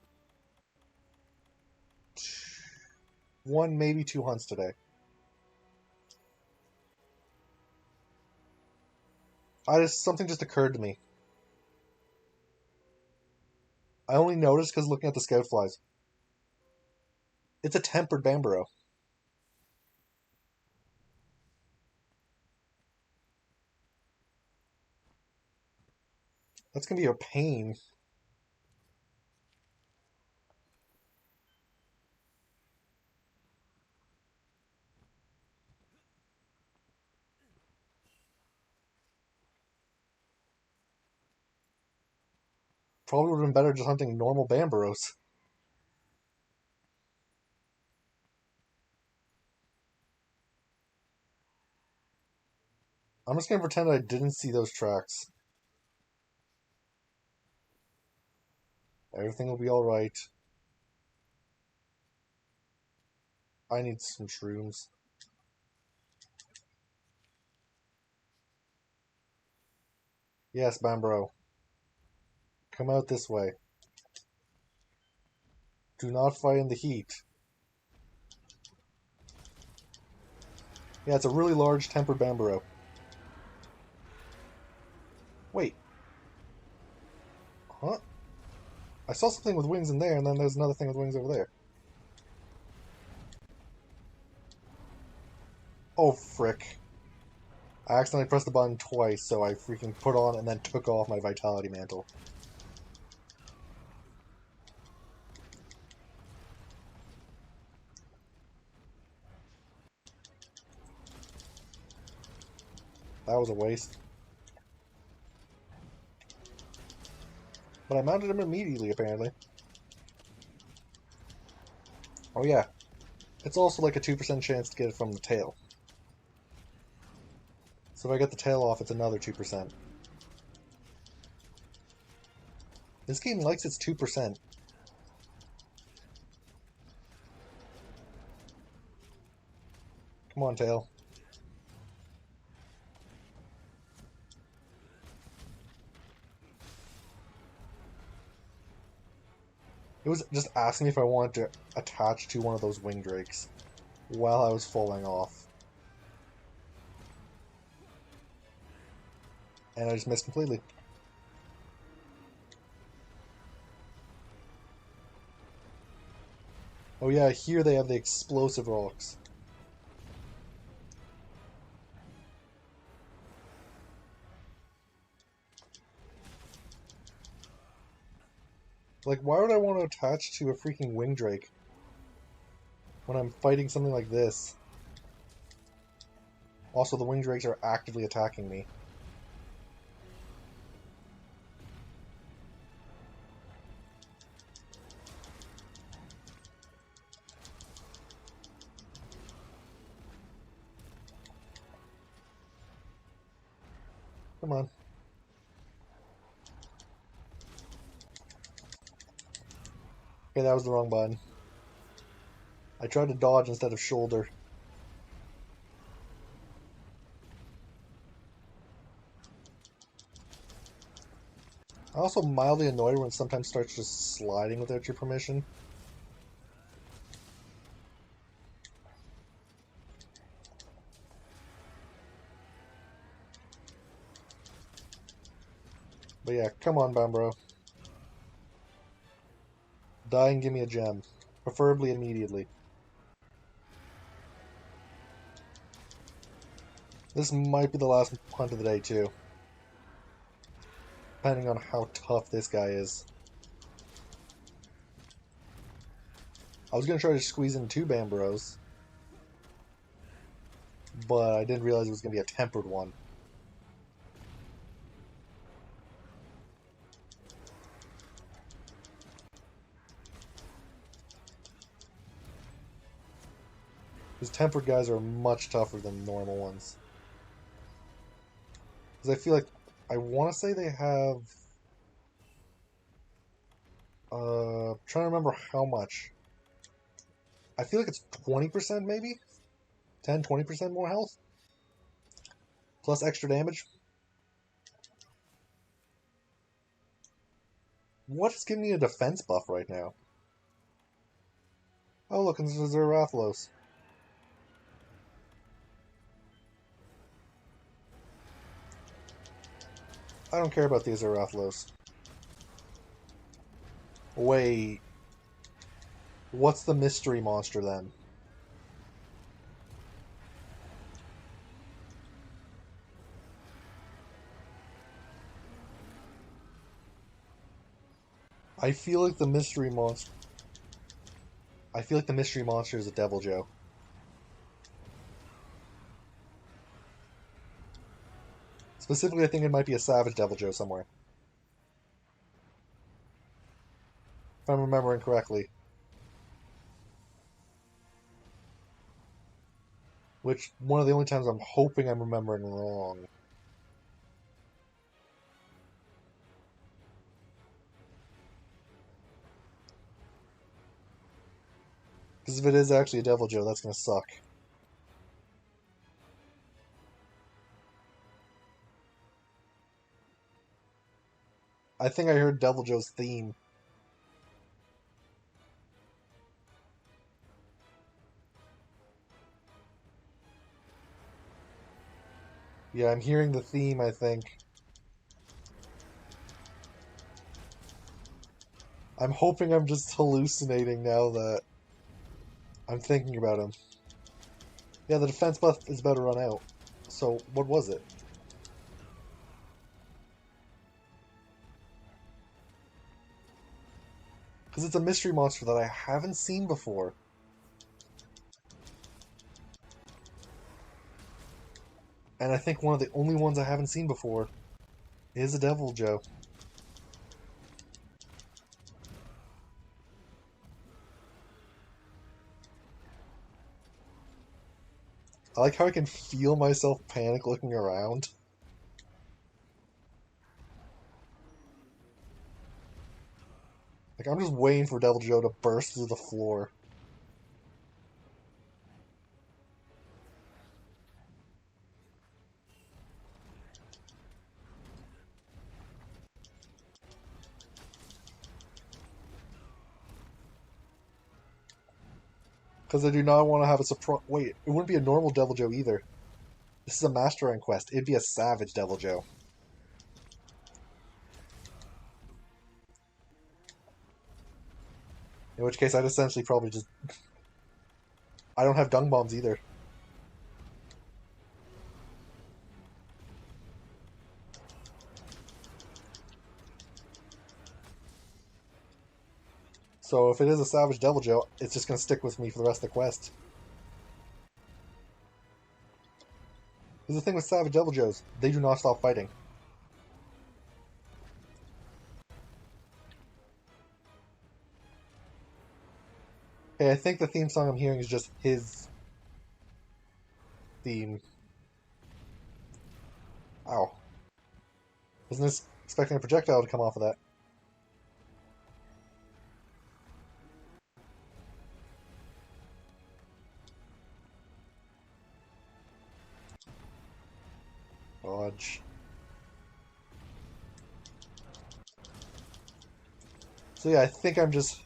1, maybe 2 hunts today. Something just occurred to me. I only noticed because looking at the scout flies. It's a tempered Bamborough. That's gonna be a pain. Probably would have been better just hunting normal Bamboros. I'm just gonna pretend I didn't see those tracks. Everything will be alright. I need some shrooms. Yes, Bambro. Come out this way. Do not fight in the heat. Yeah, it's a really large tempered Bambro. Wait. Huh? I saw something with wings in there, and then there's another thing with wings over there. Oh, frick. I accidentally pressed the button twice, so I freaking put on and then took off my Vitality Mantle. That was a waste. But I mounted him immediately, apparently. Oh yeah. It's also like a 2% chance to get it from the tail. So if I get the tail off, it's another 2%. This game likes its 2%. Come on, tail. It was just asking me if I wanted to attach to one of those wing drakes while I was falling off. And I just missed completely. Oh yeah, here they have the explosive rocks. Like, why would I want to attach to a freaking wing drake when I'm fighting something like this? Also, the wing drakes are actively attacking me. Come on. Okay, that was the wrong button. I tried to dodge instead of shoulder. I also mildly annoyed when it sometimes starts just sliding without your permission. But yeah, come on, Bambro. Die and give me a gem. Preferably immediately. This might be the last hunt of the day, too. Depending on how tough this guy is. I was going to try to squeeze in 2 Bambros, but I didn't realize it was going to be a tempered one. These tempered guys are much tougher than normal ones. Because I feel like, I want to say they have... trying to remember how much. I feel like it's 20% maybe? 10-20% more health? Plus extra damage? What is giving me a defense buff right now? Oh look, this is Zerathlos. I don't care about these Zerathlos. Wait. What's the mystery monster then? I feel like the mystery monster... I feel like the mystery monster is a Devil Joe. Specifically, I think it might be a Savage Devil Joe somewhere. If I'm remembering correctly. Which, one of the only times I'm hoping I'm remembering wrong. Because if it is actually a Devil Joe, that's gonna suck. I think I heard Devil Joe's theme. Yeah, I'm hearing the theme, I think. I'm hoping I'm just hallucinating now that I'm thinking about him. Yeah, the defense buff is about to run out. So, what was it? Because it's a mystery monster that I haven't seen before. And I think one of the only ones I haven't seen before is a Devil Joe. I like how I can feel myself panic looking around. Like, I'm just waiting for Devil Joe to burst through the floor. Because I do not want to have a surprise. Wait, it wouldn't be a normal Devil Joe either. This is a Master End quest. It'd be a Savage Devil Joe. In which case, I'd essentially probably just... I don't have Dung Bombs either. So if it is a Savage Devil Joe, it's just going to stick with me for the rest of the quest. Because the thing with Savage Devil Joes, they do not stop fighting. Hey, I think the theme song I'm hearing is just his theme. Ow. Wasn't expecting a projectile to come off of that. Dodge. So yeah, I think I'm just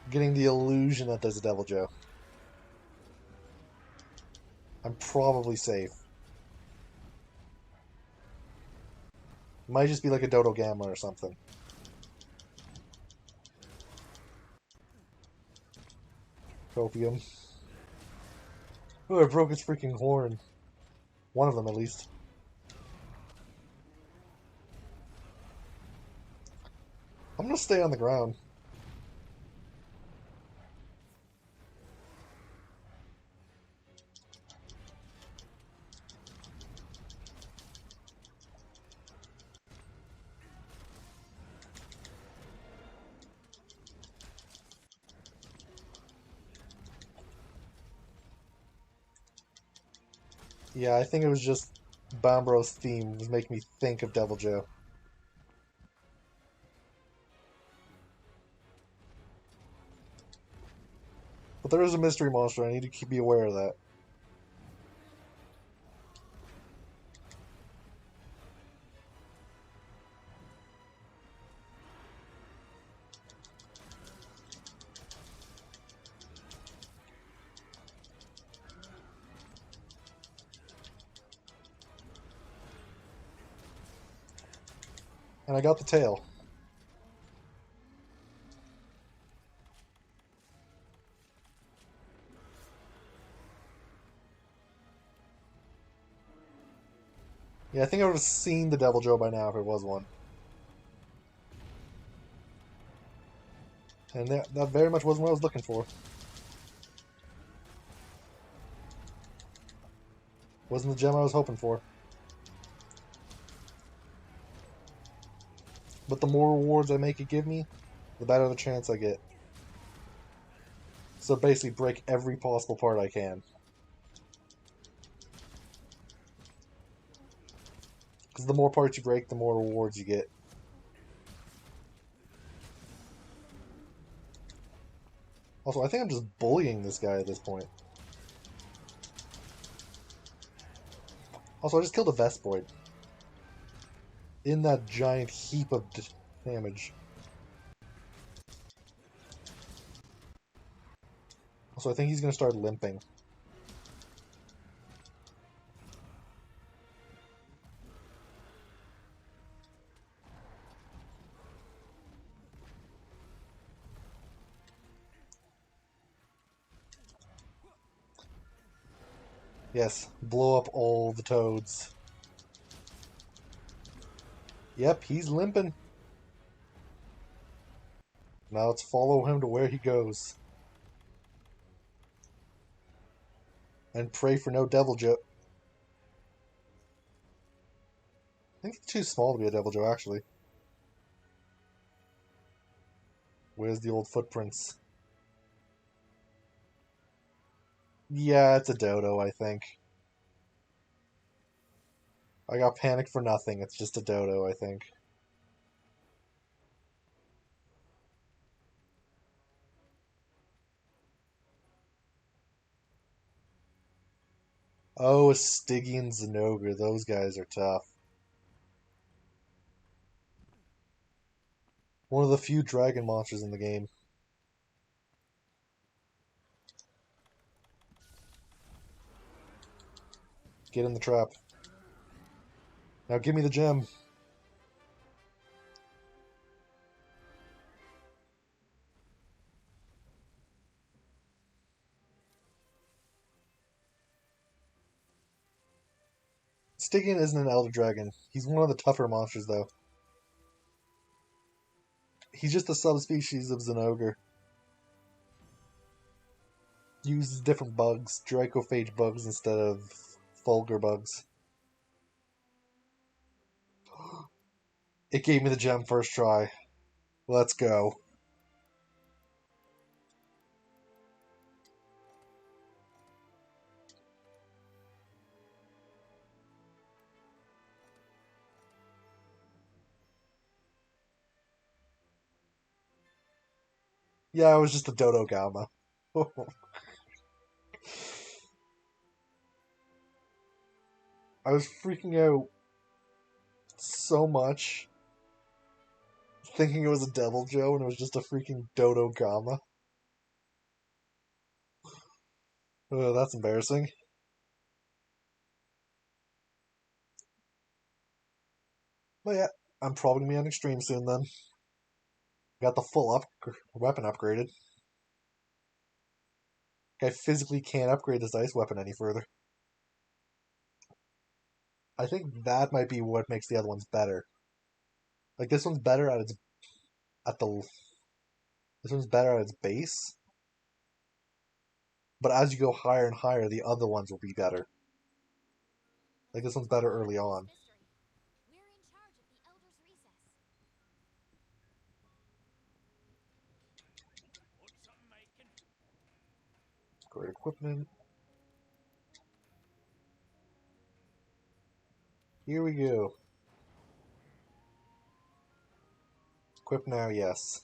getting the illusion that there's a Devil Joe. I'm probably safe. Might just be like a Dodo Gamma or something. Copium. Oh, it broke its freaking horn. One of them, at least. I'm gonna stay on the ground. Yeah, I think it was just Bambro's theme was making me think of Devil Joe. But there is a mystery monster, I need to be aware of that. And I got the tail. Yeah, I think I would have seen the Devil Joe by now if it was one. And that very much wasn't what I was looking for. Wasn't the gem I was hoping for. But the more rewards I make it give me, the better the chance I get. So basically break every possible part I can. Because the more parts you break, the more rewards you get. Also, I think I'm just bullying this guy at this point. Also, I just killed a Vespoid. In that giant heap of damage. Also, I think he's going to start limping. Yes, blow up all the toads. Yep, he's limping. Now let's follow him to where he goes. And pray for no Devil Joe. I think he's too small to be a Devil Joe, actually. Where's the old footprints? Yeah, it's a dodo, I think. I got panicked for nothing. It's just a dodo, I think. Oh, a Stygian Zinogre. Those guys are tough. One of the few dragon monsters in the game. Get in the trap. Now give me the gem. Stygian isn't an Elder Dragon. He's one of the tougher monsters, though. He's just a subspecies of Zinogre. Uses different bugs, Dracophage bugs instead of Fulgur bugs. It gave me the gem first try. Let's go. Yeah, it was just a Dodo Gamma. I was freaking out so much thinking it was a Devil Joe and it was just a freaking Dodo Gamma. That's embarrassing. But yeah, I'm probably gonna be on Extreme soon then. Got the full weapon upgraded. I physically can't upgrade this ice weapon any further. I think that might be what makes the other ones better. Like this one's better at its at the this one's better at its base, but as you go higher and higher, the other ones will be better. Like this one's better early on. We're in charge of the Elder's Recess. Great equipment. Here we go. Equip now, yes.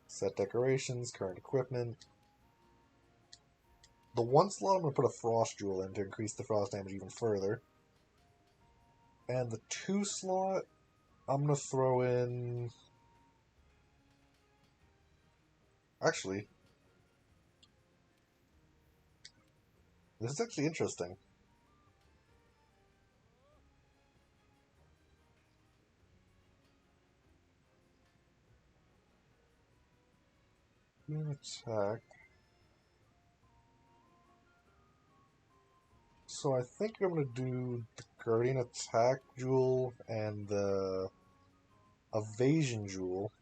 Set decorations, current equipment. The one slot I'm going to put a Frost Jewel in to increase the frost damage even further. And the 2 slot, I'm going to throw in... Actually, this is actually interesting. Attack. So I think I'm going to do the Guardian Attack Jewel and the Evasion Jewel.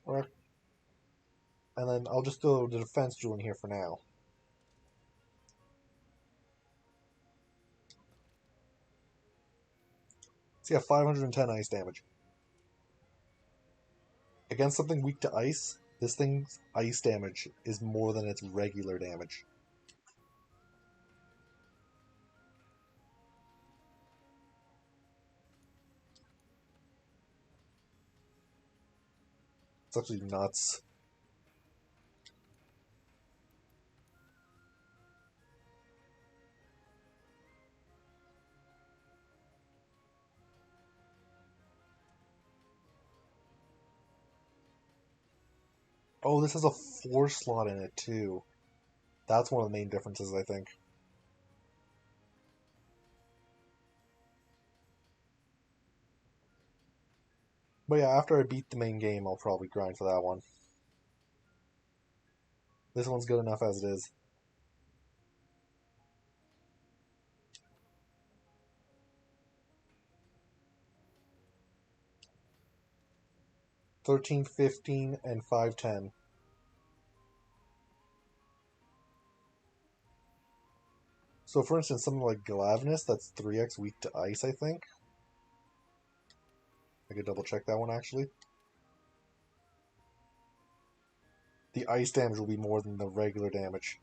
And then I'll just throw the Defense Jewel in here for now. So yeah, 510 ice damage. Against something weak to ice, this thing's ice damage is more than its regular damage. It's actually nuts. Oh, this has a 4 slot in it too. That's one of the main differences, I think. But yeah, after I beat the main game, I'll probably grind for that one. This one's good enough as it is. $13, $15, and $5.10. So for instance, something like Glavness, that's 3x weak to ice, I think. I could double check that one actually. The ice damage will be more than the regular damage.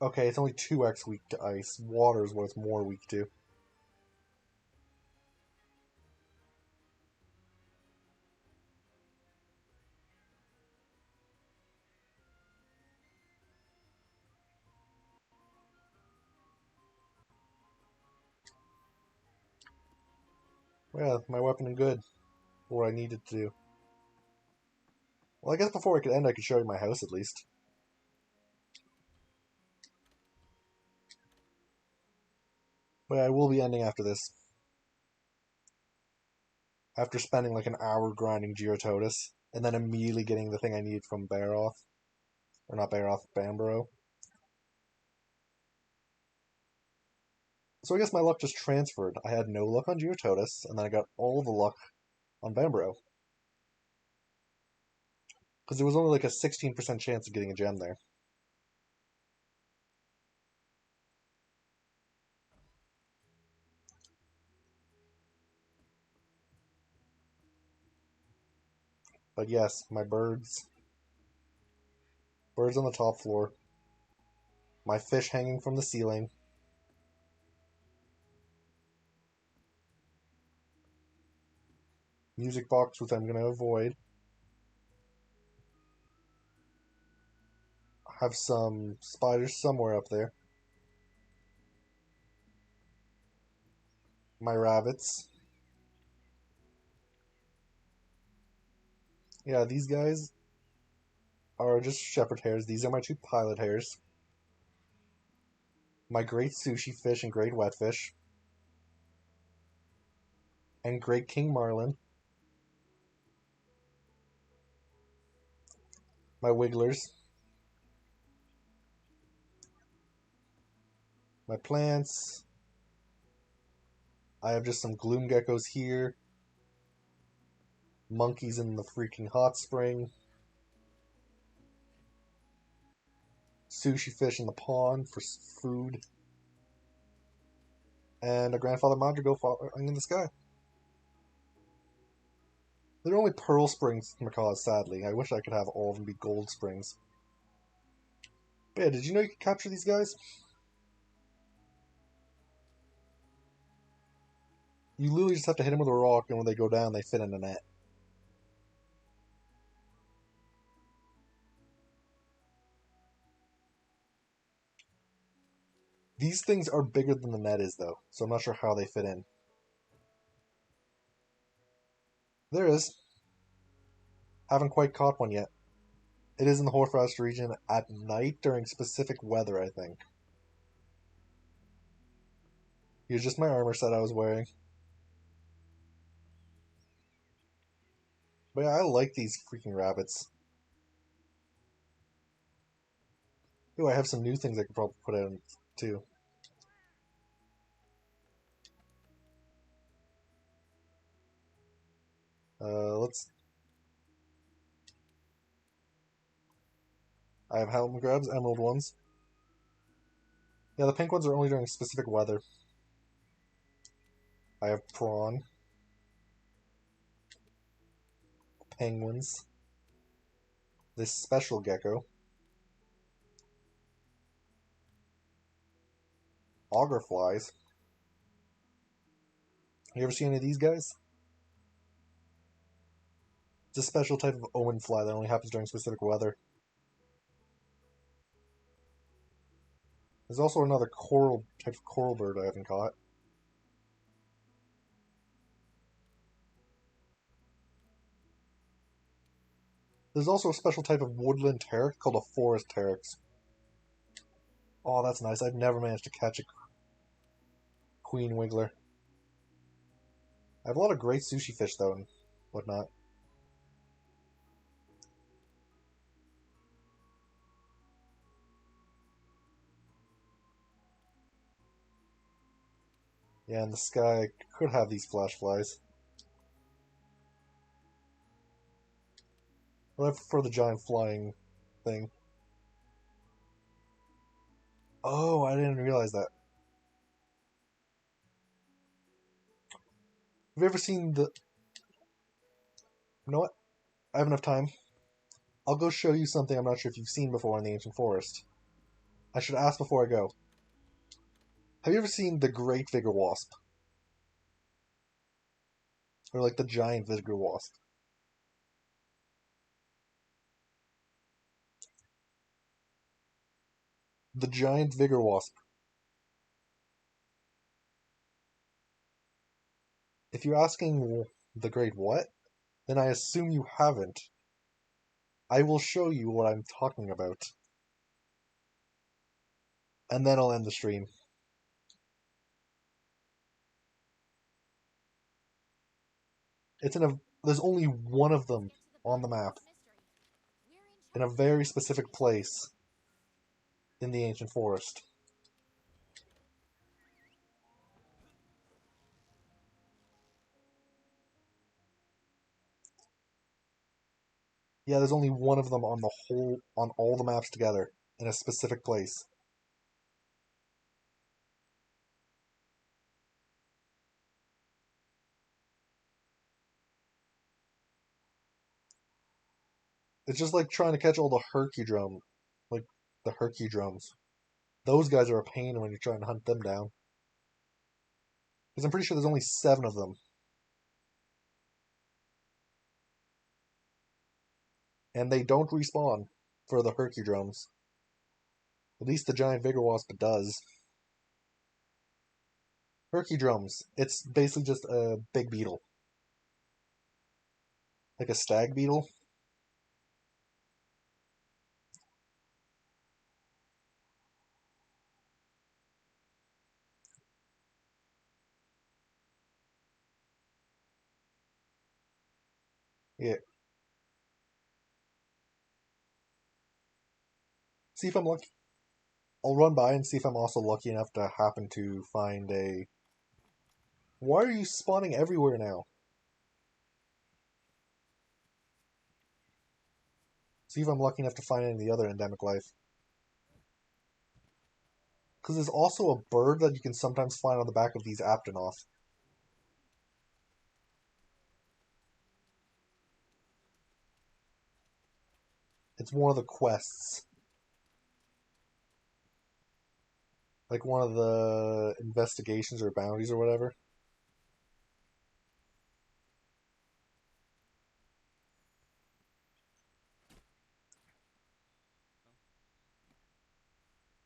Okay, it's only 2x weak to ice. Water is what it's more weak to. Yeah, my weapon is good. What I needed to do. Well, I guess before I could end, I could show you my house at least. But I will be ending after this. After spending like an hour grinding Gyrototus, and then immediately getting the thing I need from Baroth. Or not Baroth, Bambro. So I guess my luck just transferred. I had no luck on Gyrototus, and then I got all the luck on Bambro. Because there was only like a 16% chance of getting a gem there. But yes, my birds. Birds on the top floor. My fish hanging from the ceiling. Music box, which I'm going to avoid. Have some spiders somewhere up there. My rabbits. Yeah, these guys are just shepherd hares. These are my 2 pilot hares. My great sushi fish and great wetfish. And great king marlin. My wigglers. My plants. I have just some gloom geckos here. Monkeys in the freaking hot spring. Sushi fish in the pond for food. And a grandfather madrigal falling in the sky. They're only pearl springs, macaws, sadly. I wish I could have all of them be gold springs. But yeah, did you know you could capture these guys? You literally just have to hit them with a rock, and when they go down, they fit in a net. These things are bigger than the net is, though, so I'm not sure how they fit in. There is. Haven't quite caught one yet. It is in the Hoarfrost region at night during specific weather, I think. Here's just my armor set I was wearing. But yeah, I like these freaking rabbits. Ooh, I have some new things I could probably put in, too. Let's... I have helmet grabs, emerald ones. Yeah, the pink ones are only during specific weather. I have prawn. Penguins. This special gecko. Auger flies. You ever see any of these guys? It's a special type of omen fly that only happens during specific weather. There's also another type of coral bird I haven't caught. There's also a special type of woodland terex called a forest terex. Oh, that's nice. I've never managed to catch a queen wiggler. I have a lot of great sushi fish, though, and whatnot. Yeah, in the sky, could have these flash flies. But I prefer the giant flying thing. Oh, I didn't realize that. Have you ever seen the... You know what? I have enough time. I'll go show you something I'm not sure if you've seen before in the ancient forest. I should ask before I go. Have you ever seen the Great Vigor Wasp? Or like the Giant Vigor Wasp? The Giant Vigor Wasp. If you're asking the Great what, then I assume you haven't. I will show you what I'm talking about. And then I'll end the stream. It's in a... There's only one of them on the map. In a very specific place in the ancient forest. Yeah, there's only one of them on all the maps together in a specific place. It's just like trying to catch all the herkydrum, like the herkydrums. Those guys are a pain when you're trying to hunt them down. Because I'm pretty sure there's only 7 of them. And they don't respawn for the herkydrums. At least the giant vigor wasp does. Herkydrums. It's basically just a big beetle. Like a stag beetle. Yeah. See if I'm lucky. I'll run by and see if I'm also lucky enough to happen to find a... Why are you spawning everywhere now? See if I'm lucky enough to find any of the other endemic life. Because there's also a bird that you can sometimes find on the back of these Aptonoth. It's one of the quests. Like one of the investigations or bounties or whatever.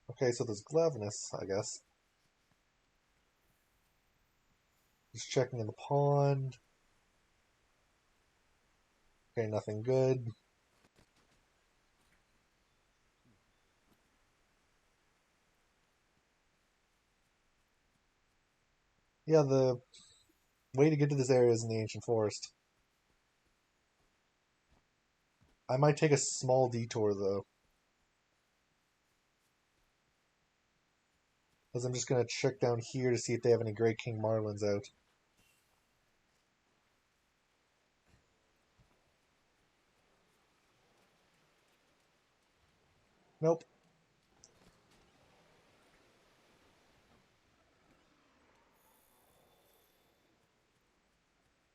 Okay, so there's Glavenus, I guess. Just checking in the pond. Okay, nothing good. Yeah, the way to get to this area is in the ancient forest. I might take a small detour, though. Because I'm just going to check down here to see if they have any Great King Marlins out. Nope.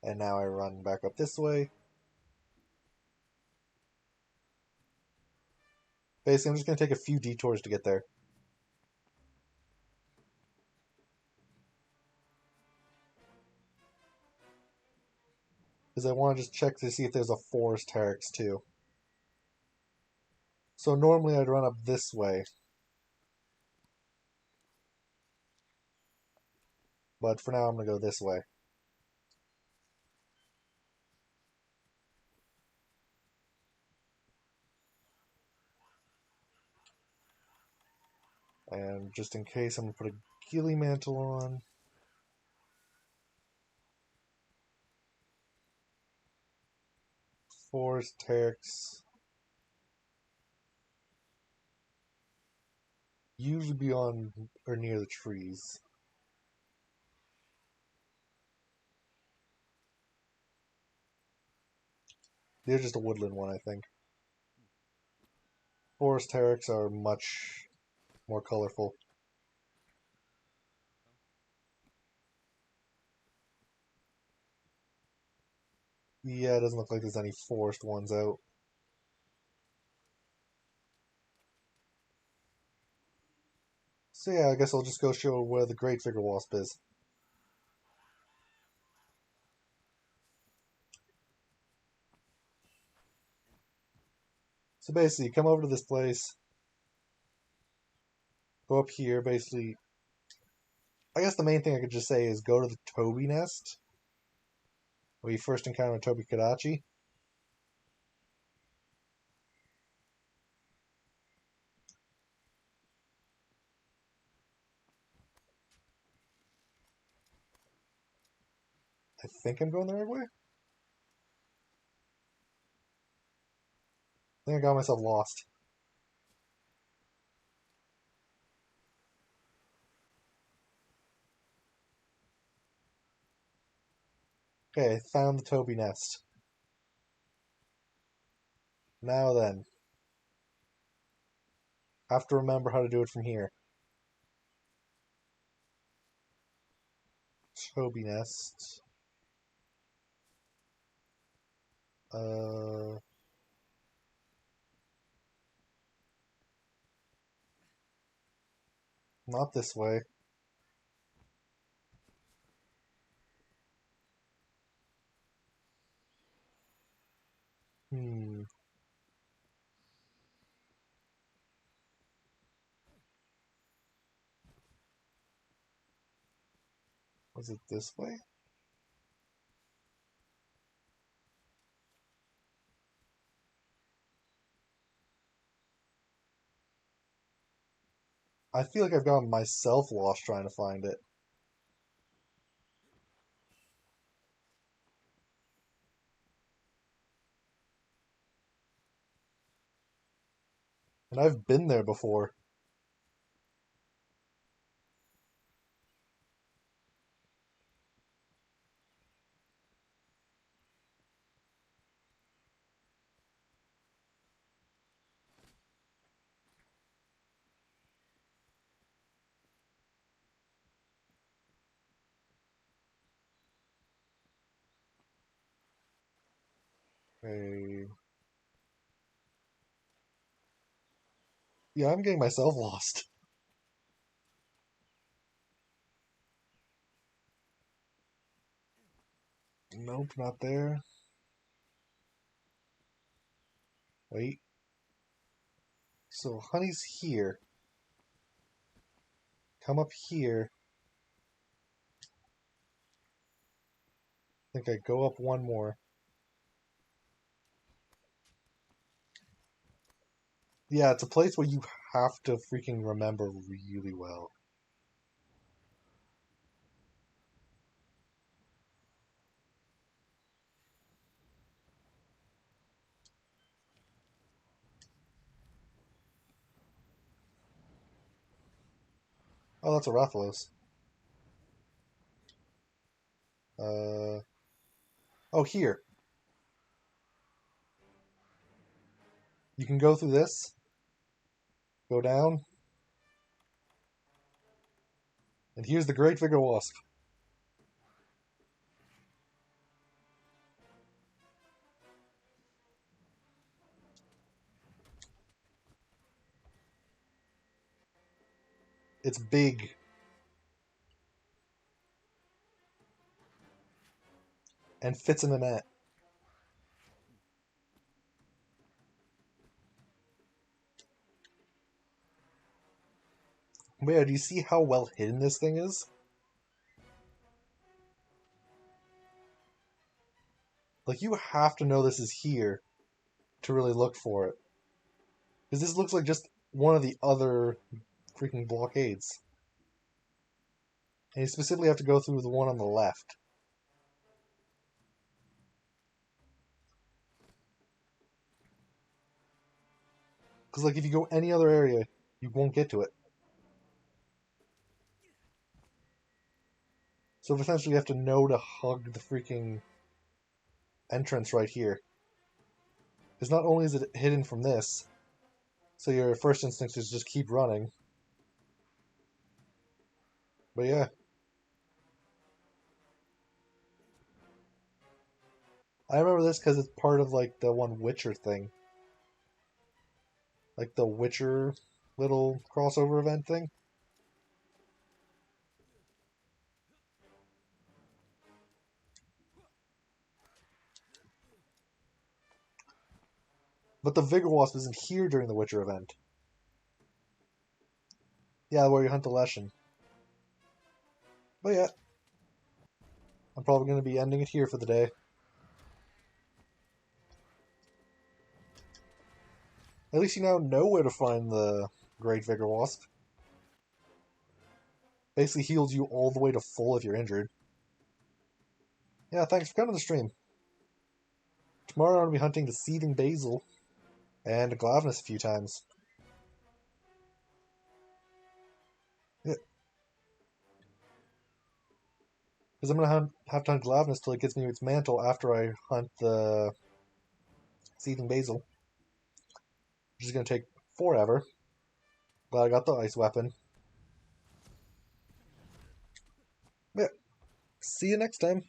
And now I run back up this way. Basically, I'm just going to take a few detours to get there. is I want to just check to see if there's a forest Terex too. So normally I'd run up this way. But for now I'm going to go this way. And just in case, I'm going to put a ghillie mantle on. Forest Terex. Usually be on or near the trees. They're just a woodland one, I think. Forest Terex are much more colorful. Yeah, it doesn't look like there's any forest ones out. So yeah, I guess I'll just go show where the Great Figure Wasp is. So basically, come over to this place, go up here, basically. I guess the main thing I could just say is go to the Toby nest, where you first encounter Toby Kadachi. I think I'm going the right way. I think I got myself lost. Okay, found the Toby nest. Now then, have to remember how to do it from here. Toby nest. Not this way. Hmm. Was it this way? I feel like I've gotten myself lost trying to find it. And I've been there before. Okay. Yeah, I'm getting myself lost. Nope, not there. Wait. So honey's here. Come up here. I think I go up one more. Yeah, it's a place where you have to freaking remember really well. Oh, that's a Rathalos. Oh, here. You can go through this. Go down. And here's the Great Figure Wasp. It's big. And fits in the net. But yeah, do you see how well hidden this thing is? Like, you have to know this is here to really look for it. Because this looks like just one of the other freaking blockades. And you specifically have to go through the one on the left. Because, like, if you go any other area, you won't get to it. So essentially you have to know to hug the freaking entrance right here. Because not only is it hidden from this, so your first instinct is just keep running. But yeah. I remember this because it's part of, like, the one Witcher thing. Like, the Witcher little crossover event thing. But the Vigor Wasp isn't here during the Witcher event. Yeah, where you hunt the Leshen. But yeah. I'm probably going to be ending it here for the day. At least you now know where to find the Great Vigor Wasp. Basically heals you all the way to full if you're injured. Yeah, thanks for coming to the stream. Tomorrow I'm going to be hunting the Seething Basil and a Glavnus a few times. Yeah. Because I'm going to have to hunt Glavnus till it gets me its mantle after I hunt the Seething Basil. Which is going to take forever. Glad I got the ice weapon. Yeah. See you next time.